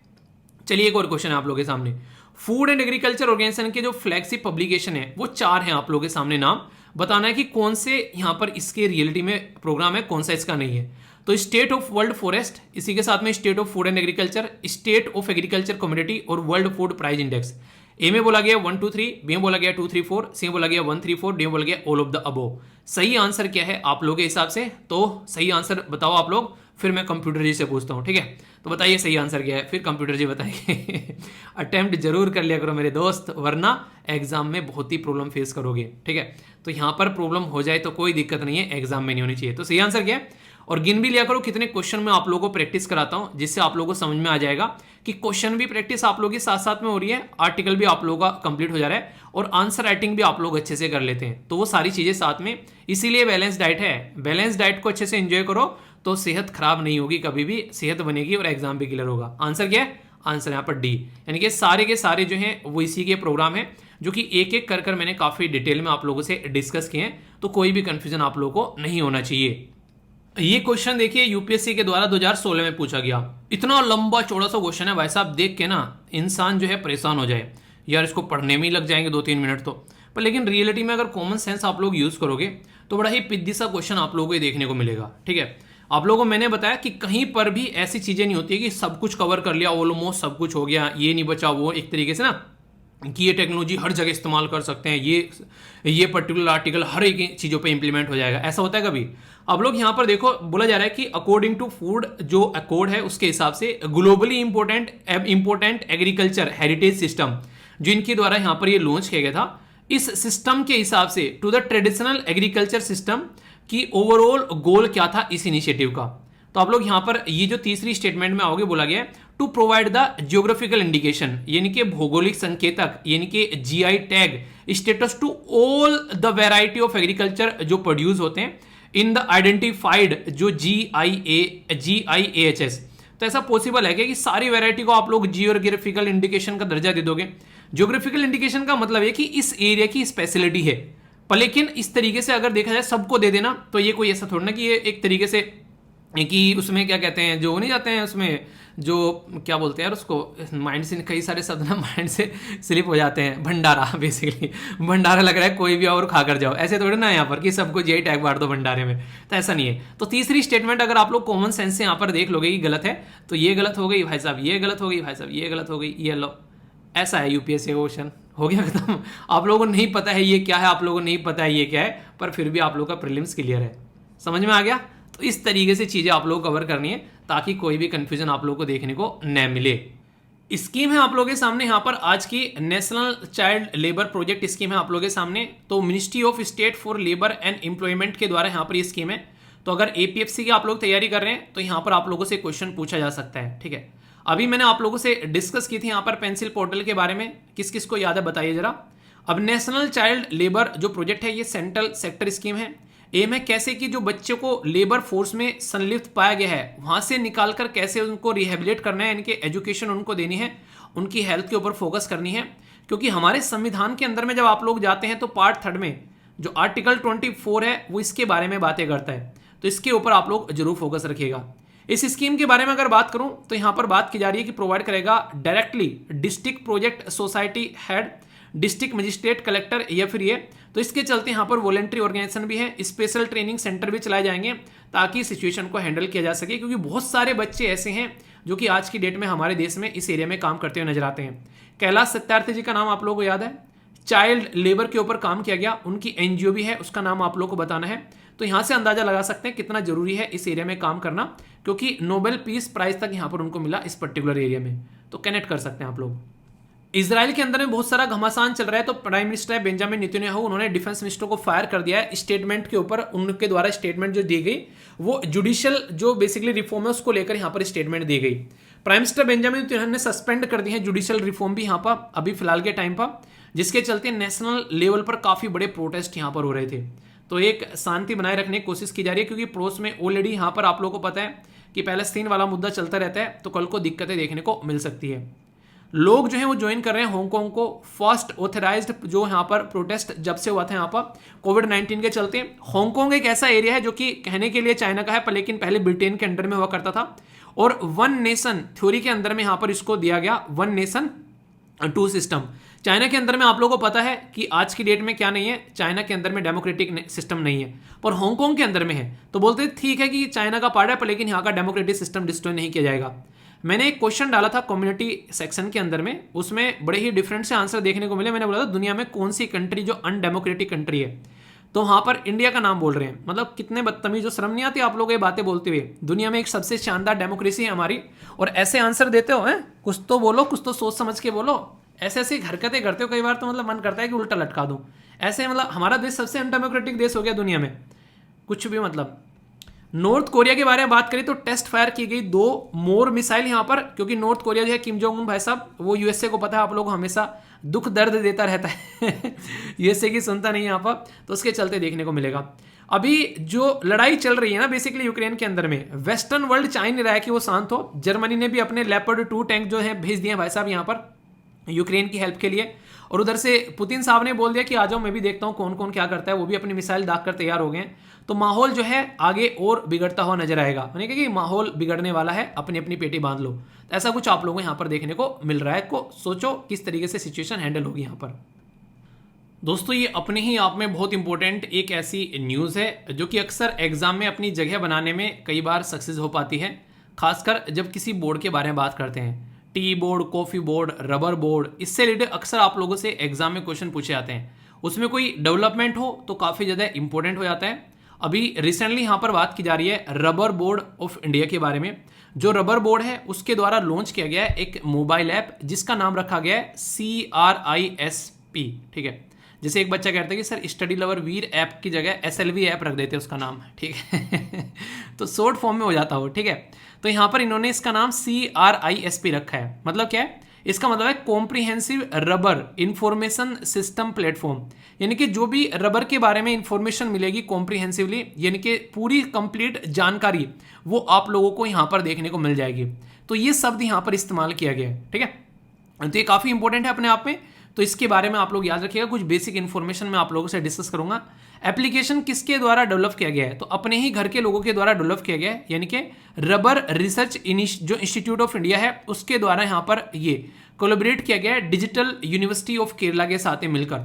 चलिए एक और क्वेश्चन है आप लोगों के सामने। फूड एंड एग्रीकल्चर ऑर्गेनाइजेशन के जो फ्लैगशिप पब्लिकेशन है वो 4 हैं आप लोगों के सामने, नाम बताना है कि कौन से यहां पर इसके रियलिटी में प्रोग्राम है, कौन सा इसका नहीं है। तो स्टेट ऑफ वर्ल्ड फॉरेस्ट, इसी के साथ में state of food and agriculture, state of agriculture community और वर्ल्ड फूड प्राइस इंडेक्स। ए में बोला गया 1 2 3, बी में बोला गया 2 3 4, सी में बोला गया 1 3 4, डी में बोला गया ऑल ऑफ द अबव। सही आंसर क्या है आप लोगों के हिसाब से, तो सही आंसर बताओ आप लोग, फिर मैं कंप्यूटर जी से पूछता हूँ, ठीक है। तो बताइए सही आंसर क्या है, फिर कंप्यूटर जी बताइए। अटेम्प्ट जरूर कर लिया करो मेरे दोस्त, वरना एग्जाम में बहुत ही प्रॉब्लम फेस करोगे, ठीक है। तो यहाँ पर प्रॉब्लम हो जाए तो कोई दिक्कत नहीं है, एग्जाम में नहीं होनी चाहिए। तो सही आंसर क्या है, और गिन भी लिया करो कितने क्वेश्चन में आप लोगों को प्रैक्टिस कराता हूं, जिससे आप लोगों को समझ में आ जाएगा कि क्वेश्चन भी प्रैक्टिस आप लोगों की साथ साथ में हो रही है, आर्टिकल भी आप लोगों का कंप्लीट हो जा रहा है और आंसर राइटिंग भी आप लोग अच्छे से कर लेते हैं। तो वो सारी चीजें साथ में, इसीलिए बैलेंस डाइट है। बैलेंस डाइट को अच्छे से एंजॉय करो तो सेहत खराब नहीं होगी, कभी भी सेहत बनेगी और एग्जाम भी क्लियर होगा। आंसर क्या है? आंसर यहाँ पर डी, यानी कि सारे के सारे जो हैं वो इसी के प्रोग्राम है, जो कि एक एक कर मैंने काफी डिटेल में आप लोगों से डिस्कस किए हैं, तो कोई भी कंफ्यूजन आप लोगों को नहीं होना चाहिए। ये क्वेश्चन देखिए यूपीएससी के द्वारा 2016 में पूछा गया। इतना लंबा चौड़ा सा क्वेश्चन है भाई साहब, देख के ना इंसान जो है परेशान हो जाए यार, इसको पढ़ने में ही लग जाएंगे 2-3 मिनट तो। पर लेकिन रियलिटी में अगर कॉमन सेंस आप लोग यूज करोगे तो बड़ा ही पिद्दी सा क्वेश्चन आप लोगों को देखने को मिलेगा। ठीक है, आप लोगों को मैंने बताया कि कहीं पर भी ऐसी चीजें नहीं होती है कि सब कुछ कवर कर लिया, ऑलमोस्ट सब कुछ हो गया, ये नहीं बचा वो, एक तरीके से ना कि ये टेक्नोलॉजी हर जगह इस्तेमाल कर सकते हैं, ये पर्टिकुलर आर्टिकल हर एक चीज़ों पे इंप्लीमेंट हो जाएगा, ऐसा होता है कभी? अब लोग यहाँ पर देखो, बोला जा रहा है कि अकॉर्डिंग टू फूड जो अकॉर्ड है उसके हिसाब से globally important agriculture heritage system जो इनके द्वारा यहाँ पर ये लॉन्च किया गया था, इस सिस्टम के हिसाब से to the traditional agriculture system की ओवरऑल गोल क्या था इस इनिशिएटिव का। तो आप लोग यहां पर ये जो तीसरी स्टेटमेंट में आओगे बोला गया to provide the geographical indication, यानी कि भौगोलिक संकेतक, यानी कि GI tag status to all the variety of agriculture जो प्रोड्यूस होते हैं इन द आइडेंटिफाइड जो GIAHS। तो ऐसा पॉसिबल है कि सारी वैरायटी को आप लोग जियोग्राफिकल इंडिकेशन का दर्जा दे दोगे? जियोग्राफिकल इंडिकेशन का मतलब है कि इस एरिया की स्पेशलिटी है, पर लेकिन इस तरीके से अगर देखा जाए सबको दे देना तो ये कोई ऐसा थोड़ा ना कि ये एक तरीके से कि उसमें क्या कहते हैं जो नहीं जाते हैं, उसमें जो क्या बोलते हैं यार उसको, माइंड से कई सारे शब्द ना माइंड से स्लिप हो जाते हैं, भंडारा, बेसिकली भंडारा लग रहा है कोई भी और खा कर जाओ, ऐसे थोड़े ना यहाँ पर कि सबको जी टैग बांट दो भंडारे में, तो ऐसा नहीं है। तो तीसरी स्टेटमेंट अगर आप लोग कॉमन सेंस से यहाँ पर देख लोगे कि गलत है, तो ये गलत हो गई भाई साहब, ये गलत हो गई भाई साहब, ये गलत हो गई, ये लो, ऐसा है यूपीएससी का क्वेश्चन, हो गया खत्म। आप लोगों को नहीं पता है ये क्या है, आप लोगों को नहीं पता है ये क्या है, पर फिर भी आप लोग का प्रीलिम्स क्लियर है, समझ में आ गया? तो इस तरीके से चीजें आप लोग को कवर करनी है ताकि कोई भी कंफ्यूजन आप लोगों को देखने को न मिले। स्कीम है आप लोगों के सामने यहाँ पर आज की, national child labour project scheme है आप लोगों के सामने। तो ministry of state for labour and employment के द्वारा यहाँ पर ये स्कीम है। तो अगर एपीएफसी की आप लोग तैयारी कर रहे हैं तो यहाँ पर आप लोगों से क्वेश्चन पूछा जा सकता है। ठीक है, अभी मैंने आप लोगों से डिस्कस की थी यहाँ पर पेंसिल पोर्टल के बारे में, किस किस को याद है बताइए जरा। अब नेशनल चाइल्ड लेबर जो प्रोजेक्ट है ये सेंट्रल सेक्टर स्कीम है। एम है कैसे कि जो बच्चों को लेबर फोर्स में संलिप्त पाया गया है वहां से निकालकर कैसे उनको रिहेबिलिट करना है, इनके एजुकेशन उनको देनी है, उनकी हेल्थ के ऊपर फोकस करनी है। क्योंकि हमारे संविधान के अंदर में जब आप लोग जाते हैं तो पार्ट 3 में जो आर्टिकल 24 है वो इसके बारे में बातें करता है, तो इसके ऊपर आप लोग जरूर फोकस रखिएगा। इस स्कीम के बारे में अगर बात करूं तो यहां पर बात की जा रही है कि प्रोवाइड करेगा directly district project society head, district magistrate, collector या फिर ये। तो इसके चलते यहाँ पर वॉलेंट्री ऑर्गेनाइजेशन भी है, स्पेशल ट्रेनिंग सेंटर भी चलाए जाएंगे ताकि सिचुएशन को हैंडल किया जा सके। क्योंकि बहुत सारे बच्चे ऐसे हैं जो कि आज की डेट में हमारे देश में इस एरिया में काम करते हुए नजर आते हैं। कैलाश सत्यार्थी जी का नाम आप लोगों को याद है, चाइल्ड लेबर के ऊपर काम किया गया, उनकी एनजीओ भी है, उसका नाम आप लोग को बताना है। तो यहाँ से अंदाजा लगा सकते हैं कितना जरूरी है इस एरिया में काम करना, क्योंकि नोबेल पीस प्राइज तक यहाँ पर उनको मिला इस पर्टिकुलर एरिया में। तो कनेक्ट कर सकते हैं आप लोग। इजराइल के अंदर में बहुत सारा घमासान चल रहा है, तो प्राइम मिनिस्टर है बेंजामिन नेतन्याहू, उन्होंने डिफेंस मिनिस्टर को फायर कर दिया है स्टेटमेंट के ऊपर। उनके द्वारा स्टेटमेंट जो दी गई वो जुडिशियल जो बेसिकली रिफॉर्म है उसको लेकर यहाँ पर स्टेटमेंट दी गई। प्राइम मिनिस्टर बेंजामिन नेतन्याहू ने सस्पेंड कर दी है जुडिशियल रिफॉर्म भी यहाँ पर अभी फिलहाल के टाइम पर, जिसके चलते नेशनल लेवल पर काफी बड़े प्रोटेस्ट यहाँ पर हो रहे थे। तो एक शांति बनाए रखने की कोशिश की जा रही है, क्योंकि प्रोस में ऑलरेडी यहाँ पर आप लोगों को पता है कि पैलेस्तीन वाला मुद्दा चलता रहता है, तो कल को दिक्कतें देखने को मिल सकती है। लोग जो हैं वो ज्वाइन कर रहे हैं हांगकांग को। फर्स्ट ऑथराइज्ड जो यहाँ पर प्रोटेस्ट जब से हुआ था यहाँ पर कोविड-19 के चलते। हांगकांग एक ऐसा एरिया है जो कि कहने के लिए चाइना का है, पर लेकिन पहले ब्रिटेन के अंडर में हुआ करता था, और वन नेशन थ्योरी के अंदर में यहाँ पर इसको दिया गया, one nation two system. China के अंदर में आप लोगों को पता है कि आज की डेट में क्या नहीं है, चाइना के अंदर में डेमोक्रेटिक सिस्टम नहीं है, पर हांगकांग के अंदर में है। तो बोलते ठीक है कि चाइना का पार्ट है, पर लेकिन यहाँ का डेमोक्रेटिक सिस्टम डिस्ट्रॉय नहीं किया जाएगा। मैंने एक क्वेश्चन डाला था कम्युनिटी सेक्शन के अंदर में, उसमें बड़े ही डिफरेंट से आंसर देखने को मिले। मैंने बोला था दुनिया में कौन सी कंट्री जो अनडेमोक्रेटिक कंट्री है, तो वहां पर इंडिया का नाम बोल रहे हैं। मतलब कितने बदतमीज, जो शर्म नहीं आती आप लोग ये बातें बोलते हुए। दुनिया में एक सबसे शानदार डेमोक्रेसी है हमारी, और ऐसे आंसर देते हो हैं, कुछ तो बोलो, कुछ तो सोच समझ के बोलो। ऐसे ऐसी हरकतें करते हो कई बार, तो मतलब मन करता है कि उल्टा लटका दूं। ऐसे मतलब हमारा देश सबसे अनडेमोक्रेटिक देश हो गया दुनिया में, कुछ भी मतलब। नॉर्थ कोरिया के बारे में बात करें तो टेस्ट फायर की गई 2 मोर मिसाइल यहाँ पर, क्योंकि नॉर्थ कोरिया जो है किम जोंग उन भाई साहब वो यूएसए को पता है आप लोग हमेशा दुख दर्द देता रहता है यूएसए की सुनता नहीं यहाँ पर, तो उसके चलते देखने को मिलेगा। अभी जो लड़ाई चल रही है ना बेसिकली यूक्रेन के अंदर में, वेस्टर्न वर्ल्ड चाह नहीं रहा है कि वो शांत हो। जर्मनी ने भी अपने लेपर्ड 2 टैंक जो है भेज दिए भाई साहब यहाँ पर यूक्रेन की हेल्प के लिए, और उधर से पुतिन साहब ने बोल दिया कि आ जाओ, मैं भी देखता हूं कौन कौन क्या करता है। वो भी अपनी मिसाइल दाग कर तैयार हो गए हैं। तो माहौल जो है आगे और बिगड़ता हुआ नजर आएगा, यानी कि माहौल बिगड़ने वाला है, अपनी अपनी पेटी बांध लो। तो ऐसा कुछ आप लोगों को यहाँ पर देखने को मिल रहा है। को सोचो किस तरीके से सिचुएशन हैंडल होगी यहाँ पर। दोस्तों ये अपने ही आप में बहुत इंपॉर्टेंट एक ऐसी न्यूज़ है जो कि अक्सर एग्जाम में अपनी जगह बनाने में कई बार सक्सेस हो पाती है, खासकर जब किसी बोर्ड के बारे में बात करते हैं। Tea board, coffee board, rubber board, इससे रिलेटेड अक्सर आप लोगों से एग्जाम में क्वेश्चन पूछे जाते हैं। उसमें कोई डेवलपमेंट हो तो काफ़ी ज़्यादा इंपॉर्टेंट हो जाता है। अभी रिसेंटली यहाँ पर बात की जा रही है रबर बोर्ड ऑफ इंडिया के बारे में। जो रबर बोर्ड है उसके द्वारा लॉन्च किया गया है एक मोबाइल ऐप जिसका नाम रखा गया है CRISP। ठीक है, जैसे एक बच्चा कहता है कि सर स्टडी लवर वीर ऐप की जगह SLV ऐप रख देते हैं उसका नाम, ठीक है तो शॉर्ट फॉर्म में हो जाता हो, ठीक है। तो यहाँ पर इन्होंने इसका नाम CRISP रखा है। मतलब क्या है इसका? मतलब है comprehensive rubber information system platform, यानी कि जो भी रबर के बारे में इंफॉर्मेशन मिलेगी कॉम्प्रिहेंसिवली, यानी कि पूरी कंप्लीट जानकारी वो आप लोगों को यहाँ पर देखने को मिल जाएगी। तो ये शब्द यहाँ पर इस्तेमाल किया गया है, ठीक है। तो ये काफ़ी इंपॉर्टेंट है अपने आप में, तो इसके बारे में आप लोग याद रखिएगा। कुछ बेसिक इन्फॉर्मेशन मैं आप लोगों से डिस्कस करूंगा। एप्लीकेशन किसके द्वारा डेवलप किया गया है? तो अपने ही घर के लोगों के द्वारा डेवलप किया गया है, यानी कि रबर रिसर्च जो इंस्टीट्यूट ऑफ इंडिया है उसके द्वारा यहाँ पर ये कोलैबोरेट किया गया है डिजिटल यूनिवर्सिटी ऑफ केरला के साथ मिलकर।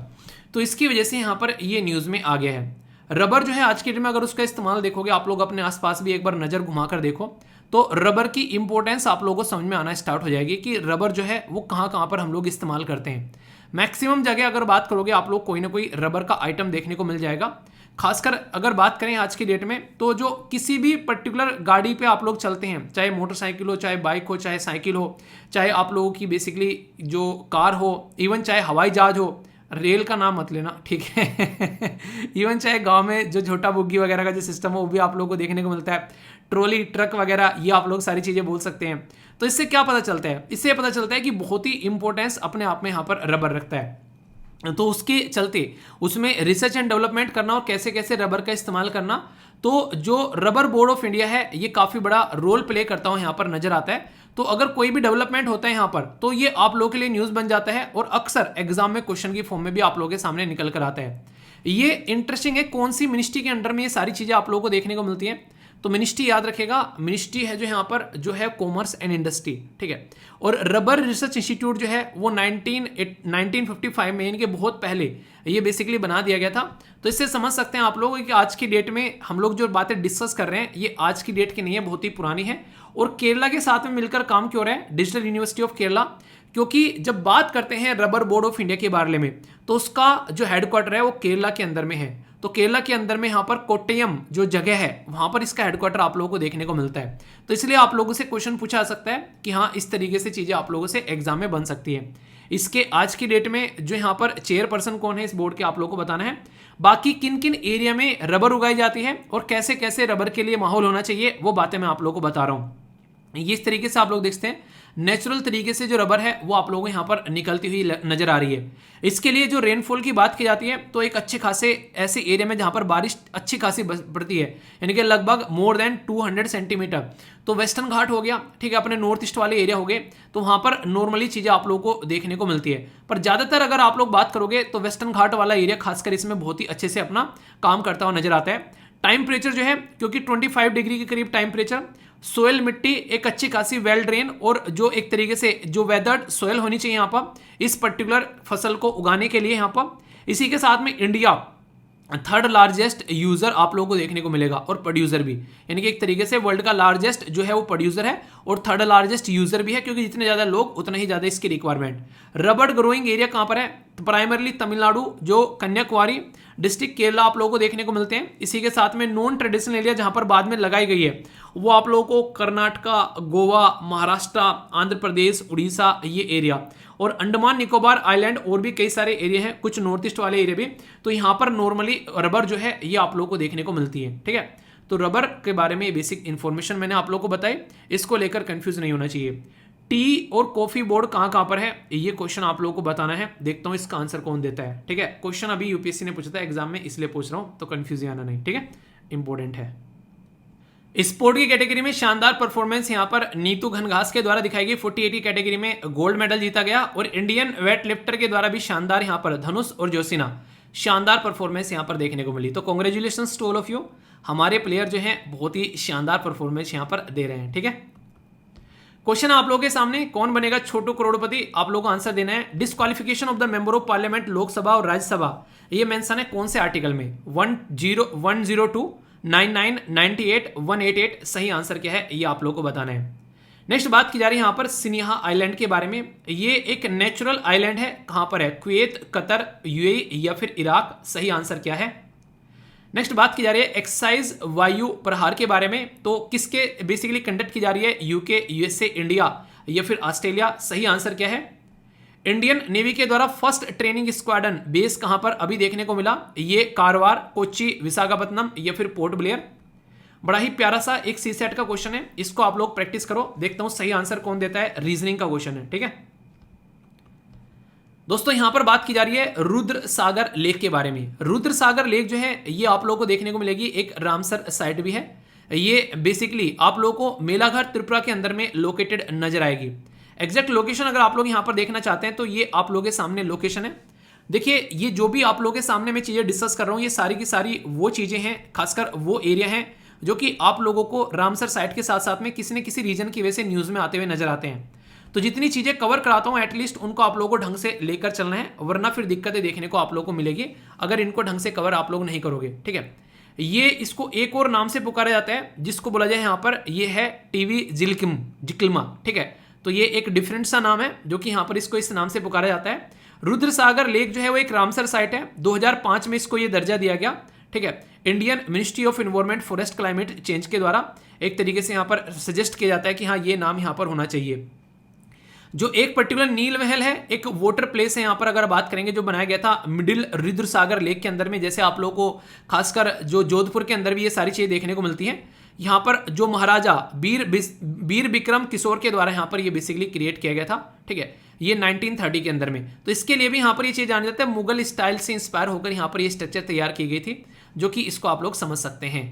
तो इसकी वजह से यहाँ पर ये न्यूज़ में आ गया है। रबर जो है आज के डेट में अगर उसका इस्तेमाल देखोगे आप लोग अपने आसपास भी एक बार नज़र घुमा कर देखो तो रबर की इंपॉर्टेंस आप लोगों को समझ में आना स्टार्ट हो जाएगी कि रबर जो है वो कहाँ कहाँ पर हम लोग इस्तेमाल करते हैं। मैक्सिमम जगह अगर बात करोगे आप लोग कोई ना कोई रबर का आइटम देखने को मिल जाएगा। खासकर अगर बात करें आज की डेट में तो जो किसी भी पर्टिकुलर गाड़ी पे आप लोग चलते हैं, चाहे मोटरसाइकिल हो, चाहे बाइक हो, चाहे साइकिल हो, चाहे आप लोगों की बेसिकली जो कार हो, इवन चाहे हवाई जहाज हो, रेल का नाम मत लेना, ठीक है इवन चाहे गांव में जो छोटा बुग्गी वगैरह का जो सिस्टम हो वो भी आप लोगों को देखने को मिलता है, ट्रॉली, ट्रक वगैरह, ये आप लोग सारी चीज़ें बोल सकते हैं। तो इससे क्या पता चलता है? इससे पता चलता है कि बहुत ही इंपॉर्टेंस अपने आप में यहाँ पर रबर रखता है। तो उसके चलते उसमें रिसर्च एंड डेवलपमेंट करना और कैसे कैसे रबर का इस्तेमाल करना, तो जो रबर बोर्ड ऑफ इंडिया है ये काफ़ी बड़ा रोल प्ले करता हुआ यहाँ पर नजर आता है। तो अगर कोई भी डेवलपमेंट होता है यहाँ पर तो ये आप लोगों के लिए न्यूज़ बन जाता है और अक्सर एग्जाम में क्वेश्चन की फॉर्म में भी आप लोगों के सामने निकल कर आता है। ये इंटरेस्टिंग है, कौन सी मिनिस्ट्री के अंडर में ये सारी चीज़ें आप लोगों को देखने को मिलती हैं? तो मिनिस्ट्री याद रखेगा, मिनिस्ट्री है जो यहाँ पर जो है कॉमर्स एंड इंडस्ट्री, ठीक है। और रबर रिसर्च इंस्टीट्यूट जो है वो 1955 में, यानी कि बहुत पहले ये बेसिकली बना दिया गया था। तो इससे समझ सकते हैं आप लोग कि आज की डेट में हम लोग जो बातें डिस्कस कर रहे हैं ये आज की डेट की नहीं है, बहुत ही पुरानी है। और केरला के साथ में मिलकर काम क्यों रहा है? डिजिटल यूनिवर्सिटी ऑफ केरला, क्योंकि जब बात करते हैं रबर बोर्ड ऑफ इंडिया के बारे में तो उसका जो हेडक्वार्टर है वो केरला के अंदर में है। तो केरला के अंदर में यहाँ पर कोट्टयम जो जगह है वहाँ पर इसका हेडक्वार्टर आप लोगों को देखने को मिलता है। तो इसलिए आप लोगों से क्वेश्चन पूछा जा सकता है कि हाँ इस तरीके से चीज़ें आप लोगों से एग्जाम में बन सकती है। इसके आज की डेट में जो यहाँ पर चेयरपर्सन कौन है इस बोर्ड के आप लोगों को बताना है। बाकी किन किन एरिया में रबर उगाई जाती है और कैसे कैसे रबर के लिए माहौल होना चाहिए वो बातें मैं आप लोगों को बता रहा हूँ। ये इस तरीके से आप लोग देखते हैं नेचुरल तरीके से जो रबर है वो आप लोगों को यहाँ पर निकलती हुई नजर आ रही है। इसके लिए जो रेनफॉल की बात की जाती है तो एक अच्छे खासे ऐसे एरिया में जहाँ पर बारिश अच्छी खासी पड़ती है, यानी कि लगभग मोर देन 200 सेंटीमीटर। तो वेस्टर्न घाट हो गया, ठीक है, अपने नॉर्थ ईस्ट वाले एरिया हो गए, तो वहाँ पर नॉर्मली चीज़ें आप लोगों को देखने को मिलती है। पर ज़्यादातर अगर आप लोग बात करोगे तो वेस्टर्न घाट वाला एरिया खासकर इसमें बहुत ही अच्छे से अपना काम करता हुआ नजर आता है। टेम्परेचर जो है क्योंकि 25 डिग्री के करीब टेम्परेचर, सोयल मिट्टी एक अच्छी खासी वेल ड्रेन और जो एक तरीके से जो वेदर्ड सोयल होनी चाहिए यहाँ पर इस पर्टिकुलर फसल को उगाने के लिए यहाँ पर। इसी के साथ में इंडिया थर्ड लार्जेस्ट यूजर आप लोगों को देखने को मिलेगा और प्रोड्यूसर भी, यानी कि एक तरीके से वर्ल्ड का लार्जेस्ट जो है वो प्रोड्यूसर है और थर्ड लार्जेस्ट यूजर भी है, क्योंकि जितने ज़्यादा लोग उतना ही ज़्यादा इसकी रिक्वायरमेंट। रबर ग्रोइंग एरिया कहाँ पर है? तो प्राइमरली तमिलनाडु जो कन्याकुमारी डिस्ट्रिक्ट केरला आप लोगों को देखने को मिलते हैं। इसी के साथ में नॉन ट्रेडिशनल एरिया जहाँ पर बाद में लगाई गई है वो आप लोगों को कर्नाटका, गोवा, महाराष्ट्र, आंध्र प्रदेश, उड़ीसा, ये एरिया और अंडमान निकोबार आइलैंड और भी कई सारे एरिया हैं, कुछ नॉर्थ ईस्ट वाले एरिया भी। तो यहाँ पर नॉर्मली रबर जो है ये आप लोगों को देखने को मिलती है, ठीक है। तो रबर के बारे में बेसिक इंफॉर्मेशन मैंने आप लोगों को बताई, इसको लेकर कंफ्यूज नहीं होना चाहिए। टी और कॉफी बोर्ड कहाँ कहाँ पर है, ये क्वेश्चन आप लोगों को बताना है। देखता हूँ इसका आंसर कौन देता है। ठीक है, क्वेश्चन अभी यूपीएससी ने पूछा था एग्जाम में, इसलिए पूछ रहा हूँ, तो कंफ्यूज आना नहीं। ठीक है, इंपॉर्टेंट है। स्पोर्ट की कैटेगरी में शानदार परफॉर्मेंस यहां पर नीतू घनघास के द्वारा दिखाई गई। 48 की कैटेगरी में गोल्ड मेडल जीता गया। और इंडियन वेट लिफ्टर के द्वारा भी शानदार यहां पर धनुष और जोशीना शानदार परफॉर्मेंस यहां पर देखने को मिली। तो congratulation to all of you, हमारे प्लेयर जो हैं बहुत ही शानदार परफॉर्मेंस यहां पर दे रहे हैं। ठीक है, क्वेश्चन आप लोगों के सामने, कौन बनेगा छोटू करोड़पति, आप लोगों को आंसर देना है। Disqualification of the member of parliament Lok Sabha और राज्यसभा, ये मेंशन है कौन से आर्टिकल में, 102, 99, 98, 188, सही आंसर क्या है ये आप लोगों को बताना है। नेक्स्ट बात की जा रही है यहाँ पर सिनिहा आइलैंड के बारे में। ये एक नेचुरल आइलैंड है, कहाँ पर है, कुवैत, कतर, यूएई या फिर इराक, सही आंसर क्या है। नेक्स्ट बात की जा रही है एक्सरसाइज वायु प्रहार के बारे में, तो किसके बेसिकली कंडक्ट की जा रही है, यूके, यूएसए, इंडिया या फिर ऑस्ट्रेलिया, सही आंसर क्या है। इंडियन नेवी के द्वारा फर्स्ट ट्रेनिंग स्क्वाड्रन बेस कहां पर अभी देखने को मिला, ये कारवार, कोच्चि, विशाखापत्तनम या फिर पोर्ट ब्लेयर। बड़ा ही प्यारा सा एक सी सेट का क्वेश्चन है, इसको आप लोग प्रैक्टिस करो। देखता हूं सही आंसर कौन देता है, रीजनिंग का क्वेश्चन है। ठीक है दोस्तों, यहां पर बात की जा रही है रुद्र सागर लेक के बारे में। रुद्र सागर लेक जो है ये आप लोगों को देखने को मिलेगी, एक रामसर साइट भी है। ये बेसिकली आप लोगों को मेलाघर त्रिपुरा के अंदर में लोकेटेड नजर आएगी। एग्जैक्ट लोकेशन अगर आप लोग यहां पर देखना चाहते हैं तो ये आप लोगों के सामने लोकेशन है। देखिए, ये जो भी आप लोगों के सामने मैं चीजें डिस्कस कर रहा हूं, ये सारी की सारी वो चीजें हैं, खासकर वो एरिया हैं जो कि आप लोगों को रामसर साइट के साथ साथ में किसी न किसी रीजन की वजह से न्यूज में आते हुए नजर आते हैं। तो जितनी चीजें कवर कराता हूं एटलीस्ट उनको आप लोगों को ढंग से लेकर चलना है, वरना फिर दिक्कतें देखने को आप लोगों को मिलेगी अगर इनको ढंग से कवर आप लोग नहीं करोगे। ठीक है, ये इसको एक और नाम से पुकारा जाता है जिसको बोला जाए यहाँ पर, ये है टीवी जिक्लमा। ठीक है, तो ये एक डिफरेंट सा नाम है जो कि यहाँ पर इसको इस नाम से पुकारा जाता है। रुद्र सागर लेक जो है वो एक रामसर साइट है। 2005 में इसको ये दर्जा दिया गया। ठीक है, Indian ministry of environment forest climate change के द्वारा एक तरीके से यहाँ पर सजेस्ट किया जाता है कि हाँ ये नाम यहाँ पर होना चाहिए। जो एक पर्टिकुलर नील महल है, एक वाटर प्लेस है यहाँ पर अगर बात करेंगे, जो बनाया गया था मिडिल रुद्र सागर लेक के अंदर में। जैसे आप लोगों को खासकर जो जोधपुर के अंदर भी ये सारी चीजें देखने को मिलती हैं। यहाँ पर जो महाराजा वीर विक्रम किशोर के द्वारा यहाँ पर ये बेसिकली क्रिएट किया गया था। ठीक है, ये 1930 के अंदर में। तो इसके लिए भी यहाँ पर ये चीज जानी जाती है, मुगल स्टाइल से इंस्पायर होकर यहाँ पर ये स्ट्रक्चर तैयार की गई थी, जो कि इसको आप लोग समझ सकते हैं।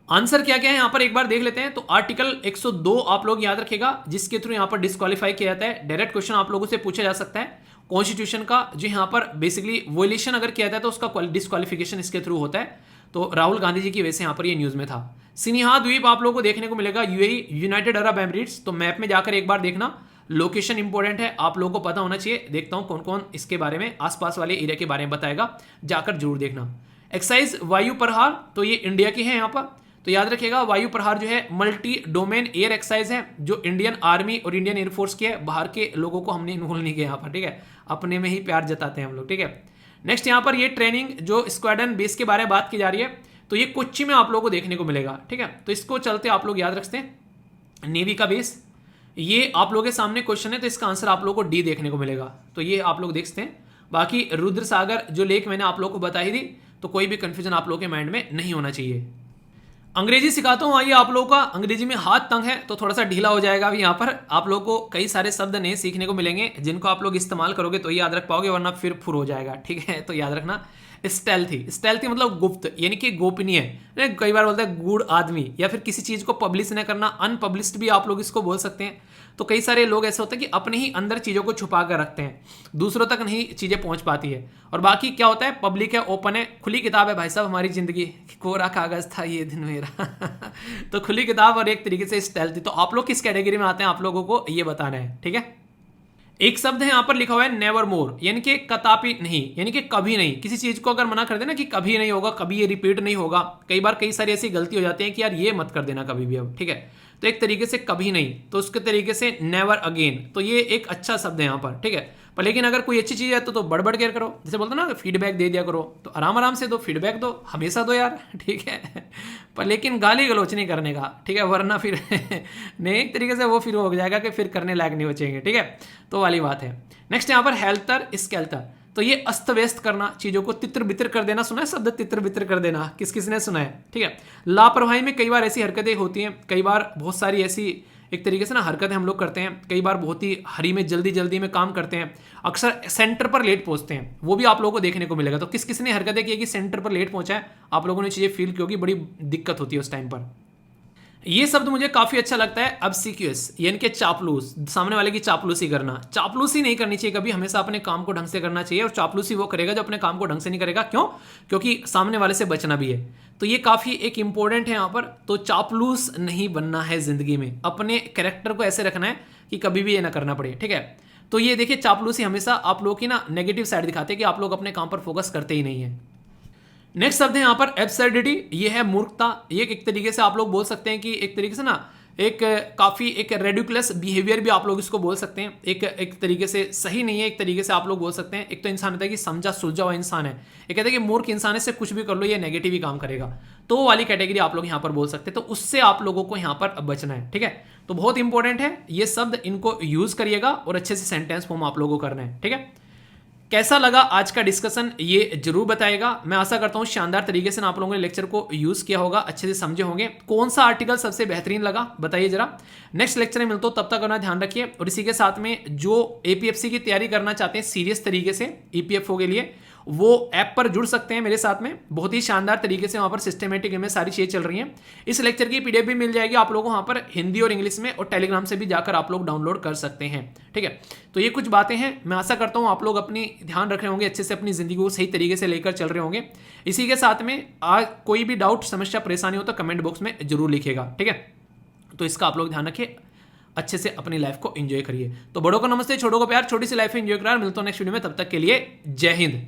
आंसर क्या क्या है यहाँ पर एक बार देख लेते हैं। तो आर्टिकल 102 आप लोग याद रखेगा, जिसके थ्रू यहाँ पर डिस्क्वालीफाई किया जाता है। डायरेक्ट क्वेश्चन आप लोगों से पूछा जा सकता है कॉन्स्टिट्यूशन का, जो यहाँ पर बेसिकली वोलेशन अगर किया जाता है तो उसका डिस्क्वालिफिकेशन इसके थ्रू होता है। तो राहुल गांधी जी की वजह से यहाँ पर ये न्यूज में था। सिनिहा द्वीप आप लोगों को देखने को मिलेगा, यूएई, यूनाइटेड अरब एमिरेट्स। तो मैप में जाकर एक बार देखना, लोकेशन इंपॉर्टेंट है, आप लोगों को पता होना चाहिए। देखता हूं कौन कौन इसके बारे में, आसपास वाले एरिया के बारे में बताएगा, जाकर जरूर देखना। एक्सरसाइज वायु प्रहार, तो ये इंडिया की है यहाँ पर। तो याद रखिएगा, वायु प्रहार जो है मल्टी डोमेन एयर एक्सरसाइज है, जो इंडियन आर्मी और इंडियन एयरफोर्स की है। बाहर के लोगों को हमने इन्वॉल्व नहीं किया यहाँ पर। ठीक है, अपने में ही प्यार जताते हैं हम लोग। ठीक है, नेक्स्ट यहाँ पर ये ट्रेनिंग जो स्क्वाड्रन बेस के बारे में बात की जा रही है, तो ये कोच्चि में आप लोगों को देखने को मिलेगा। ठीक है, तो इसको चलते आप लोग याद रखते हैं। नेवी का बेस, ये आप लोगों के सामने क्वेश्चन है, तो इसका आंसर आप लोगों को डी देखने को मिलेगा। तो ये आप लोग देख सकते हैं। बाकी रुद्र सागर जो लेक मैंने आप लोगों को बताई थी, तो कोई भी कंफ्यूजन आप लोगों के माइंड में नहीं होना चाहिए। अंग्रेजी सिखाता हूँ, आइए आप लोगों का अंग्रेजी में हाथ तंग है तो थोड़ा सा ढीला हो जाएगा। अभी यहाँ पर आप लोगों को कई सारे शब्द नए सीखने को मिलेंगे, जिनको आप लोग इस्तेमाल करोगे तो याद रख पाओगे, वरना फिर फुर हो जाएगा। ठीक है, तो याद रखना। स्टेल्थी मतलब गुप्त, यानी कि गोपनीय। कई बार बोलता है गूढ़ आदमी, या फिर किसी चीज को पब्लिश न करना, अनपब्लिश्ड भी आप लोग इसको बोल सकते हैं। तो कई सारे लोग ऐसे होते हैं कि अपने ही अंदर चीजों को छुपा कर रखते हैं, दूसरों तक नहीं चीजें पहुंच पाती है। और बाकी क्या होता है, पब्लिक है, ओपन है, खुली किताब है भाई साहब हमारी जिंदगी, कोरा कागज था ये दिन मेरा। तो खुली किताब और एक तरीके से स्टेल्थी। तो आप लोग किस कैटेगरी में आते हैं, आप लोगों को ये बताना है। ठीक है, एक शब्द है यहाँ पर लिखा हुआ है नेवर मोर, यानी कि कदापि नहीं, यानी कि कभी नहीं। किसी चीज को अगर मना कर देना कि कभी नहीं होगा, कभी ये रिपीट नहीं होगा, कई बार कई सारी ऐसी गलती हो जाती है कि यार ये मत कर देना कभी भी अब। ठीक है, तो एक तरीके से कभी नहीं, तो उसके तरीके से नेवर अगेन। तो ये एक अच्छा शब्द है यहाँ पर। ठीक है, पर लेकिन अगर कोई अच्छी चीज है तो बढ़ बढ़ कर करो, जैसे बोलते ना फीडबैक दे दिया करो, तो आराम आराम से दो, फीडबैक दो, हमेशा दो यार। ठीक है, पर लेकिन गाली गलौच नहीं करने का। ठीक है, वरना फिर नहीं, एक तरीके से वो फिर हो जाएगा कि फिर करने लायक नहीं बचेंगे। ठीक है, तो वाली बात है। नेक्स्ट यहाँ पर हेल्थर स्केल्टर, तो ये अस्त व्यस्त करना, चीज़ों को तितर बितर कर देना, सुना है शब्द तितर बितर कर देना, किस किसने सुना है? ठीक है। लापरवाही में कई बार ऐसी हरकतें होती हैं, कई बार बहुत सारी ऐसी एक तरीके से ना हरकतें हम लोग करते हैं, कई बार बहुत ही हरी में जल्दी जल्दी में काम करते हैं, अक्सर सेंटर पर लेट पहुंचते हैं, वो भी आप लोगों को देखने को मिलेगा। तो किस किसने हरकतें की कि सेंटर पर लेट पहुंचा है, आप लोगों ने चीज़ें फील की होगी, बड़ी दिक्कत होती है उस टाइम पर। ये शब्द मुझे काफी अच्छा लगता है, ऑब्सीक्यूअस, यानी कि चापलूस, सामने वाले की चापलूसी करना। चापलूसी नहीं करनी चाहिए कभी, हमेशा अपने काम को ढंग से करना चाहिए, और चापलूसी वो करेगा जो अपने काम को ढंग से नहीं करेगा। क्यों? क्योंकि सामने वाले से बचना भी है। तो ये काफी एक इंपॉर्टेंट है यहाँ पर। तो चापलूस नहीं बनना है जिंदगी में, अपने कैरेक्टर को ऐसे रखना है कि कभी भी ये ना करना पड़े। ठीक है। तो ये देखिए, चापलूसी हमेशा आप लोगों की ना नेगेटिव साइड दिखाते हैं कि आप लोग अपने काम पर फोकस करते ही नहीं है। नेक्स्ट शब्द है यहाँ पर एब्सर्डिटी, ये है मूर्खता। ये एक तरीके से आप लोग बोल सकते हैं कि एक तरीके से ना एक काफ़ी एक रेडिकुलस बिहेवियर भी आप लोग इसको बोल सकते हैं। एक तरीके से सही नहीं है, एक तरीके से आप लोग बोल सकते हैं। एक तो इंसान होता है कि समझा सुलझा हुआ इंसान है, एक कहते हैं कि मूर्ख इंसान है, से कुछ भी कर लो ये नेगेटिव ही काम करेगा, तो वो वाली कैटेगरी आप लोग यहाँ पर बोल सकते हैं। तो उससे आप लोगों को यहाँ पर बचना है। ठीक है। तो बहुत इंपॉर्टेंट है ये शब्द, इनको यूज करिएगा और अच्छे से सेंटेंस फॉर्म आप लोगों को करना है। ठीक है। कैसा लगा आज का डिस्कशन ये जरूर बताएगा। मैं आशा करता हूँ शानदार तरीके से आप लोगों ने लेक्चर को यूज किया होगा, अच्छे से समझे होंगे। कौन सा आर्टिकल सबसे बेहतरीन लगा बताइए जरा। नेक्स्ट लेक्चर में मिलता हूँ, तब तक अपना ध्यान रखिए। और इसी के साथ में जो एपीएफसी की तैयारी करना चाहते हैं सीरियस तरीके से ईपीएफओ के लिए, वो ऐप पर जुड़ सकते हैं मेरे साथ में। बहुत ही शानदार तरीके से वहाँ पर सिस्टमेटिक में सारी चीज़ें चल रही हैं। इस लेक्चर की पीडीएफ भी मिल जाएगी आप लोगों को वहाँ पर हिंदी और इंग्लिश में, और टेलीग्राम से भी जाकर आप लोग डाउनलोड कर सकते हैं। ठीक है। तो ये कुछ बातें हैं, मैं आशा करता हूँ आप लोग अपनी ध्यान रख रहे होंगे, अच्छे से अपनी ज़िंदगी को सही तरीके से लेकर चल रहे होंगे। इसी के साथ में आज कोई भी डाउट, समस्या, परेशानी हो तो कमेंट बॉक्स में जरूर लिखिएगा। ठीक है। तो इसका आप लोग ध्यान रखिए, अच्छे से अपनी लाइफ को एंजॉय करिए। तो बड़ों को नमस्ते, छोटों को प्यार, छोटी सी लाइफ एंजॉय करार। मिलता हूं नेक्स्ट वीडियो में, तब तक के लिए जय हिंद।